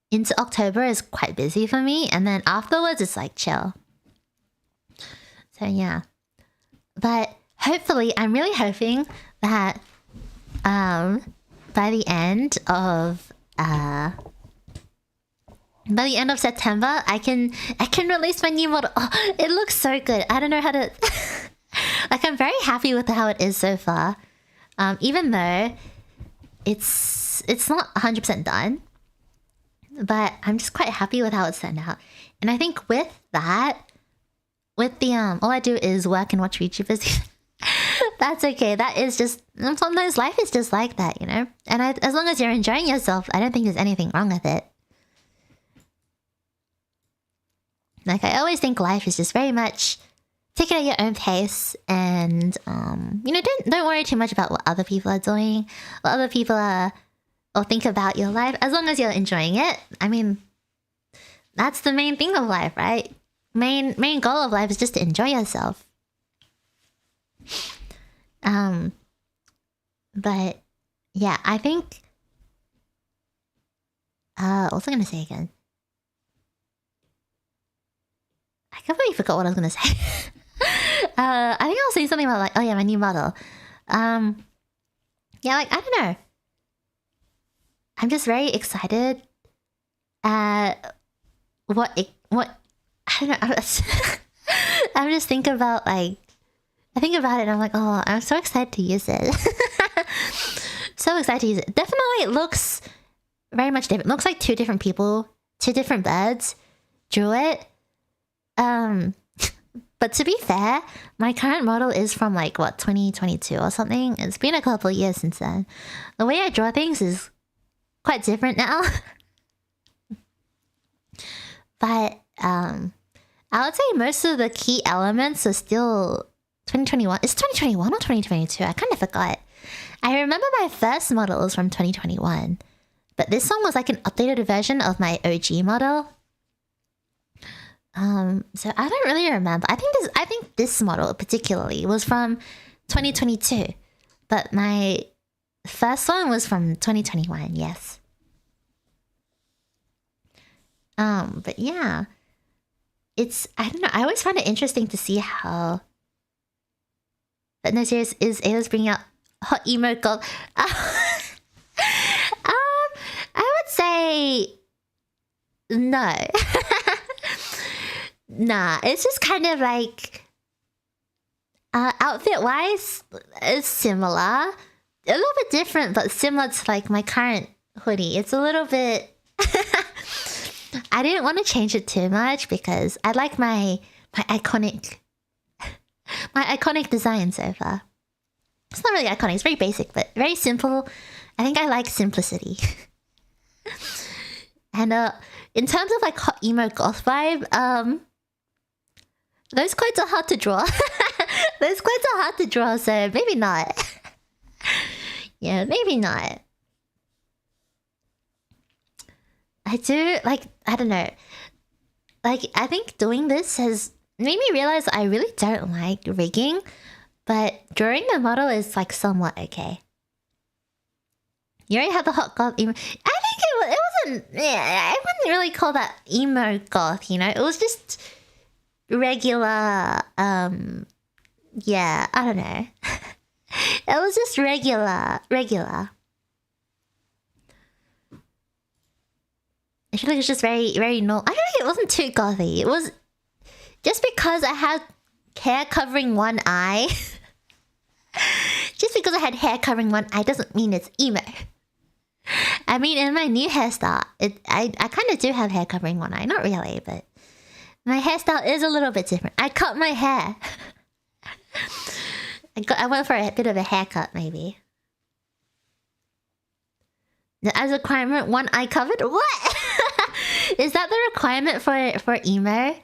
into October is quite busy for me. And then afterwards, it's like chill. So yeah. But hopefully, I'm really hoping that by the end of September, I can release my new model. Oh, it looks so good. I don't know how to... Like, I'm very happy with how it is so far. Even though it's not 100% done. But I'm just quite happy with how it's turned out. And I think with that, with the all I do is work and watch YouTubers. That's okay. That is just... Sometimes life is just like that, you know? And as long as you're enjoying yourself, I don't think there's anything wrong with it. Like, I always think life is just very much... take it at your own pace, and you know, don't worry too much about what other people are doing, what other people are, or think about your life. As long as you're enjoying it, I mean, that's the main thing of life, right? Main goal of life is just to enjoy yourself. But yeah, I think. What was I gonna say again? I completely forgot what I was gonna say. I think I was saying something about like, oh yeah, my new model. Yeah, like, I don't know. I'm just very excited at what I don't know. I'm just thinking about like, I think about it and I'm like, oh, I'm so excited to use it. So excited to use it. Definitely, it looks very much different. It looks like two different people, two different birds drew it. But to be fair, my current model is from like, what, 2022 or something? It's been a couple of years since then. The way I draw things is quite different now. But I would say most of the key elements are still 2021. Is 2021 or 2022? I kind of forgot. I remember my first model was from 2021. But this one was like an updated version of my OG model. So I don't really remember. I think this model particularly was from 2022, but my first one was from 2021. Yes. But yeah, I don't know. I always find it interesting to see how But no, serious, is Aelis bringing out hot emo goth? I would say no. Nah, it's just kind of like outfit wise, it's similar. A little bit different, but similar to like my current hoodie. It's a little bit. I didn't want to change it too much because I like my iconic design so far. It's not really iconic. It's very basic, but very simple. I think I like simplicity. And in terms of like hot emo goth vibe, those quotes are hard to draw. Those quotes are hard to draw, so maybe not. Yeah, maybe not. I do like, I don't know. Like, I think doing this has made me realize I really don't like rigging, but drawing the model is like somewhat okay. You already have the hot goth emo. I think it wasn't. Yeah, I wouldn't really call that emo goth. You know, it was just regular. Yeah, I don't know. It was just regular. I feel like it's just very, very normal. I feel like it wasn't too gothy. It was just because I had hair covering one eye. Just because I had hair covering one eye doesn't mean it's emo. I mean, in my new hairstyle, I kind of do have hair covering one eye. Not really, but my hairstyle is a little bit different. I cut my hair. I went for a bit of a haircut, maybe. As a requirement, one eye covered? What? Is that the requirement for emo?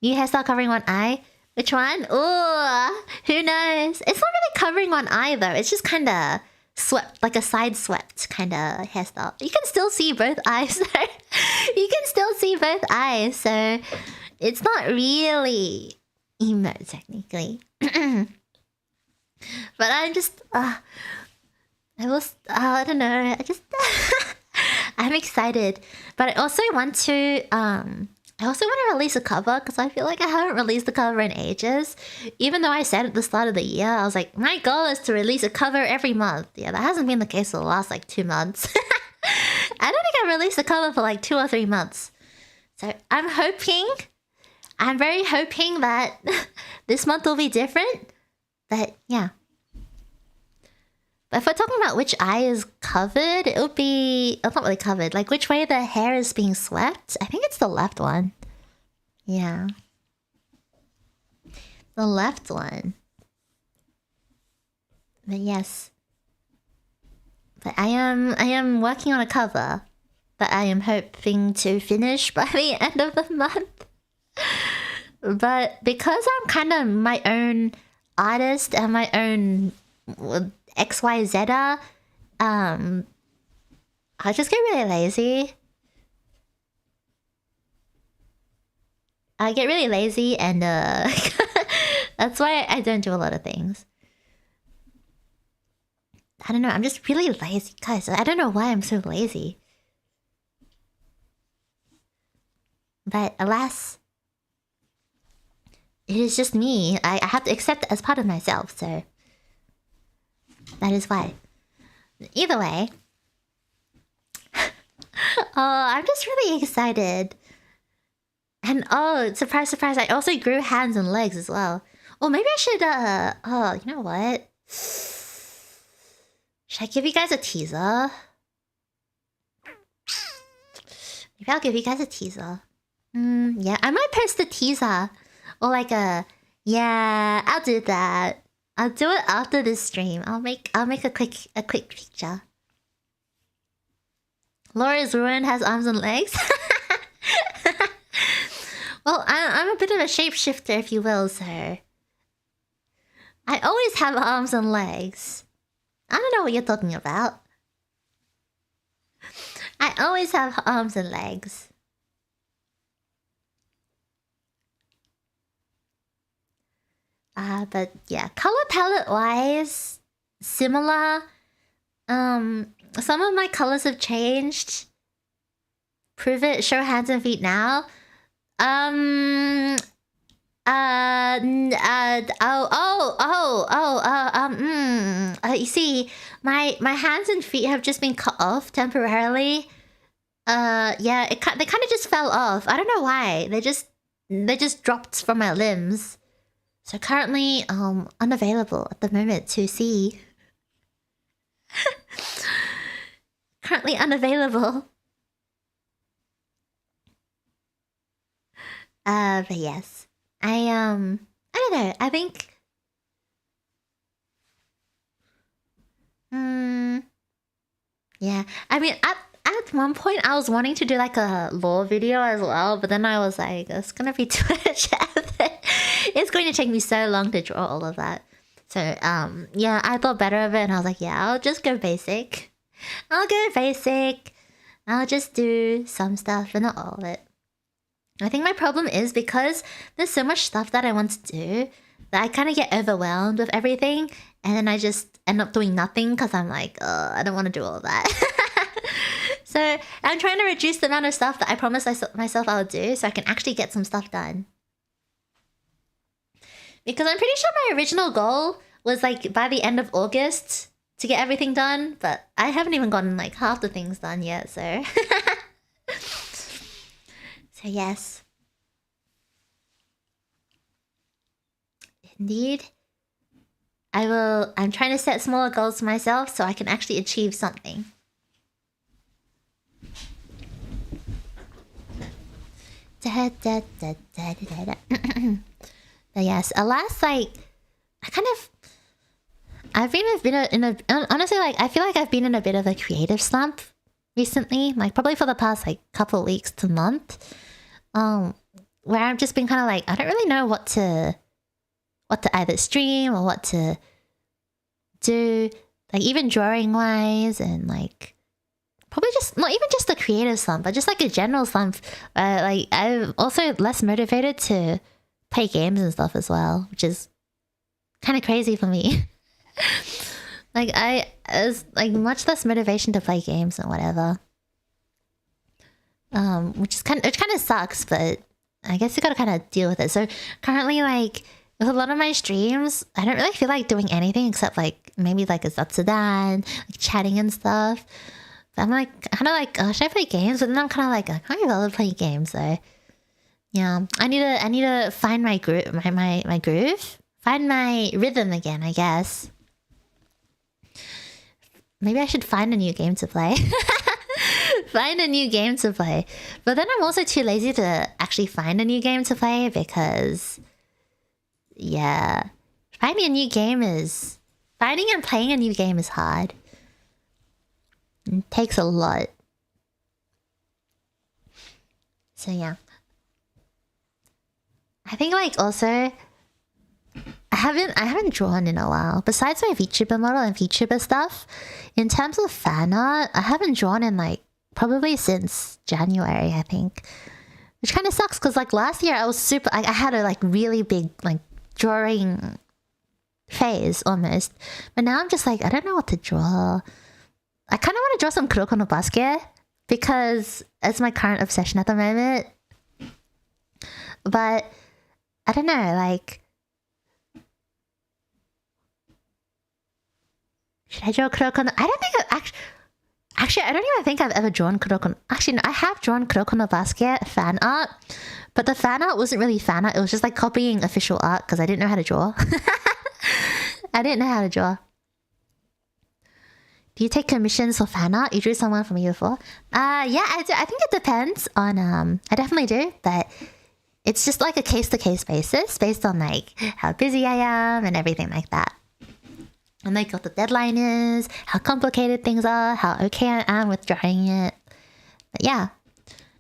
New hairstyle covering one eye? Which one? Ooh, who knows? It's not really covering one eye though. It's just kind of swept, like a side swept kind of hairstyle. You can still see both eyes though. You can still see both eyes, so it's not really emo technically. But I'm just, I don't know. I'm excited, but I also want to release a cover because I feel like I haven't released a cover in ages. Even though I said at the start of the year, I was like, my goal is to release a cover every month. Yeah, that hasn't been the case for the last like 2 months. I don't think I've released a cover for like 2 or 3 months. So I'm very hoping that this month will be different. But yeah. But if we're talking about which eye is covered, it would be... It's not really covered. Like, which way the hair is being swept? I think it's the left one. Yeah. The left one. But yes. But I am working on a cover that I am hoping to finish by the end of the month. But because I'm kind of my own artist and my own... XYZ, I just get really lazy. I get really lazy and that's why I don't do a lot of things. I don't know, I'm just really lazy, guys. I don't know why I'm so lazy. But alas, it is just me. I have to accept it as part of myself, so... That is why. Either way. Oh, I'm just really excited. And oh, surprise, surprise, I also grew hands and legs as well. Oh, maybe I should, oh, you know what? Should I give you guys a teaser? Maybe I'll give you guys a teaser. Yeah, I might post a teaser. Or like a, yeah, I'll do that. I'll do it after this stream. I'll make a quick picture. Laura's ruin has arms and legs. Well, I'm a bit of a shapeshifter, if you will, so I always have arms and legs. I don't know what you're talking about. I always have arms and legs. But yeah, color palette wise, similar. Some of my colors have changed. Prove it, show hands and feet now. You see, my hands and feet have just been cut off temporarily. Yeah, they kind of just fell off. I don't know why. They just dropped from my limbs. So currently, unavailable at the moment to see. Currently unavailable. But yes, I don't know. I think. Yeah. I mean, at one point, I was wanting to do like a lore video as well, but then I was like, it's gonna be too much effort. It's going to take me so long to draw all of that. So, yeah, I thought better of it, and I was like, yeah, I'll just go basic. I'll go basic. I'll just do some stuff, but not all of it. I think my problem is because there's so much stuff that I want to do that I kind of get overwhelmed with everything, and then I just end up doing nothing because I'm like, I don't want to do all of that. So I'm trying to reduce the amount of stuff that I promised myself I'll do so I can actually get some stuff done. Because I'm pretty sure my original goal was like by the end of August to get everything done, but I haven't even gotten like half the things done yet, so... So yes. Indeed. I'm trying to set smaller goals for myself so I can actually achieve something. But yes, alas, like, I've been in a honestly, like, I feel like I've been in a bit of a creative slump recently, like probably for the past like couple weeks to month, where I've just been kind of like, I don't really know what to either stream or what to do, like even drawing wise, and like probably just not even just a creative slump, but just like a general slump. Like I'm also less motivated to play games and stuff as well, which is kind of crazy for me. Like it's like much less motivation to play games and whatever. Which is it kind of sucks, but I guess you gotta kind of deal with it. So currently, like with a lot of my streams, I don't really feel like doing anything except like maybe like a zatsudan, like chatting and stuff. But I'm like kind of like, oh, should I play games? But then I'm kind of like, I can't be bothered playing games. So yeah, I need to find my groove, my groove, find my rhythm again, I guess. Maybe I should find a new game to play. Find a new game to play. But then I'm also too lazy to actually find a new game to play because, yeah, finding and playing a new game is hard. It takes a lot. So yeah. I think like also I haven't drawn in a while. Besides my vtuber model and vtuber stuff, in terms of fan art, I haven't drawn in like probably since January, I think. Which kind of sucks because like last year I was I had a like really big like drawing phase almost. But now I'm just like, I don't know what to draw. I kind of want to draw some kuroko no basket because it's my current obsession at the moment. But I don't know, like, should I draw Kuroko no... I don't think Actually, I don't even think I've ever drawn Kuroko... Actually, no, I have drawn Kuroko no Basket fan art. But the fan art wasn't really fan art. It was just like copying official art because I didn't know how to draw. I didn't know how to draw. Do you take commissions for fan art? You drew someone for me before? Yeah, I do. I think it depends on... I definitely do, but... It's just like a case-to-case basis based on like how busy I am and everything like that. And like what the deadline is, how complicated things are, how okay I am with drawing it. But yeah,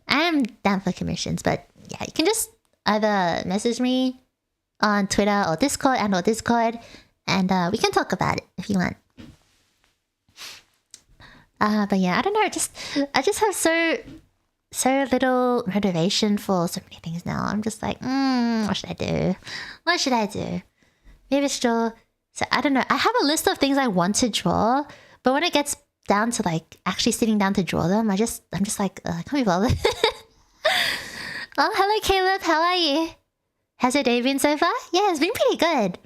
I am down for commissions. But yeah, you can just either message me on Twitter or Discord and we can talk about it if you want. But yeah, I don't know. I just have so little motivation for so many things now. I'm just like, what should I do? What should I do? Maybe it's draw. So I don't know. I have a list of things I want to draw, but when it gets down to like actually sitting down to draw them, I'm just like, I can't be bothered. Oh, hello Caleb. How are you? Has your day been so far? Yeah, it's been pretty good.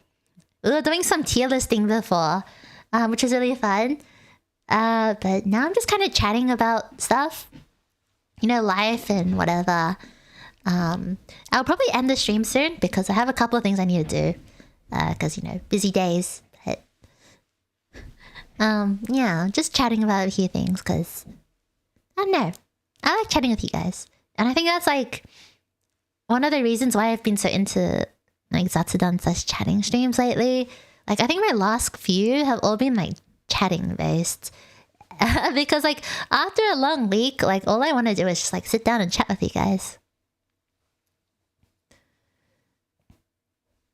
We were doing some tier listing before, which was really fun. But now I'm just kind of chatting about stuff. You know, life and whatever. I'll probably end the stream soon because I have a couple of things I need to do. Because, you know, busy days. But, yeah, just chatting about a few things because, I don't know. I like chatting with you guys. And I think that's like one of the reasons why I've been so into like Zatsudan / chatting streams lately. Like, I think my last few have all been like chatting based. Because like after a long week, like all I want to do is just like sit down and chat with you guys.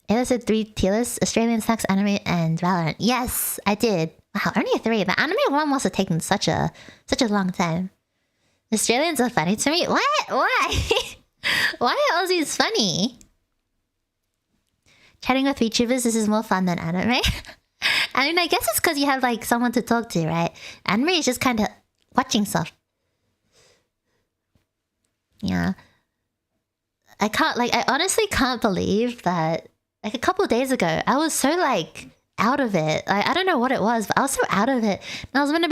Aelis said 3 tier lists: Australian snacks, anime, and Valorant. Yes, I did. Wow, only 3. The anime one must have taken such a long time. Australians are funny to me. What? Why? Why are Aussies funny? Chatting with VTubers, this is more fun than anime. I mean, I guess it's because you have like someone to talk to, right? Anime is just kind of watching stuff. Yeah. I honestly can't believe that like a couple of days ago, I was so like out of it. I don't know what it was, but I was so out of it. And I was meant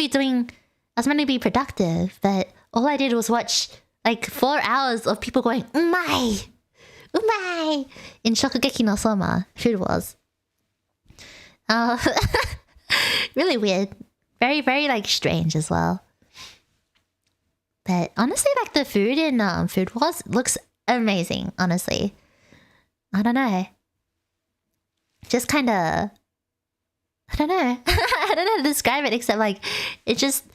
to be productive, but all I did was watch like 4 hours of people going, umai! Umai! In Shokugeki no Soma, Food Wars. Really weird. Very, very like strange as well. But honestly, like the food in Food Wars looks amazing, honestly. I don't know. Just kind of... I don't know. I don't know how to describe it except like it's just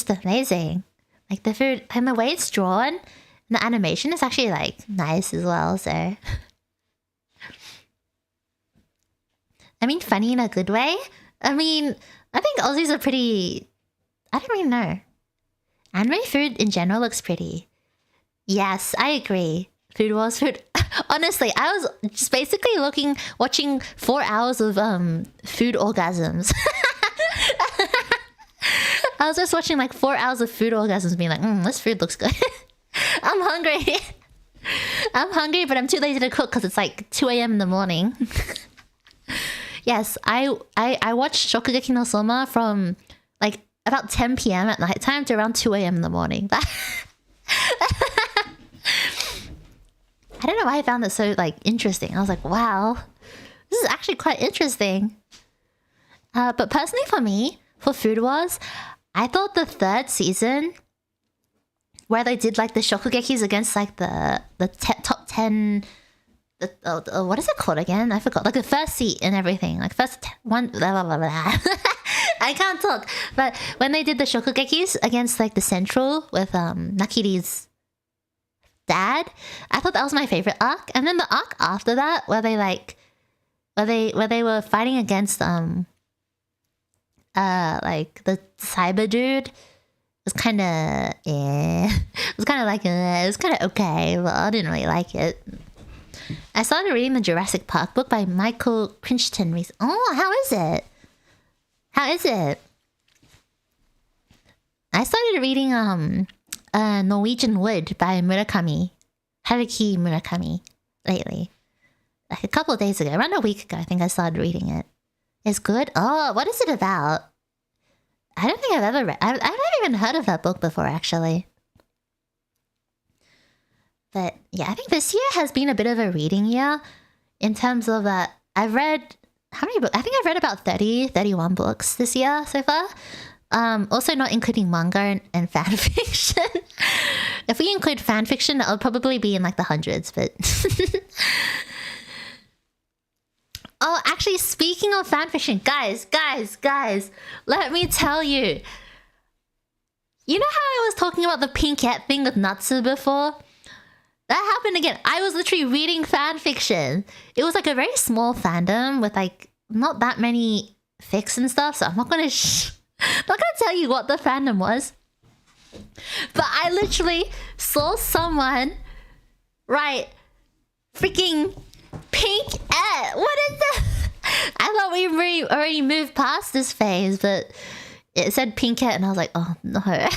amazing. Like the food and the way it's drawn and the animation is actually like nice as well, so I mean funny in a good way. I mean, I think Aussies are pretty... I don't really know. Anime food in general looks pretty. Yes, I agree. Food Wars food. Honestly, I was just basically watching 4 hours of food orgasms. I was just watching like 4 hours of food orgasms being like, this food looks good. I'm hungry. I'm hungry, but I'm too lazy to cook because it's like 2 a.m. in the morning. Yes, I watched Shokugeki no Soma from like about 10 p.m. at night time to around 2 a.m. in the morning. I don't know why I found that so like interesting. I was like, wow, this is actually quite interesting. But personally for me, for Food Wars, I thought the 3rd season, where they did like the Shokugekis against like the top 10, what is it called again? I forgot. Like the first seat and everything, like first one. Blah, blah, blah, blah. I can't talk. But when they did the Shokugekis against like the Central with Nakiri's dad, I thought that was my favorite arc. And then the arc after that, where they like, where they were fighting against like the cyber dude, was kind of it was kind of like it was kind of okay, but I didn't really like it. I started reading the Jurassic Park book by Michael Crichton recently. Oh, how is it? How is it? I started reading Norwegian Wood by Haruki Murakami lately. Like a couple of days ago, around a week ago, I think I started reading it. It's good? Oh, what is it about? I don't think I've ever read... I've never even heard of that book before, actually. But yeah, I think this year has been a bit of a reading year in terms of that. I've read... How many books? I think I've read about 31 books this year so far. Also not including manga and fan fiction. If we include fan fiction, it'll probably be in like the hundreds, but... Oh, actually, speaking of fanfiction, guys, let me tell you. You know how I was talking about the Pinkette thing with Natsu before? That happened again. I was literally reading fanfiction. It was like a very small fandom with like not that many fics and stuff, so I'm not gonna tell you what the fandom was. But I literally saw someone write freaking Pinkette. What is that? I thought we already moved past this phase, but it said Pinkette and I was like, oh no. I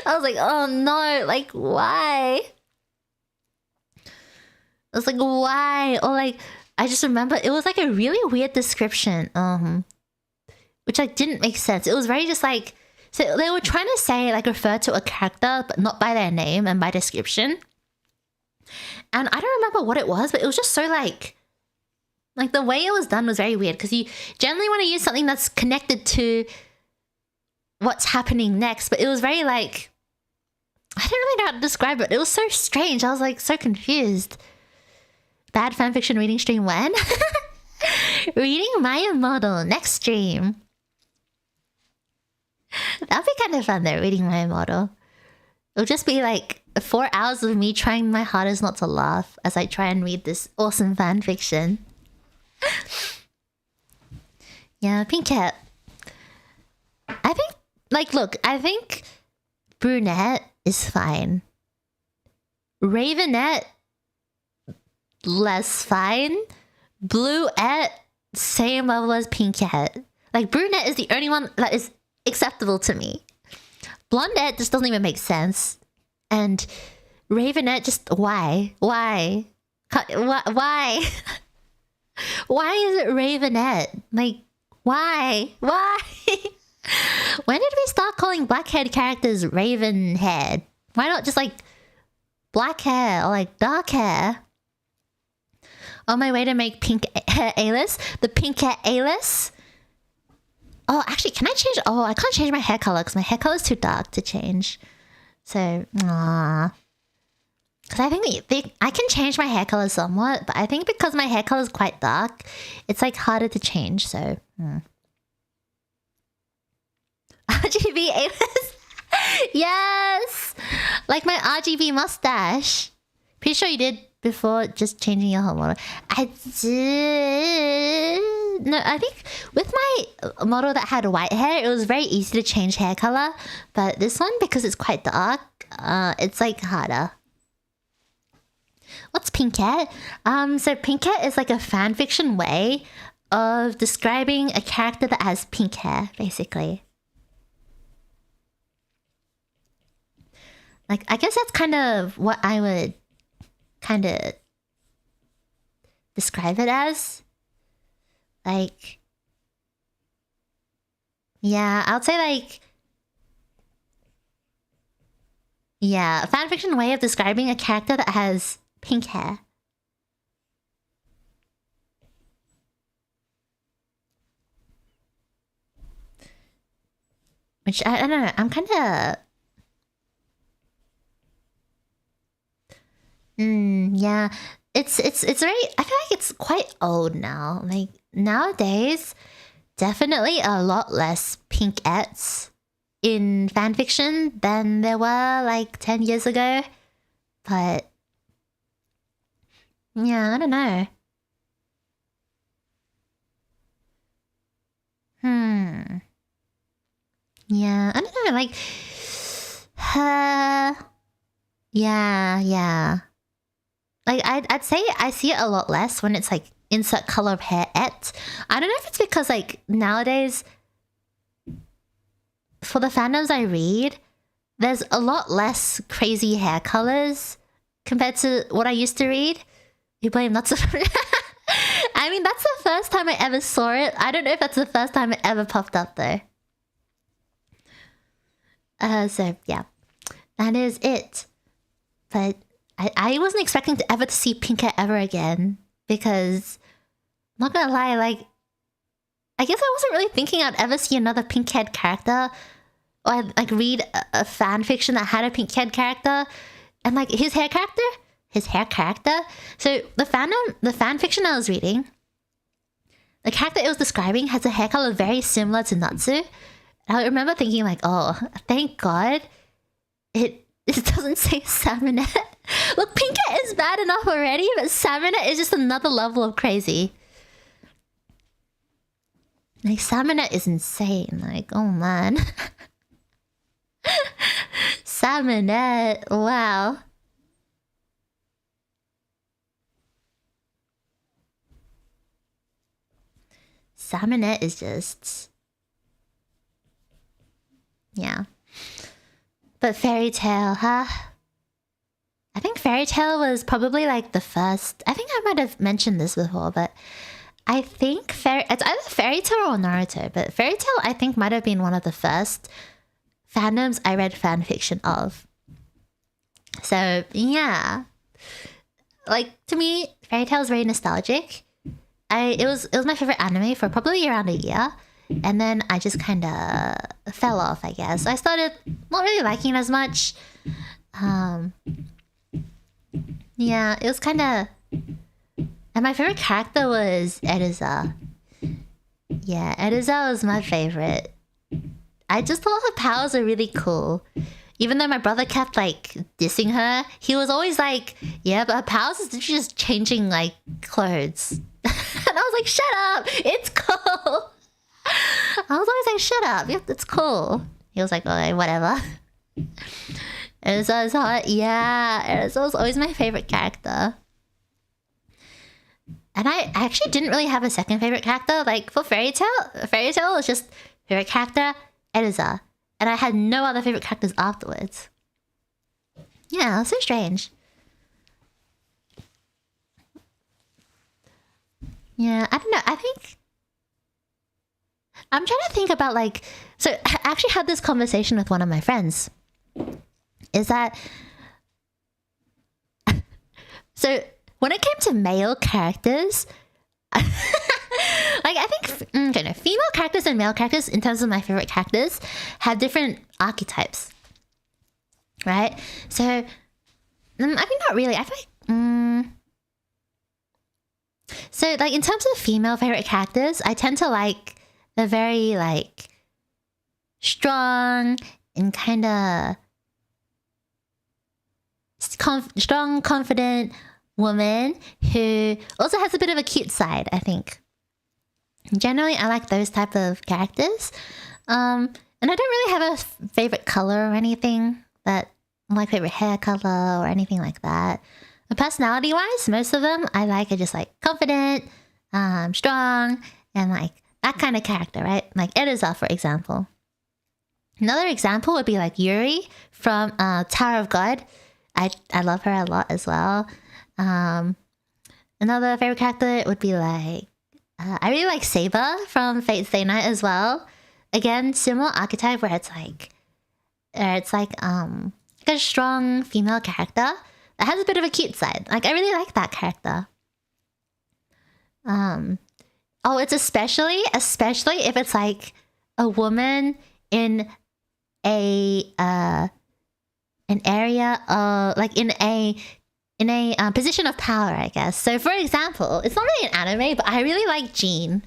was like, oh no, like why? I was like, why? Or like, I just remember it was like a really weird description, which like didn't make sense. It was very just like, so they were trying to say like refer to a character, but not by their name and by description. And I don't remember what it was, but it was just so like the way it was done was very weird because you generally want to use something that's connected to what's happening next, but it was very like, I don't really know how to describe it. It was so strange. I was like so confused. Bad fanfiction reading stream when? Reading Maya model next stream. That'd be kind of fun though, reading Maya model. It'll just be like 4 hours of me trying my hardest not to laugh as I try and read this awesome fanfiction. Yeah, Pink Cat. I think, like, look, I think Brunette is fine. Ravenette, less fine. Bluette, same level as Pink Cat. Like, Brunette is the only one that is acceptable to me. Blondette just doesn't even make sense. And Ravenette, just why? Why? Why? Why is it Ravenette? Like, why? Why? When did we start calling black-haired characters Raven-haired? Why not just like black hair or like dark hair? On my way to make pink hair Aelis. The pink hair Aelis. Oh, actually, can I change? Oh, I can't change my hair color because my hair color is too dark to change. So, because I think I can change my hair color somewhat, but I think because my hair color is quite dark, it's like harder to change. So, RGB Aelis. Yes, like my RGB mustache. Pretty sure you did before just changing your whole model. I did. No, I think with my model that had white hair, it was very easy to change hair color. But this one, because it's quite dark, it's like harder. What's Pink Cat? So Pink Cat is like a fanfiction way of describing a character that has pink hair, basically. Like, I guess that's kind of what I would kind of describe it as. Like, yeah, I would say like, yeah, a fanfiction way of describing a character that has pink hair. Which, I don't know, I'm kind of... yeah. It's very... I feel like it's quite old now. Like, nowadays, definitely a lot less pinkettes in fanfiction than there were, like, 10 years ago. But... yeah, I don't know. Yeah, I don't know, like... yeah. Like, I'd say I see it a lot less when it's, like, insert color of hair et. I don't know if it's because, like, nowadays... for the fandoms I read, there's a lot less crazy hair colors compared to what I used to read. You blame lots of... I mean, that's the first time I ever saw it. I don't know if that's the first time it ever popped up, though. So, yeah. That is it. But I wasn't expecting to ever to see pink hair ever again. Because, I'm not gonna lie, like... I guess I wasn't really thinking I'd ever see another pink-haired character. Or I'd, like, read a fan fiction that had a pink-haired character. And, like, his hair character? So, the fan fiction I was reading, the character it was describing has a hair color very similar to Natsu. And I remember thinking, like, oh, thank God it doesn't say Salmonette. Look, Pinkette is bad enough already, but Salmonette is just another level of crazy. Like, Salmonette is insane. Like, oh man. Salmonette, wow. Salmonette is just... yeah. But Fairy Tail, huh? I think Fairy Tail was probably like the first. I think I might have mentioned this before, but I think it's either Fairy Tail or Naruto. But Fairy Tail, I think, might have been one of the first fandoms I read fan fiction of. So yeah, like to me, Fairy Tail is very nostalgic. It was my favorite anime for probably around a year, and then I just kind of fell off. I guess I started not really liking it as much. Yeah, it was kind of. And my favorite character was Erza. Yeah, Erza was my favorite. I just thought her powers were really cool. Even though my brother kept like dissing her, he was always like, yeah, but her powers is just changing like clothes. And I was like, shut up, it's cool. I was always like, shut up, yep, it's cool. He was like, okay, whatever. Erza is hot. Yeah, Erza was always my favorite character. And I actually didn't really have a second favorite character. Like for Fairy Tail was just favorite character, Erza. And I had no other favorite characters afterwards. Yeah, that's so strange. Yeah, I don't know. I think I'm trying to think about like. So I actually had this conversation with one of my friends. Is that so? When it came to male characters, like I think okay, no, female characters and male characters in terms of my favorite characters have different archetypes, right? So I mean, not really. I feel like so like in terms of female favorite characters, I tend to like the very like strong and kind of strong, confident woman who also has a bit of a cute side, I think. Generally, I like those type of characters. And I don't really have a favorite color or anything that my favorite hair color or anything like that. But personality-wise, most of them I like are just like confident, strong, and like that kind of character, right? Like Erza, for example. Another example would be like Yuri from Tower of God. I love her a lot as well. Another favorite character would be like I really like Saber from Fate Stay Night as well. Again, similar archetype where it's like a strong female character that has a bit of a cute side. Like I really like that character. Oh, it's especially if it's like a woman in an area like in a position of power, I guess. So for example, it's not really an anime, but I really like Jean.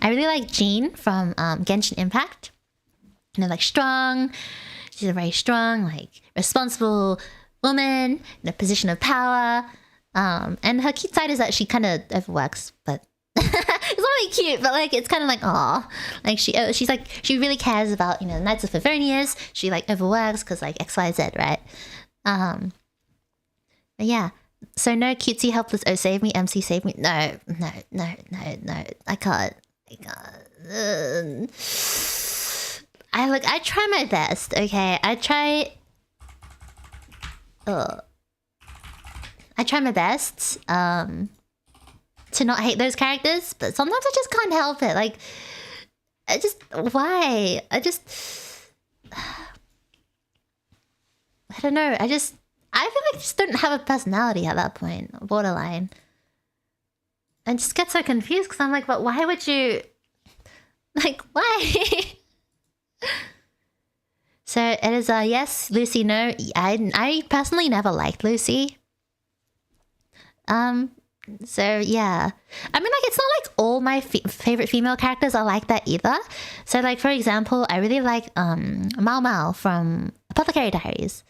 I really like Jean from Genshin Impact. You know, like strong. She's a very strong, like responsible woman in a position of power. And her cute side is that she kind of overworks, but it's not really cute, but like it's kind of like aw, like she's like she really cares about, you know, Knights of Favonius. She like overworks because like XYZ, right? But yeah, so no cutesy helpless. Oh, save me, MC, save me. No. I can't. I try my best. Okay, I try my best. To not hate those characters, but sometimes I just can't help it. Like, why? I don't know. I feel like I just don't have a personality at that point. Borderline. I just get so confused because I'm like, but why would you? Like, why? So it is a yes, Lucy. No, I personally never liked Lucy. So yeah, I mean, like it's not like all my favorite female characters are like that either. So like for example, I really like Mao Mao from Apothecary Diaries.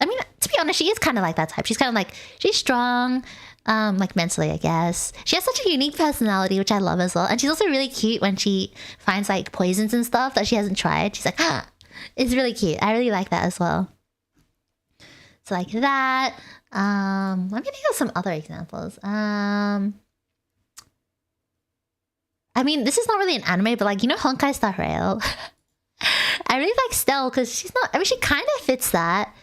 I mean, to be honest, she is kind of like that type. She's kind of like she's strong, like mentally, I guess. She has such a unique personality, which I love as well. And she's also really cute when she finds like poisons and stuff that she hasn't tried. She's like, it's really cute. I really like that as well. So like that. Let me think of some other examples. I mean, this is not really an anime, but like, you know, Honkai Star Rail. I really like Stell because she's not. I mean, she kind of fits that,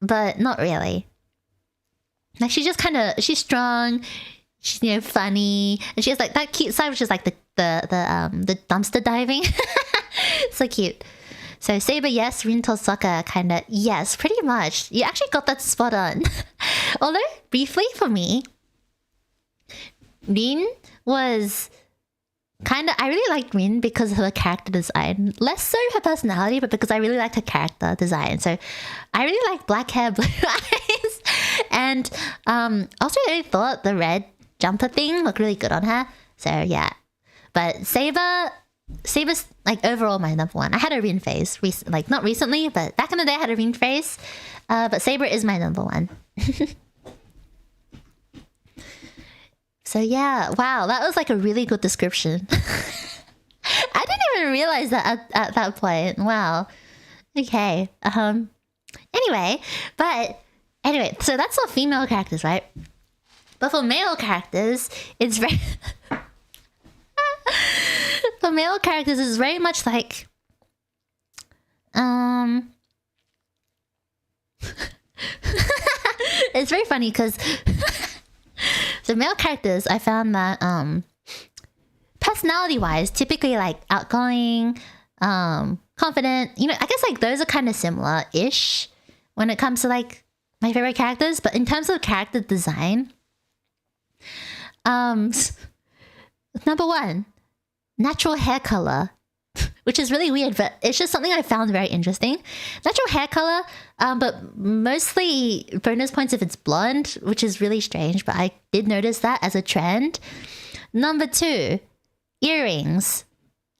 but not really. Like she's strong, she's, you know, funny, and she has like that cute side, which is like the dumpster diving. So cute. So Saber, yes. Rin Tosaka, kind of, yes, pretty much. You actually got that spot on. Although, briefly for me, Rin was kind of... I really liked Rin because of her character design. Less so her personality, but because I really liked her character design. So I really like black hair, blue eyes. And also I really thought the red jumper thing looked really good on her. So yeah. But Saber's like overall my number one. I had a Rin phase, like not recently, but back in the day I had a Rin phase. But Saber is my number one. So yeah, wow, that was like a really good description. I didn't even realize that at that point. Wow. Okay. Anyway, so that's all female characters, right? But for male characters, it's very... For male characters, it's very much like... It's very funny because... So male characters, I found that personality-wise, typically like outgoing, confident. You know, I guess like those are kind of similar-ish when it comes to like my favorite characters. But in terms of character design, number one, natural hair color, which is really weird, but it's just something I found very interesting. Natural hair color, but mostly bonus points if it's blonde, which is really strange, but I did notice that as a trend. Number two, earrings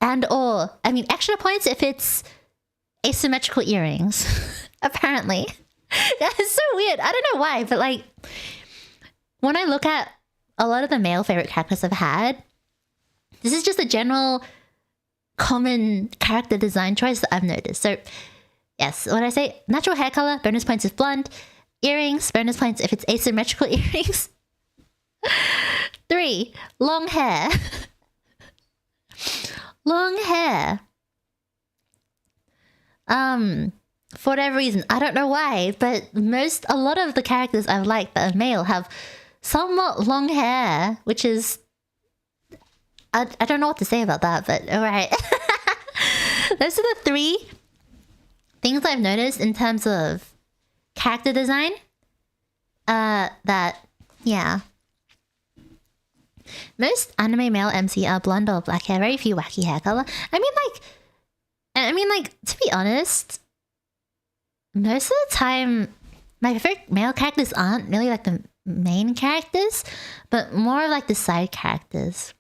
extra points if it's asymmetrical earrings. Apparently. Yeah, it's so weird. I don't know why, but like when I look at a lot of the male favorite characters I've had, this is just a general common character design choice that I've noticed. So yes, when I say natural hair color, bonus points if blonde. Earrings, bonus points if it's asymmetrical earrings. 3, long hair. Long hair. For whatever reason, I don't know why, but a lot of the characters I've liked that are male have somewhat long hair, which is... I don't know what to say about that, but alright. Those are the 3 things I've noticed in terms of character design. Yeah. Most anime male MC are blonde or black hair, very few wacky hair color. I mean, like, to be honest, most of the time, my favorite male characters aren't really like the main characters, but more like the side characters.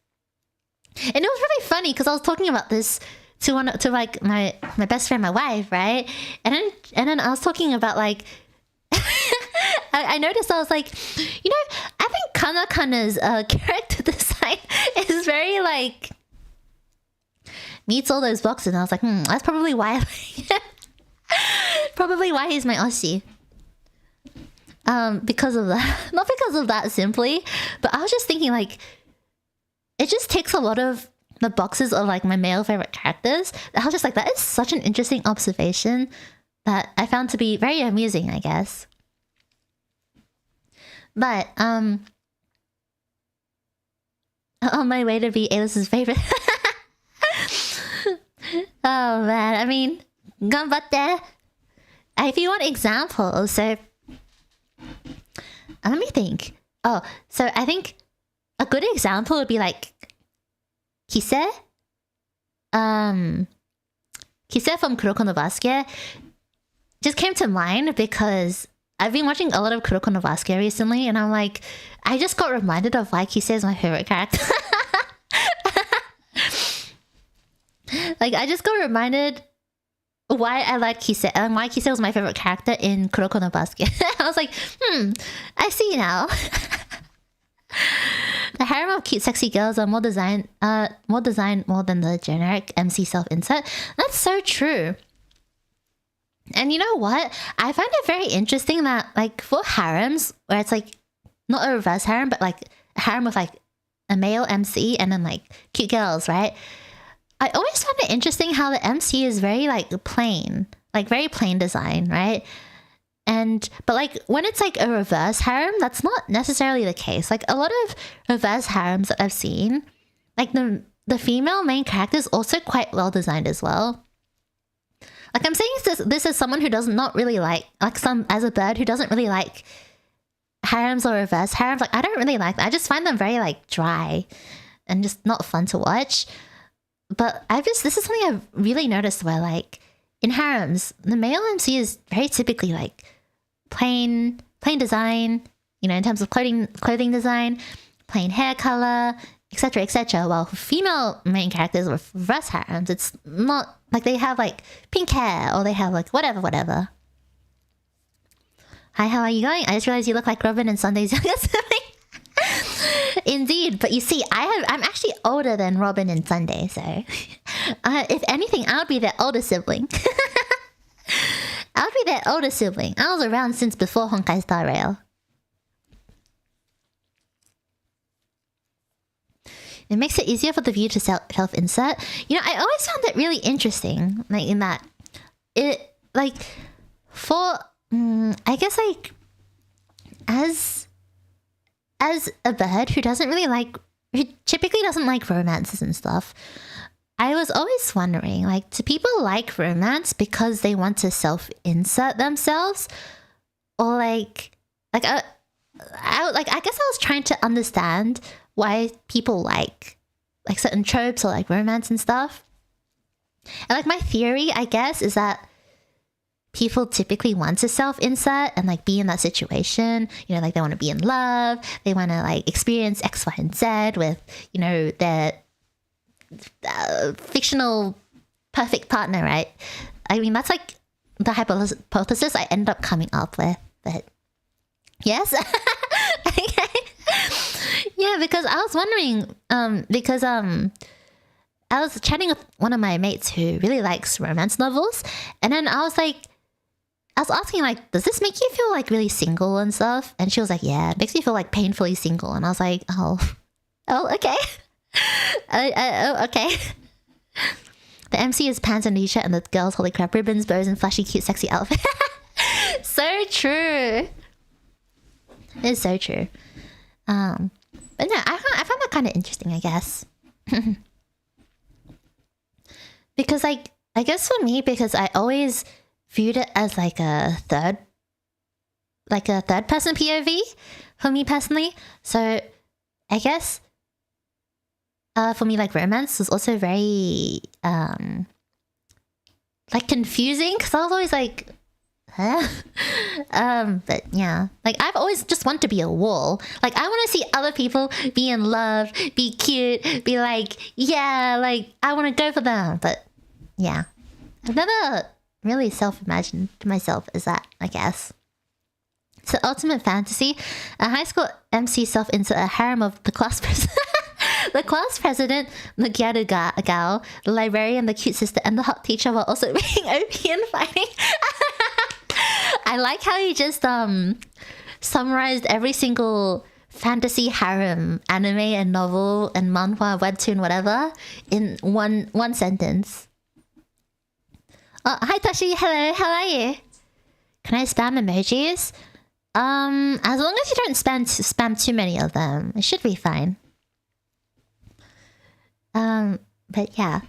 And it was really funny because I was talking about this to like my best friend, my wife, right? And then I was talking about like I noticed, I was like, you know, I think Kanakana's character design is very like meets all those boxes. And I was like, that's probably why probably why he's my Aussie. Because of that. Not because of that simply, but I was just thinking like it just takes a lot of the boxes of like my male favorite characters. I was just like, that is such an interesting observation that I found to be very amusing, I guess. But on my way to be Aelis's favorite. Oh man, I mean, ganbatte. If you want examples, so let me think. Oh, so I think a good example would be like Kise. Kise from Kuroko no Basket just came to mind because I've been watching a lot of Kuroko no Basket recently, and I'm like, I just got reminded of why Kise is my favorite character. Like, I just got reminded why I like Kise and why Kise was my favorite character in Kuroko no Basket. I was like, I see now. The harem of cute, sexy girls are more designed more than the generic MC self-insert. That's so true. And you know what? I find it very interesting that, like, for harems, where it's like not a reverse harem, but like a harem with like a male MC and then like cute girls, right? I always find it interesting how the MC is very like plain, like very plain design, right? But like when it's like a reverse harem, that's not necessarily the case. Like a lot of reverse harems that I've seen, like the female main character is also quite well designed as well. Like I'm saying this as someone who does not really like some as a bird who doesn't really like harems or reverse harems. Like I don't really like them. I just find them very like dry and just not fun to watch. But this is something I've really noticed where like in harems, the male MC is very typically like plain design, you know, in terms of clothing design, plain hair color, etc., etc. While for female main characters with reverse harems, it's not like they have like pink hair or they have like whatever. Hi, how are you going? I just realized you look like Robin and Sunday's younger sibling. Indeed, but you see, I'm actually older than Robin and Sunday, so if anything, I'll be their older sibling. I was around since before Honkai Star Rail. It makes it easier for the viewer to self-insert. You know, I always found it really interesting, like in that it like for I guess like as a bird who typically doesn't like romances and stuff, I was always wondering, like, do people like romance because they want to self-insert themselves, or I guess I was trying to understand why people like certain tropes or like romance and stuff. And like my theory, I guess, is that people typically want to self-insert and like be in that situation. You know, like they want to be in love, they want to like experience X, Y, and Z with, you know, their fictional perfect partner, right? I mean, that's like the hypothesis I end up coming up with. But yes, okay. Yeah, because I was wondering, I was chatting with one of my mates who really likes romance novels, and then I was asking, like, does this make you feel like really single and stuff? And she was like, yeah, it makes me feel like painfully single. And I was like, oh, okay. Okay. The MC is pants and t-shirt, and the girls, holy crap, ribbons, bows, and flashy, cute, sexy outfit. So true. It's so true. But yeah, I found that kind of interesting, I guess. Because like, I guess for me, because I always viewed it as like a third person POV for me personally. So I guess for me, like, romance was also very like confusing, because I was always like, huh? But yeah, like I've always just wanted to be a wall. Like I want to see other people be in love, be cute, be like, yeah, like I want to go for them. But yeah, I've never really self-imagined myself as that, I guess. So ultimate fantasy, a high school MC self-insert a harem of the class president. The class president, the gyaru gal, the librarian, the cute sister, and the hot teacher, while also being OP and fighting. I like how you just summarized every single fantasy harem, anime and novel and manhwa, webtoon, whatever, in one sentence. Oh, hi Tashi, hello, how are you? Can I spam emojis? As long as you don't spam too many of them, it should be fine. But yeah.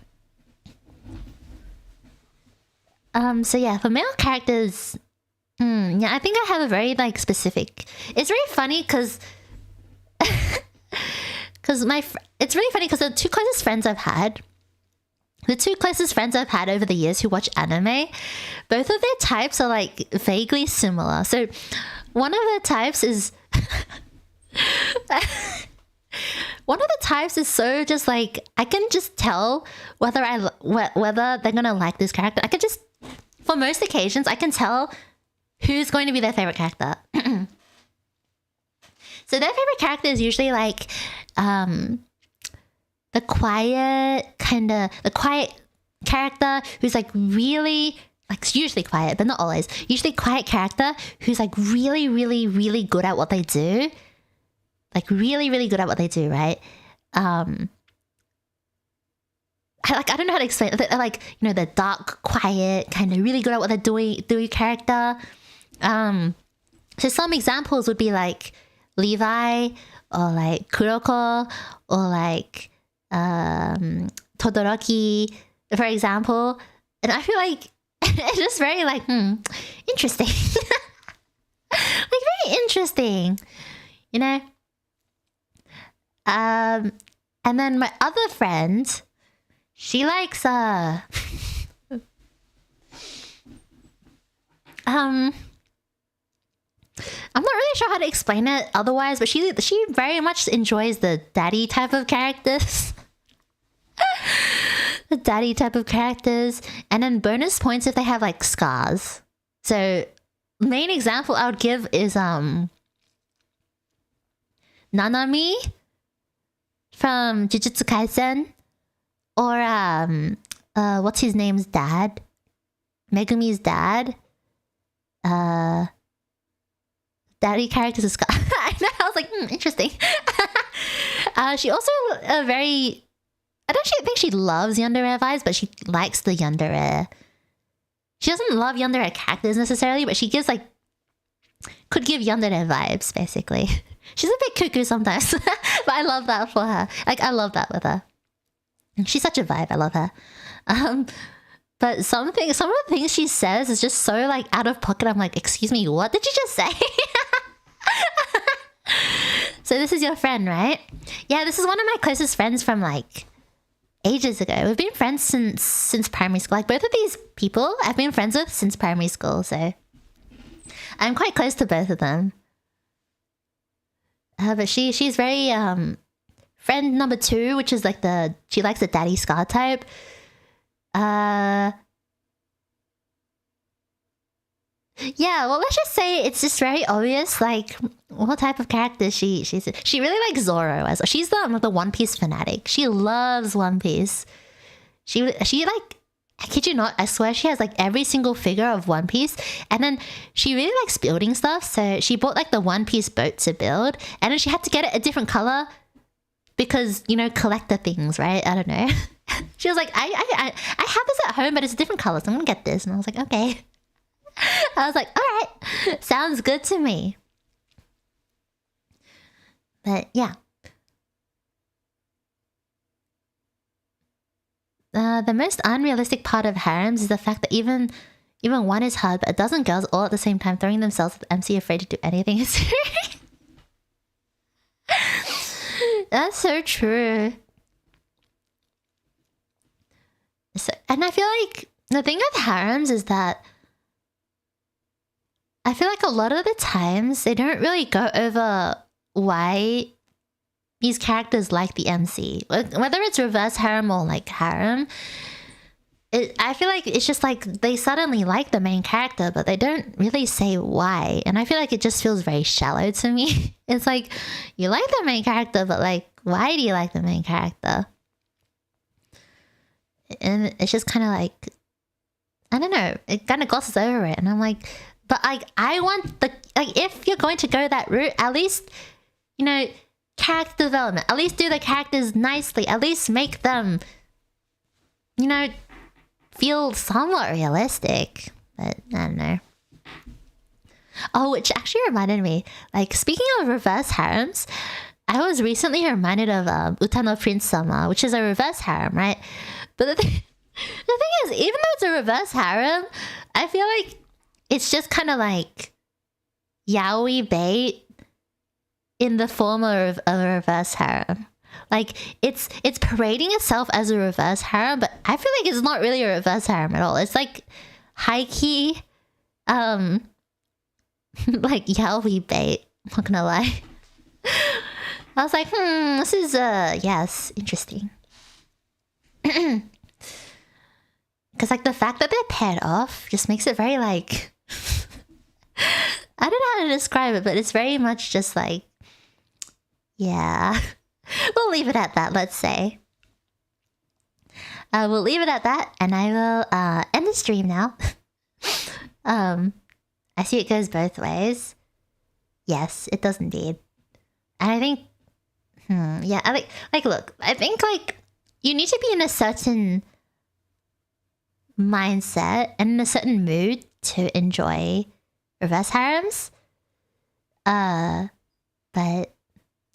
So yeah, for male characters, yeah, I think I have a very like specific. It's really funny because, it's really funny because the two closest friends I've had over the years who watch anime, both of their types are like vaguely similar. So one of the types is so just like, I can just tell whether they're gonna like this character. I can just, for most occasions, I can tell who's going to be their favorite character. So their favorite character is usually like the quiet character who's like really, like, usually quiet, but not always. Usually quiet character who's like really, really, really good at what they do. Like really, really good at what they do, right? I don't know how to explain it. Like, you know, the dark, quiet, kind of really good at what they're doing character. So some examples would be like Levi or like Kuroko or like Todoroki, for example. And I feel like it's just very like, interesting. Like very interesting, you know? And then my other friend, she likes I'm not really sure how to explain it otherwise, but she very much enjoys the daddy type of characters. The daddy type of characters. And then bonus points if they have like scars. So main example I would give is Nanami from Jujutsu Kaisen, or what's his name's dad? Megumi's dad. Daddy characters is I know, I was like, interesting. She also very, I don't actually think she loves yandere vibes, but she likes the yandere. She doesn't love yandere characters necessarily, but she gives like, could give yandere vibes basically. She's a bit cuckoo sometimes, but I love that for her. Like I love that with her. She's such a vibe. I love her. But some of the things she says is just so like out of pocket. I'm like, excuse me, what did you just say? So this is your friend, right? Yeah, this is one of my closest friends from like ages ago. We've been friends since primary school. Like both of these people I've been friends with since primary school, so I'm quite close to both of them. But she's very friend number 2, which is like she likes the daddy scar type. Yeah, well, let's just say it's just very obvious, like what type of character she really likes Zoro as well. She's the One Piece fanatic. She loves One Piece. She like, I kid you not, I swear she has like every single figure of One Piece, and then she really likes building stuff. So she bought like the One Piece boat to build, and then she had to get it a different color because, you know, collector things, right? I don't know. She was like, I have this at home, but it's a different color, so I'm gonna get this. And I was like, okay. I was like, all right, sounds good to me. But yeah. The most unrealistic part of harems is the fact that even one is hard, but a dozen girls all at the same time throwing themselves at the MC afraid to do anything is That's so true. So, and I feel like the thing with harems is that I feel like a lot of the times they don't really go over why these characters like the MC. Whether it's reverse harem or like harem, I feel like it's just like they suddenly like the main character, but they don't really say why. And I feel like it just feels very shallow to me. It's like, you like the main character, but like, why do you like the main character? And it's just kind of like, I don't know, it kind of glosses over it. And I'm like, but I want if you're going to go that route, at least, you know, character development. At least do the characters nicely. At least make them, you know, feel somewhat realistic. But I don't know. Oh, which actually reminded me, like, speaking of reverse harems, I was recently reminded of Utano Prince Sama, which is a reverse harem, right? But the thing is, even though it's a reverse harem, I feel like it's just kind of like yaoi bait in the form of a reverse harem. Like, it's parading itself as a reverse harem, but I feel like it's not really a reverse harem at all. It's like high-key, like yaoi bait. I'm not gonna lie. I was like, this is, yes, interesting. Because, like, the fact that they're paired off just makes it very, like... I don't know how to describe it, but it's very much just like... Yeah. We'll leave it at that, let's say. We'll leave it at that, and I will end the stream now. I see it goes both ways. Yes, it does indeed. And I think... yeah, like, look, I think, like, you need to be in a certain mindset and in a certain mood to enjoy reverse harems. But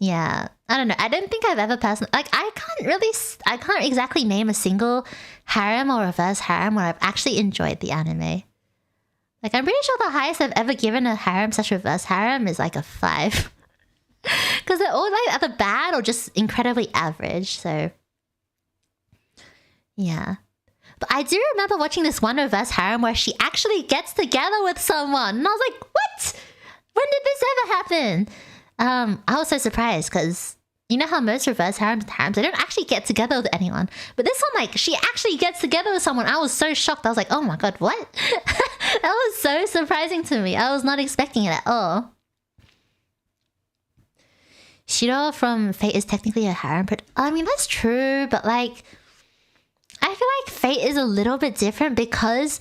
yeah, I don't know. I don't think I've ever personally, like, I can't exactly name a single harem or reverse harem where I've actually enjoyed the anime. Like, I'm pretty sure the highest I've ever given a harem/reverse harem is like a 5. Because they're all like either bad or just incredibly average, so yeah. But I do remember watching this one reverse harem where she actually gets together with someone. And I was like, what? When did this ever happen? I was so surprised because you know how most reverse harems and harems, they don't actually get together with anyone. But this one, like, she actually gets together with someone. I was so shocked. I was like, oh my god, what? That was so surprising to me. I was not expecting it at all. Shiro from Fate is technically a harem, but I mean, that's true, but like, I feel like Fate is a little bit different because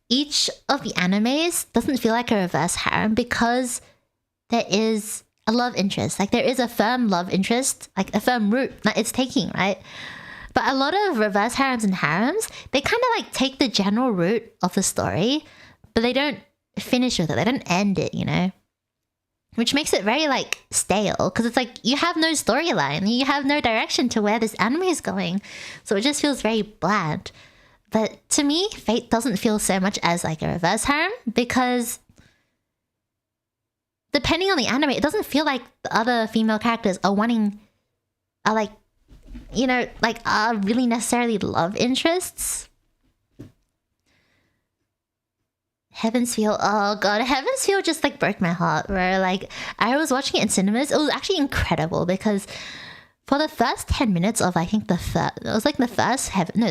each of the animes doesn't feel like a reverse harem because there is a love interest. Like, there is a firm love interest, like a firm route that it's taking, right? But a lot of reverse harems and harems, they kind of like take the general route of the story, but they don't finish with it. They don't end it, you know? Which makes it very like stale because it's like you have no storyline, you have no direction to where this anime is going. So it just feels very bland. But to me, Fate doesn't feel so much as like a reverse harem because depending on the anime, it doesn't feel like the other female characters are like, you know, like are really necessarily love interests. Heaven's Feel, oh god, Heaven's Feel just like broke my heart. Where like I was watching it in cinemas, it was actually incredible because for the first 10 minutes of I think the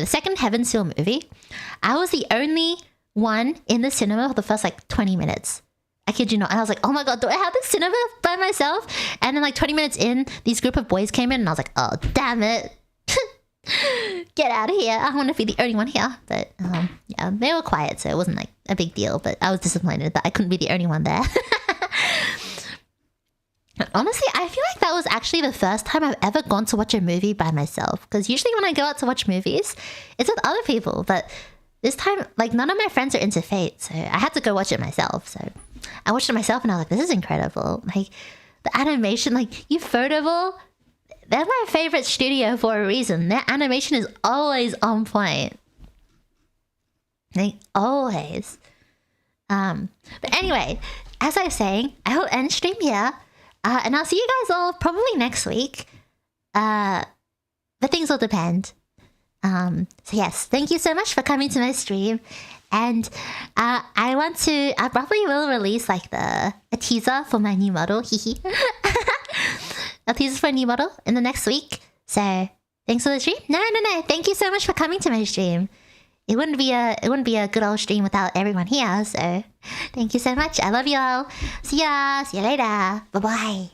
second Heaven's Feel movie, I was the only one in the cinema for the first like 20 minutes. I kid you not. And I was like, oh my god, do I have the cinema by myself? And then like 20 minutes in, these group of boys came in and I was like, oh damn it. Get out of here. I want to be the only one here. But yeah, they were quiet, so it wasn't like a big deal. But I was disappointed that I couldn't be the only one there. Honestly, I feel like that was actually the first time I've ever gone to watch a movie by myself. Because usually when I go out to watch movies, it's with other people. But this time, like, none of my friends are into Fate, so I had to go watch it myself. So I watched it myself and I was like, this is incredible. Like, the animation, like, Ufotable, they're my favorite studio for a reason. Their animation is always on point. Like, always. But anyway, as I was saying, I will end stream here. And I'll see you guys all probably next week. But things will depend. So yes, thank you so much for coming to my stream. And I probably will release like a teaser for my new model. Hehe. A teaser for a new model in the next week. So thanks for the stream. No. Thank you so much for coming to my stream. It wouldn't be a good old stream without everyone here. So thank you so much. I love you all. See ya. See you later. Bye bye.